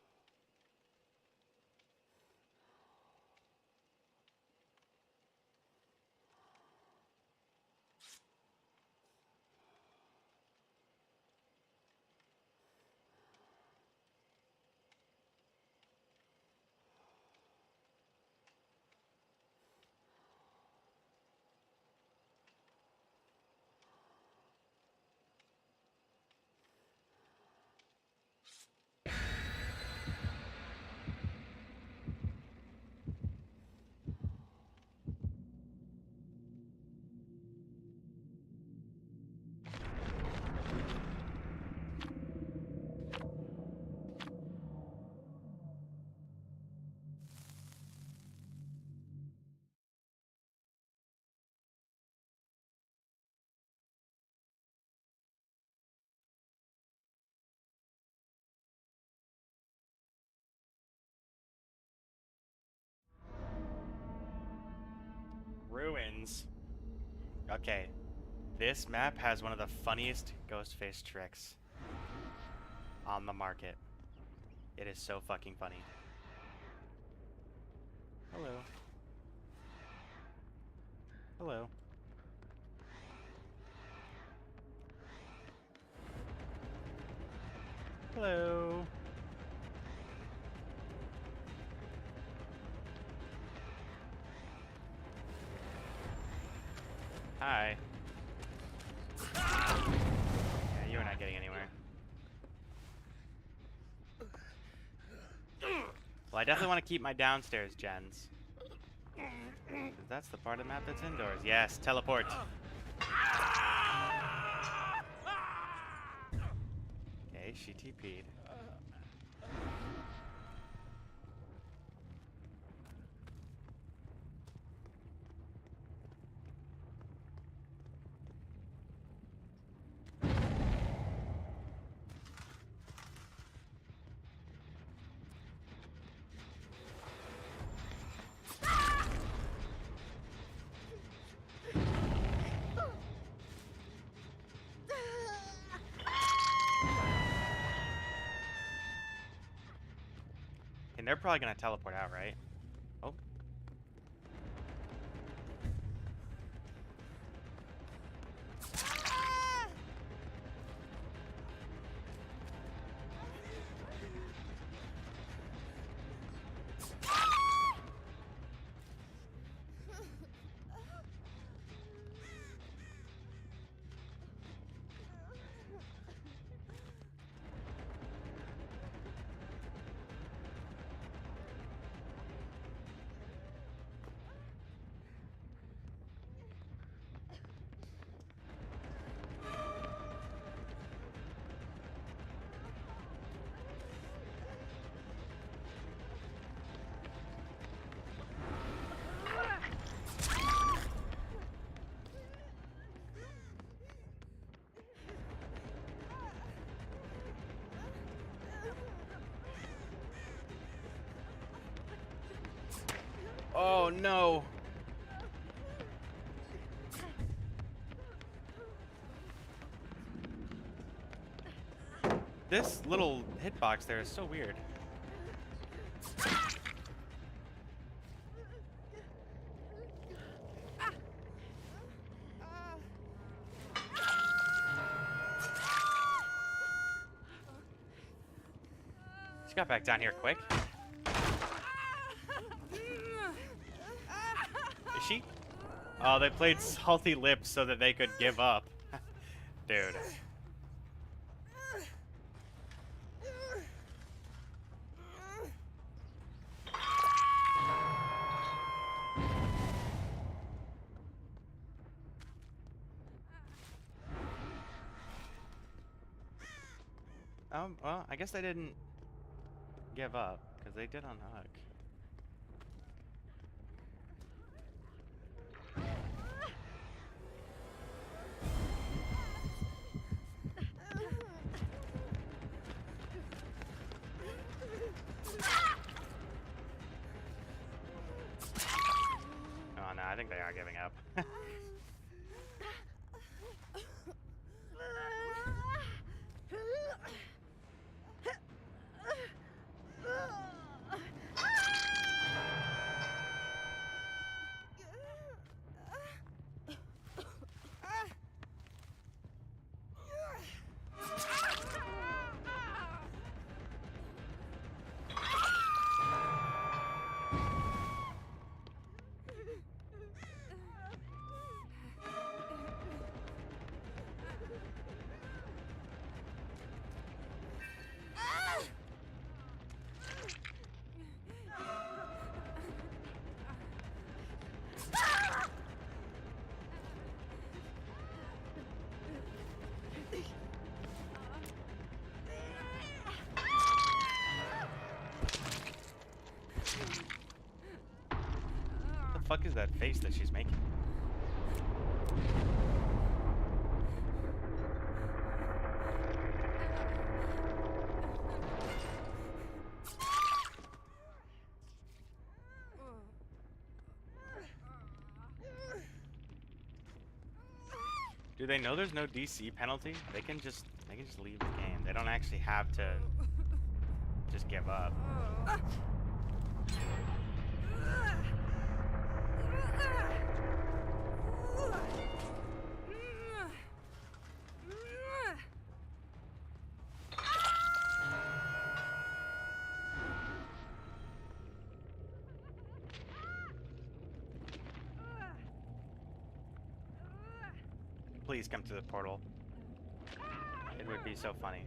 Ruins. Okay. This map has one of the funniest ghostface tricks on the market. It is so fucking funny. Hello. Hello. Hello. Hi. Yeah, you are not getting anywhere. Well, I definitely want to keep my downstairs gens. That's the part of the map that's indoors. Yes, teleport. Okay, she TP'd. And they're probably gonna teleport out, right? Oh. Oh no. This little hitbox there is so weird. She got back down here quick. Is she? Oh, they played salty lips so that they could give up. Dude. Well, I guess they didn't give up, because they did unhook. Oh no, I think they are giving up. What the fuck is that face that she's making? Do they know there's no DC penalty? They can just leave the game. They don't actually have to just give up. Please come to the portal. It would be so funny.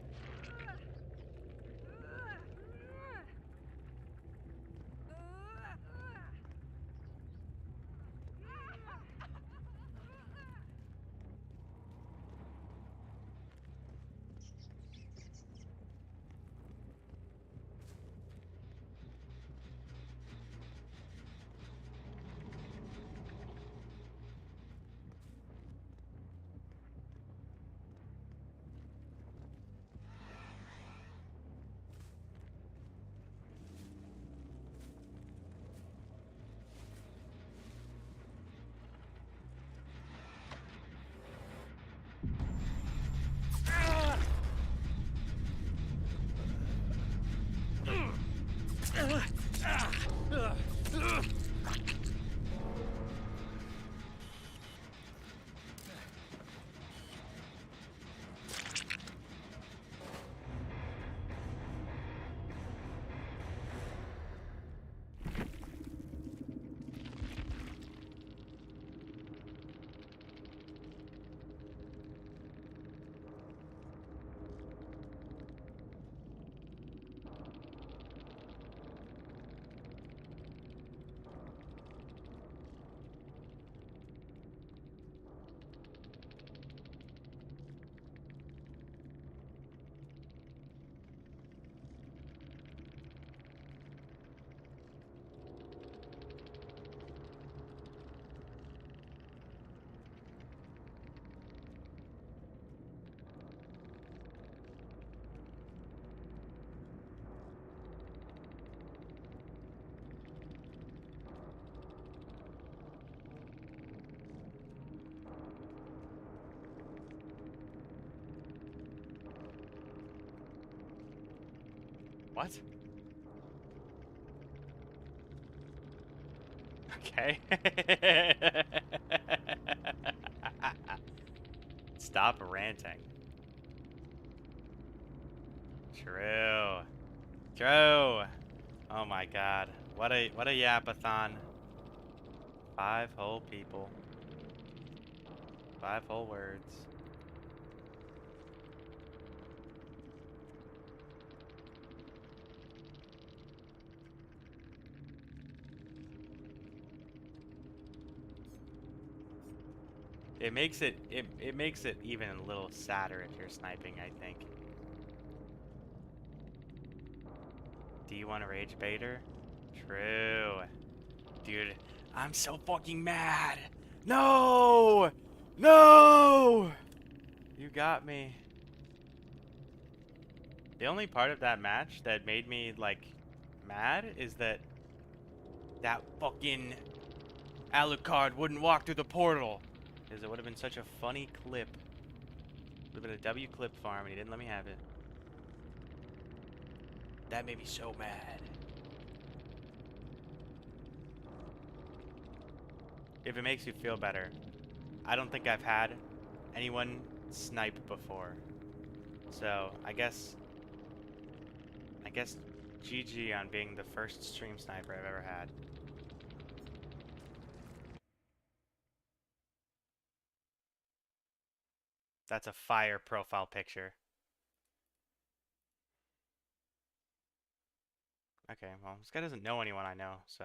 What? Okay. Stop ranting. True. True. Oh my god. What a yapathon. 5 whole people. 5 whole words. It makes it even a little sadder if you're sniping, I think. Do you want to rage baiter? True. Dude, I'm so fucking mad. No! No! You got me. The only part of that match that made me, like, mad is that fucking Alucard wouldn't walk through the portal. Because it would have been such a funny clip. Would have been a W clip farm and he didn't let me have it. That made me so mad. If it makes you feel better, I don't think I've had anyone snipe before. So, I guess GG on being the first stream sniper I've ever had. That's a fire profile picture. Okay, well, this guy doesn't know anyone I know, so...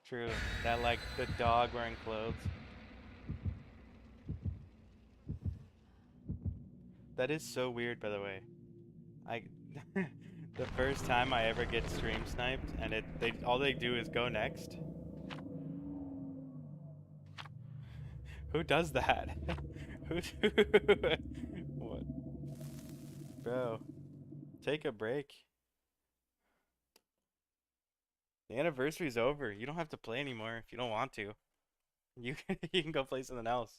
True. That, like, the dog wearing clothes. That is so weird, by the way. I... the first time I ever get stream sniped, and all they do is go next. Who does that? Who... What? Bro. Take a break. The anniversary's over. You don't have to play anymore if you don't want to. You you can go play something else.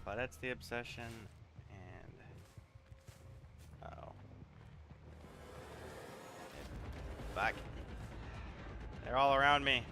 But that's the obsession, and uh-oh. Back. They're all around me.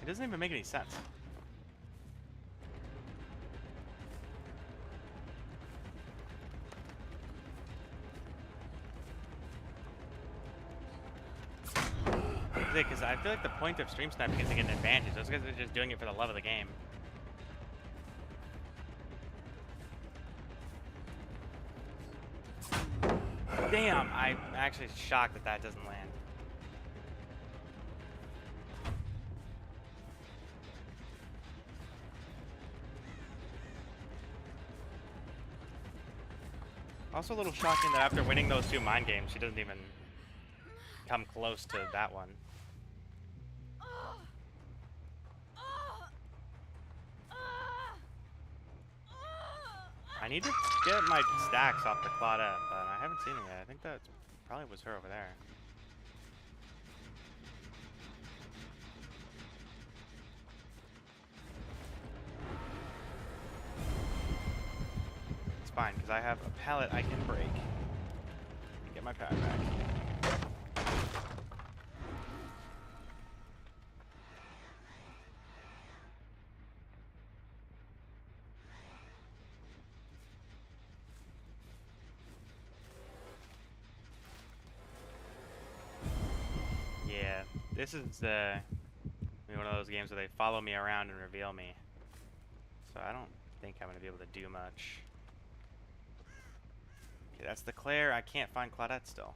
It doesn't even make any sense. Because I feel like the point of stream sniping is to get an advantage. Those guys are just doing it for the love of the game. Damn, I'm actually shocked that that doesn't land. Also a little shocking that after winning those 2 mind games, she doesn't even come close to that one. I need to get my stacks off the Claudette, but I haven't seen it yet. I think that probably was her over there. It's fine, because I have a pallet I can break. And get my pad back. Yeah, this is one of those games where they follow me around and reveal me. So I don't think I'm going to be able to do much. Okay, that's the Claire. I can't find Claudette still.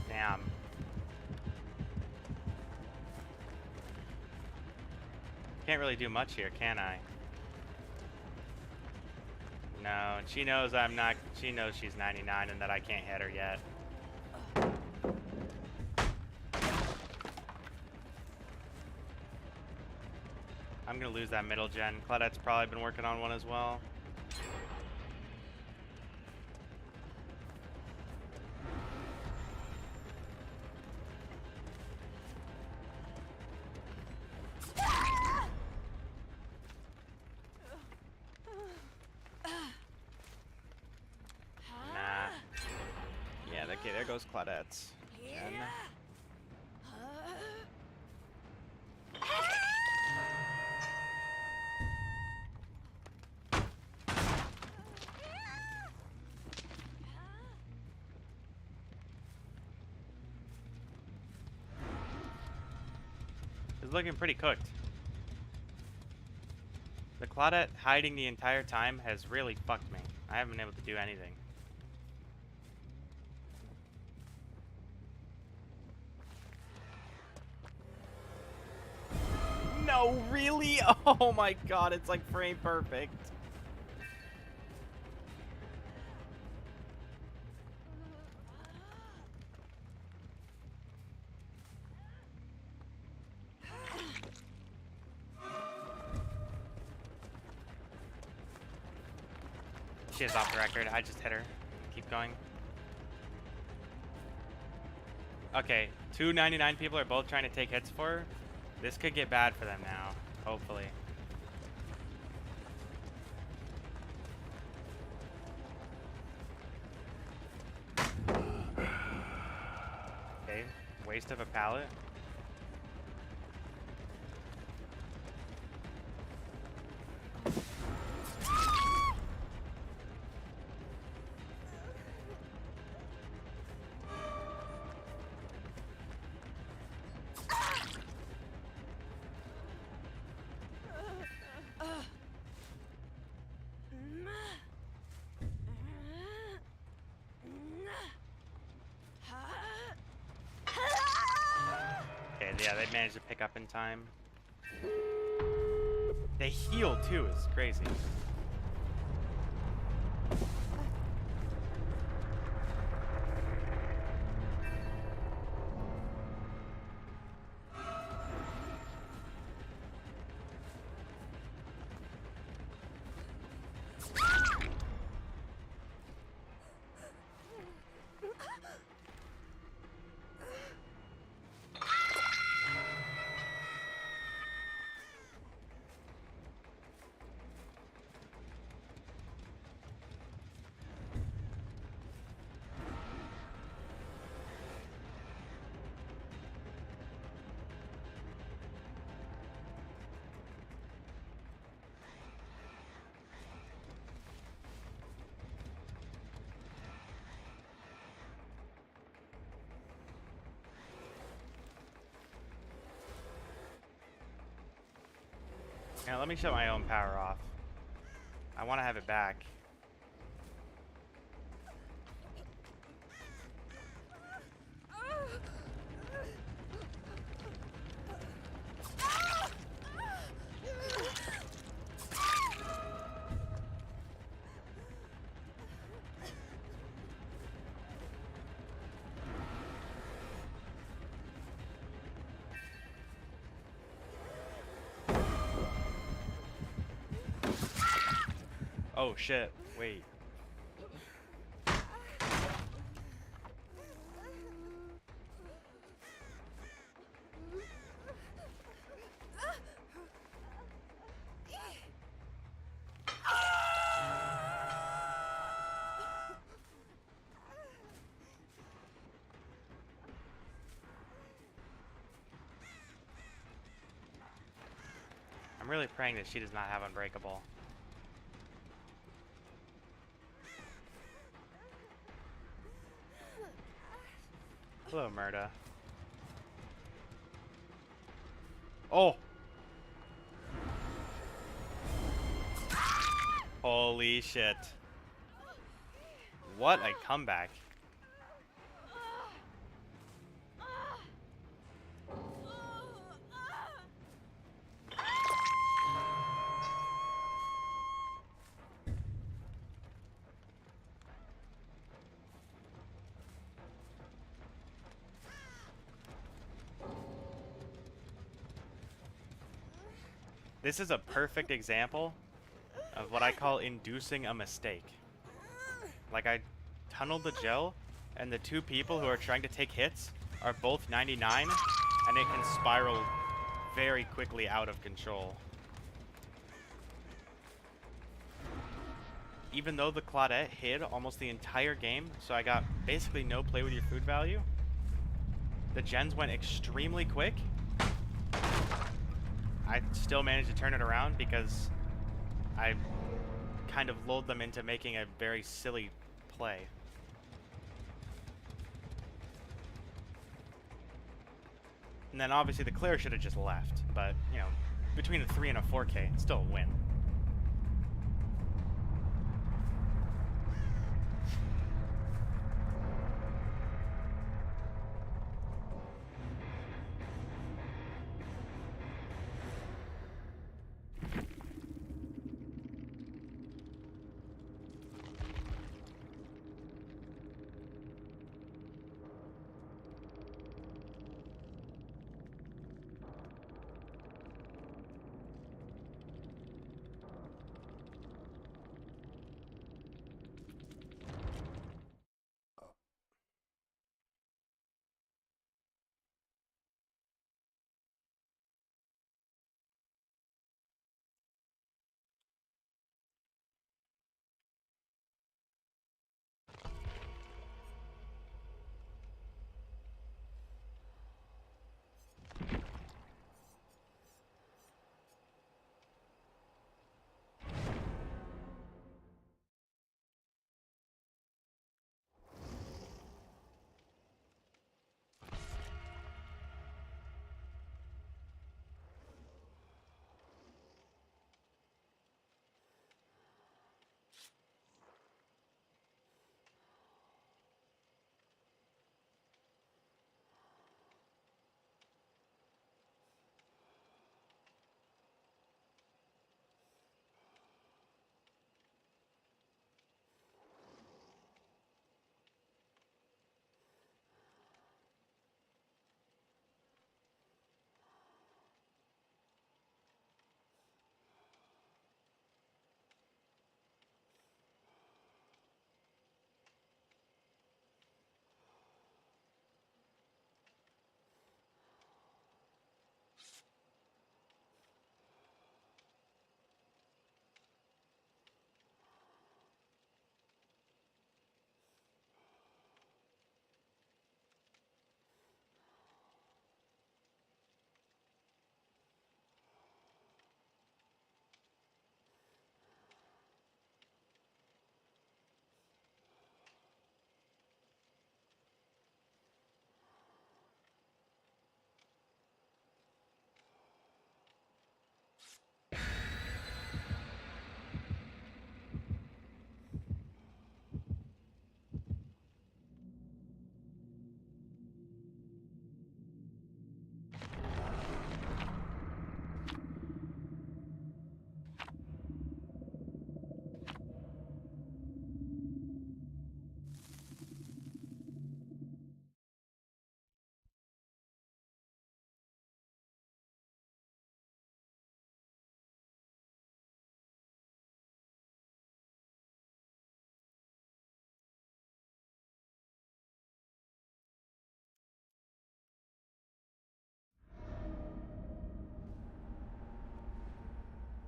Damn. Can't really do much here, can I? No, and she knows I'm not. She knows she's 99 and that I can't hit her yet. I'm gonna lose that middle gen. Claudette's probably been working on one as well. Okay, there goes Claudette's. Jen. It's looking pretty cooked. The Claudette hiding the entire time has really fucked me. I haven't been able to do anything. No, really? Oh my god, it's like frame perfect. She is off the record. I just hit her. Keep going. Okay, 299 people are both trying to take hits for her. This could get bad for them now, hopefully. Okay, waste of a pallet. Yeah, they managed to pick up in time. They heal too, it's crazy. Now let me shut my own power off. I want to have it back. Oh shit, wait. I'm really praying that she does not have Unbreakable. Hello, Murda. Oh! Holy shit. What a comeback. This is a perfect example of what I call inducing a mistake. Like, I tunneled the gel, and the two people who are trying to take hits are both 99, and it can spiral very quickly out of control. Even though the Claudette hid almost the entire game, so I got basically no play with your food value, the gens went extremely quick. I still managed to turn it around because I kind of lulled them into making a very silly play. And then obviously the clear should have just left, but, you know, between a 3 and a 4K, it's still a win.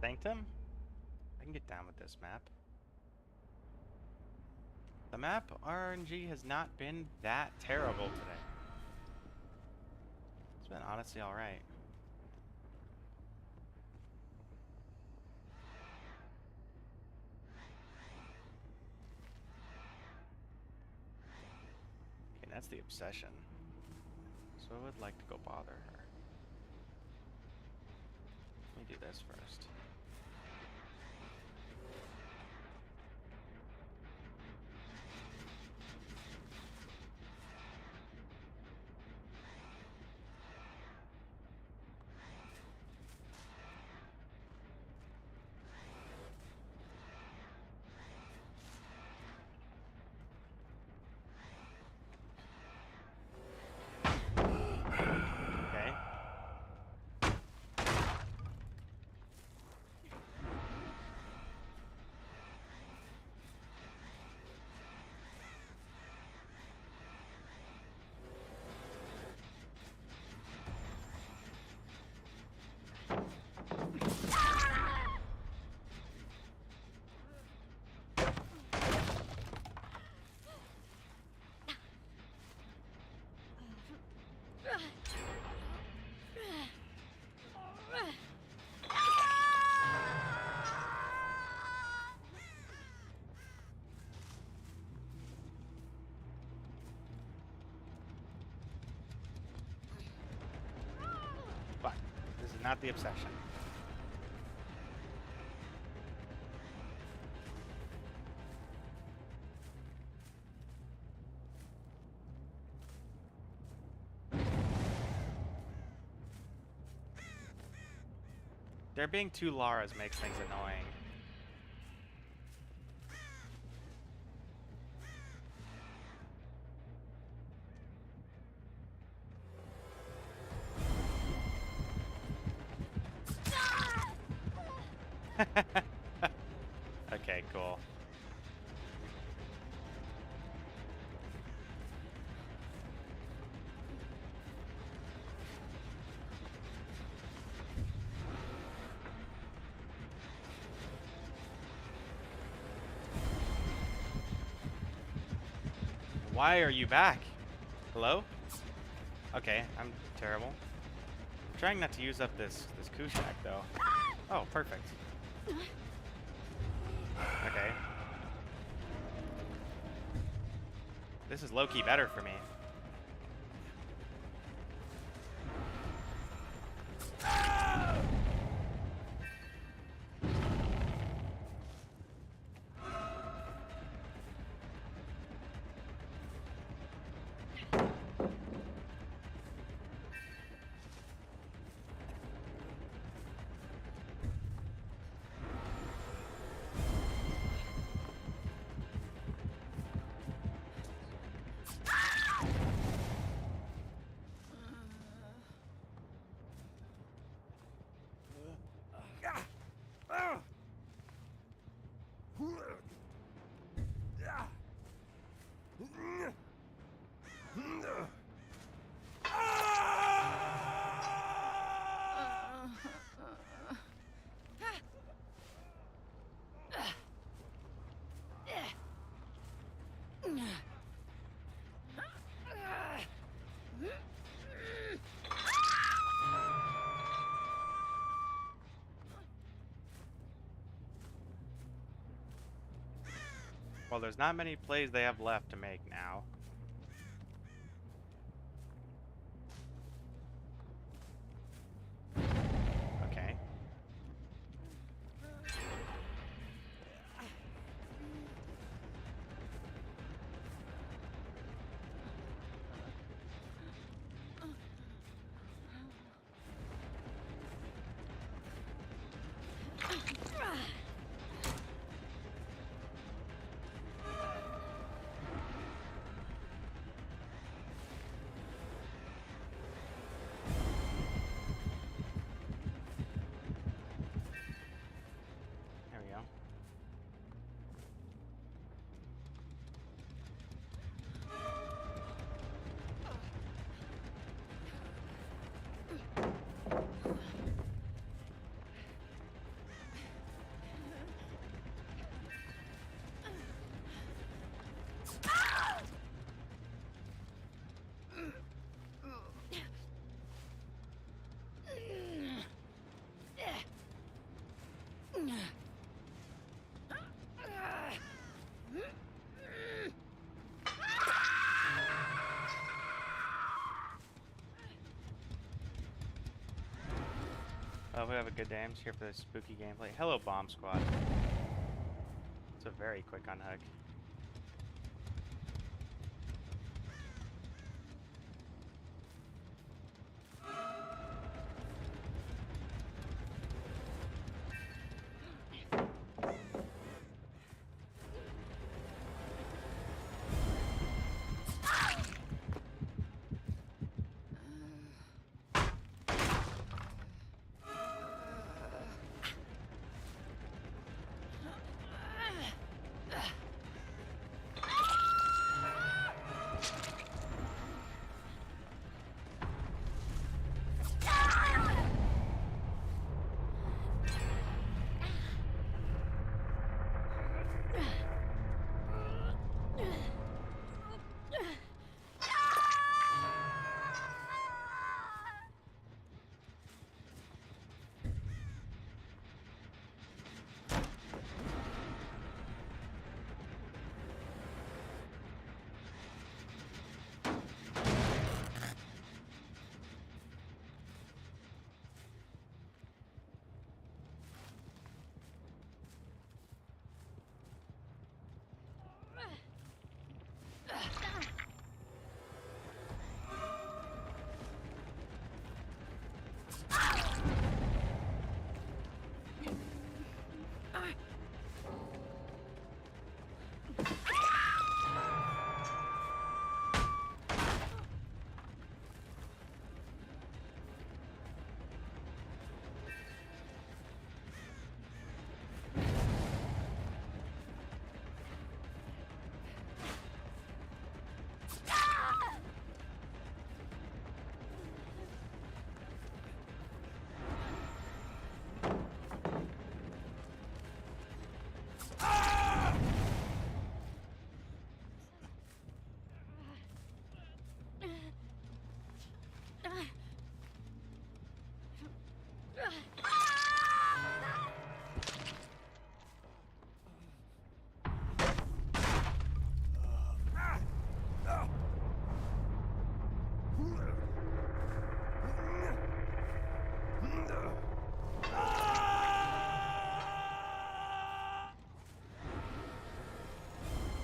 thanked him? I can get down with this map. The map RNG has not been that terrible today. It's been honestly alright. Okay, that's the obsession. So I would like to go bother her. Let me do this first. Okay. But this is not the obsession. There being two Laras makes things annoying. Okay, cool. Why are you back? Hello? Okay, I'm terrible. I'm trying not to use up this Kushak though. Oh, perfect. Okay. This is low-key better for me. Well, there's not many plays they have left to make now. Okay. Hope you have a good day. I'm just here for the spooky gameplay. Hello, Bomb Squad. It's a very quick unhook.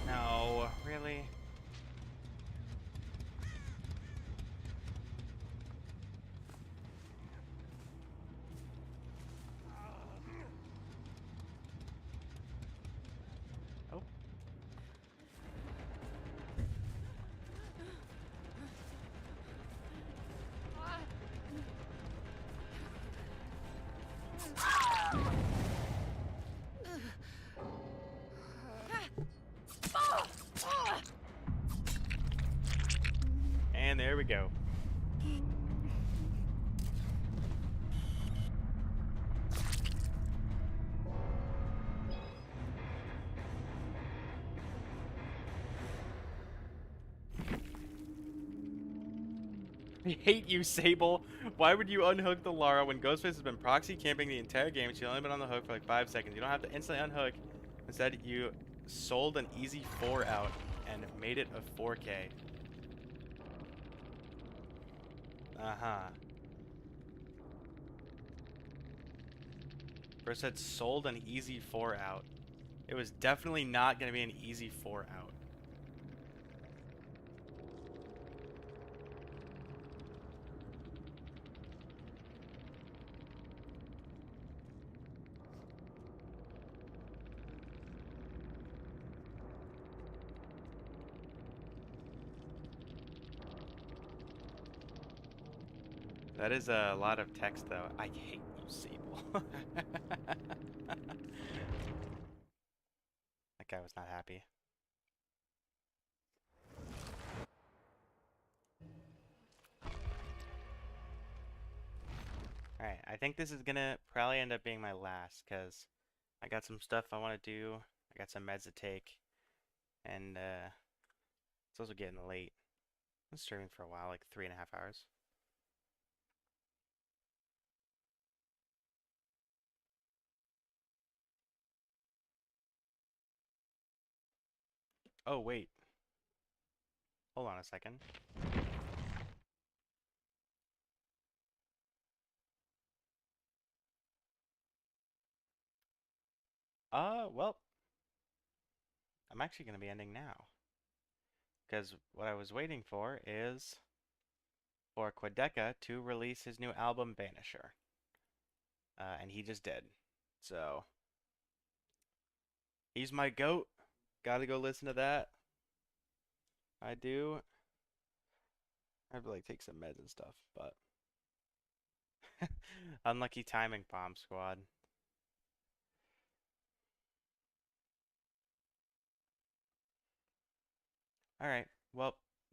No, really? Oh. And there we go. I hate you, Sable. Why would you unhook the Lara when Ghostface has been proxy camping the entire game and she's only been on the hook for like 5 seconds? You don't have to instantly unhook. Instead, you sold an easy 4 out and made it a 4K. Uh-huh. First said sold an easy 4 out. It was definitely not going to be an easy 4 out. That is a lot of text, though. I hate you, Sable. That guy was not happy. Alright, I think this is gonna probably end up being my last, because I got some stuff I want to do. I got some meds to take. And, it's also getting late. I've been streaming for a while, like 3.5 hours. Oh, wait. Hold on a second. Well, I'm actually going to be ending now. Because what I was waiting for is for Quedeca to release his new album, Vanisher. And he just did. So, he's my goat. Gotta go listen to that. I do. I have to like take some meds and stuff, but unlucky timing, Bomb Squad. All right. Well,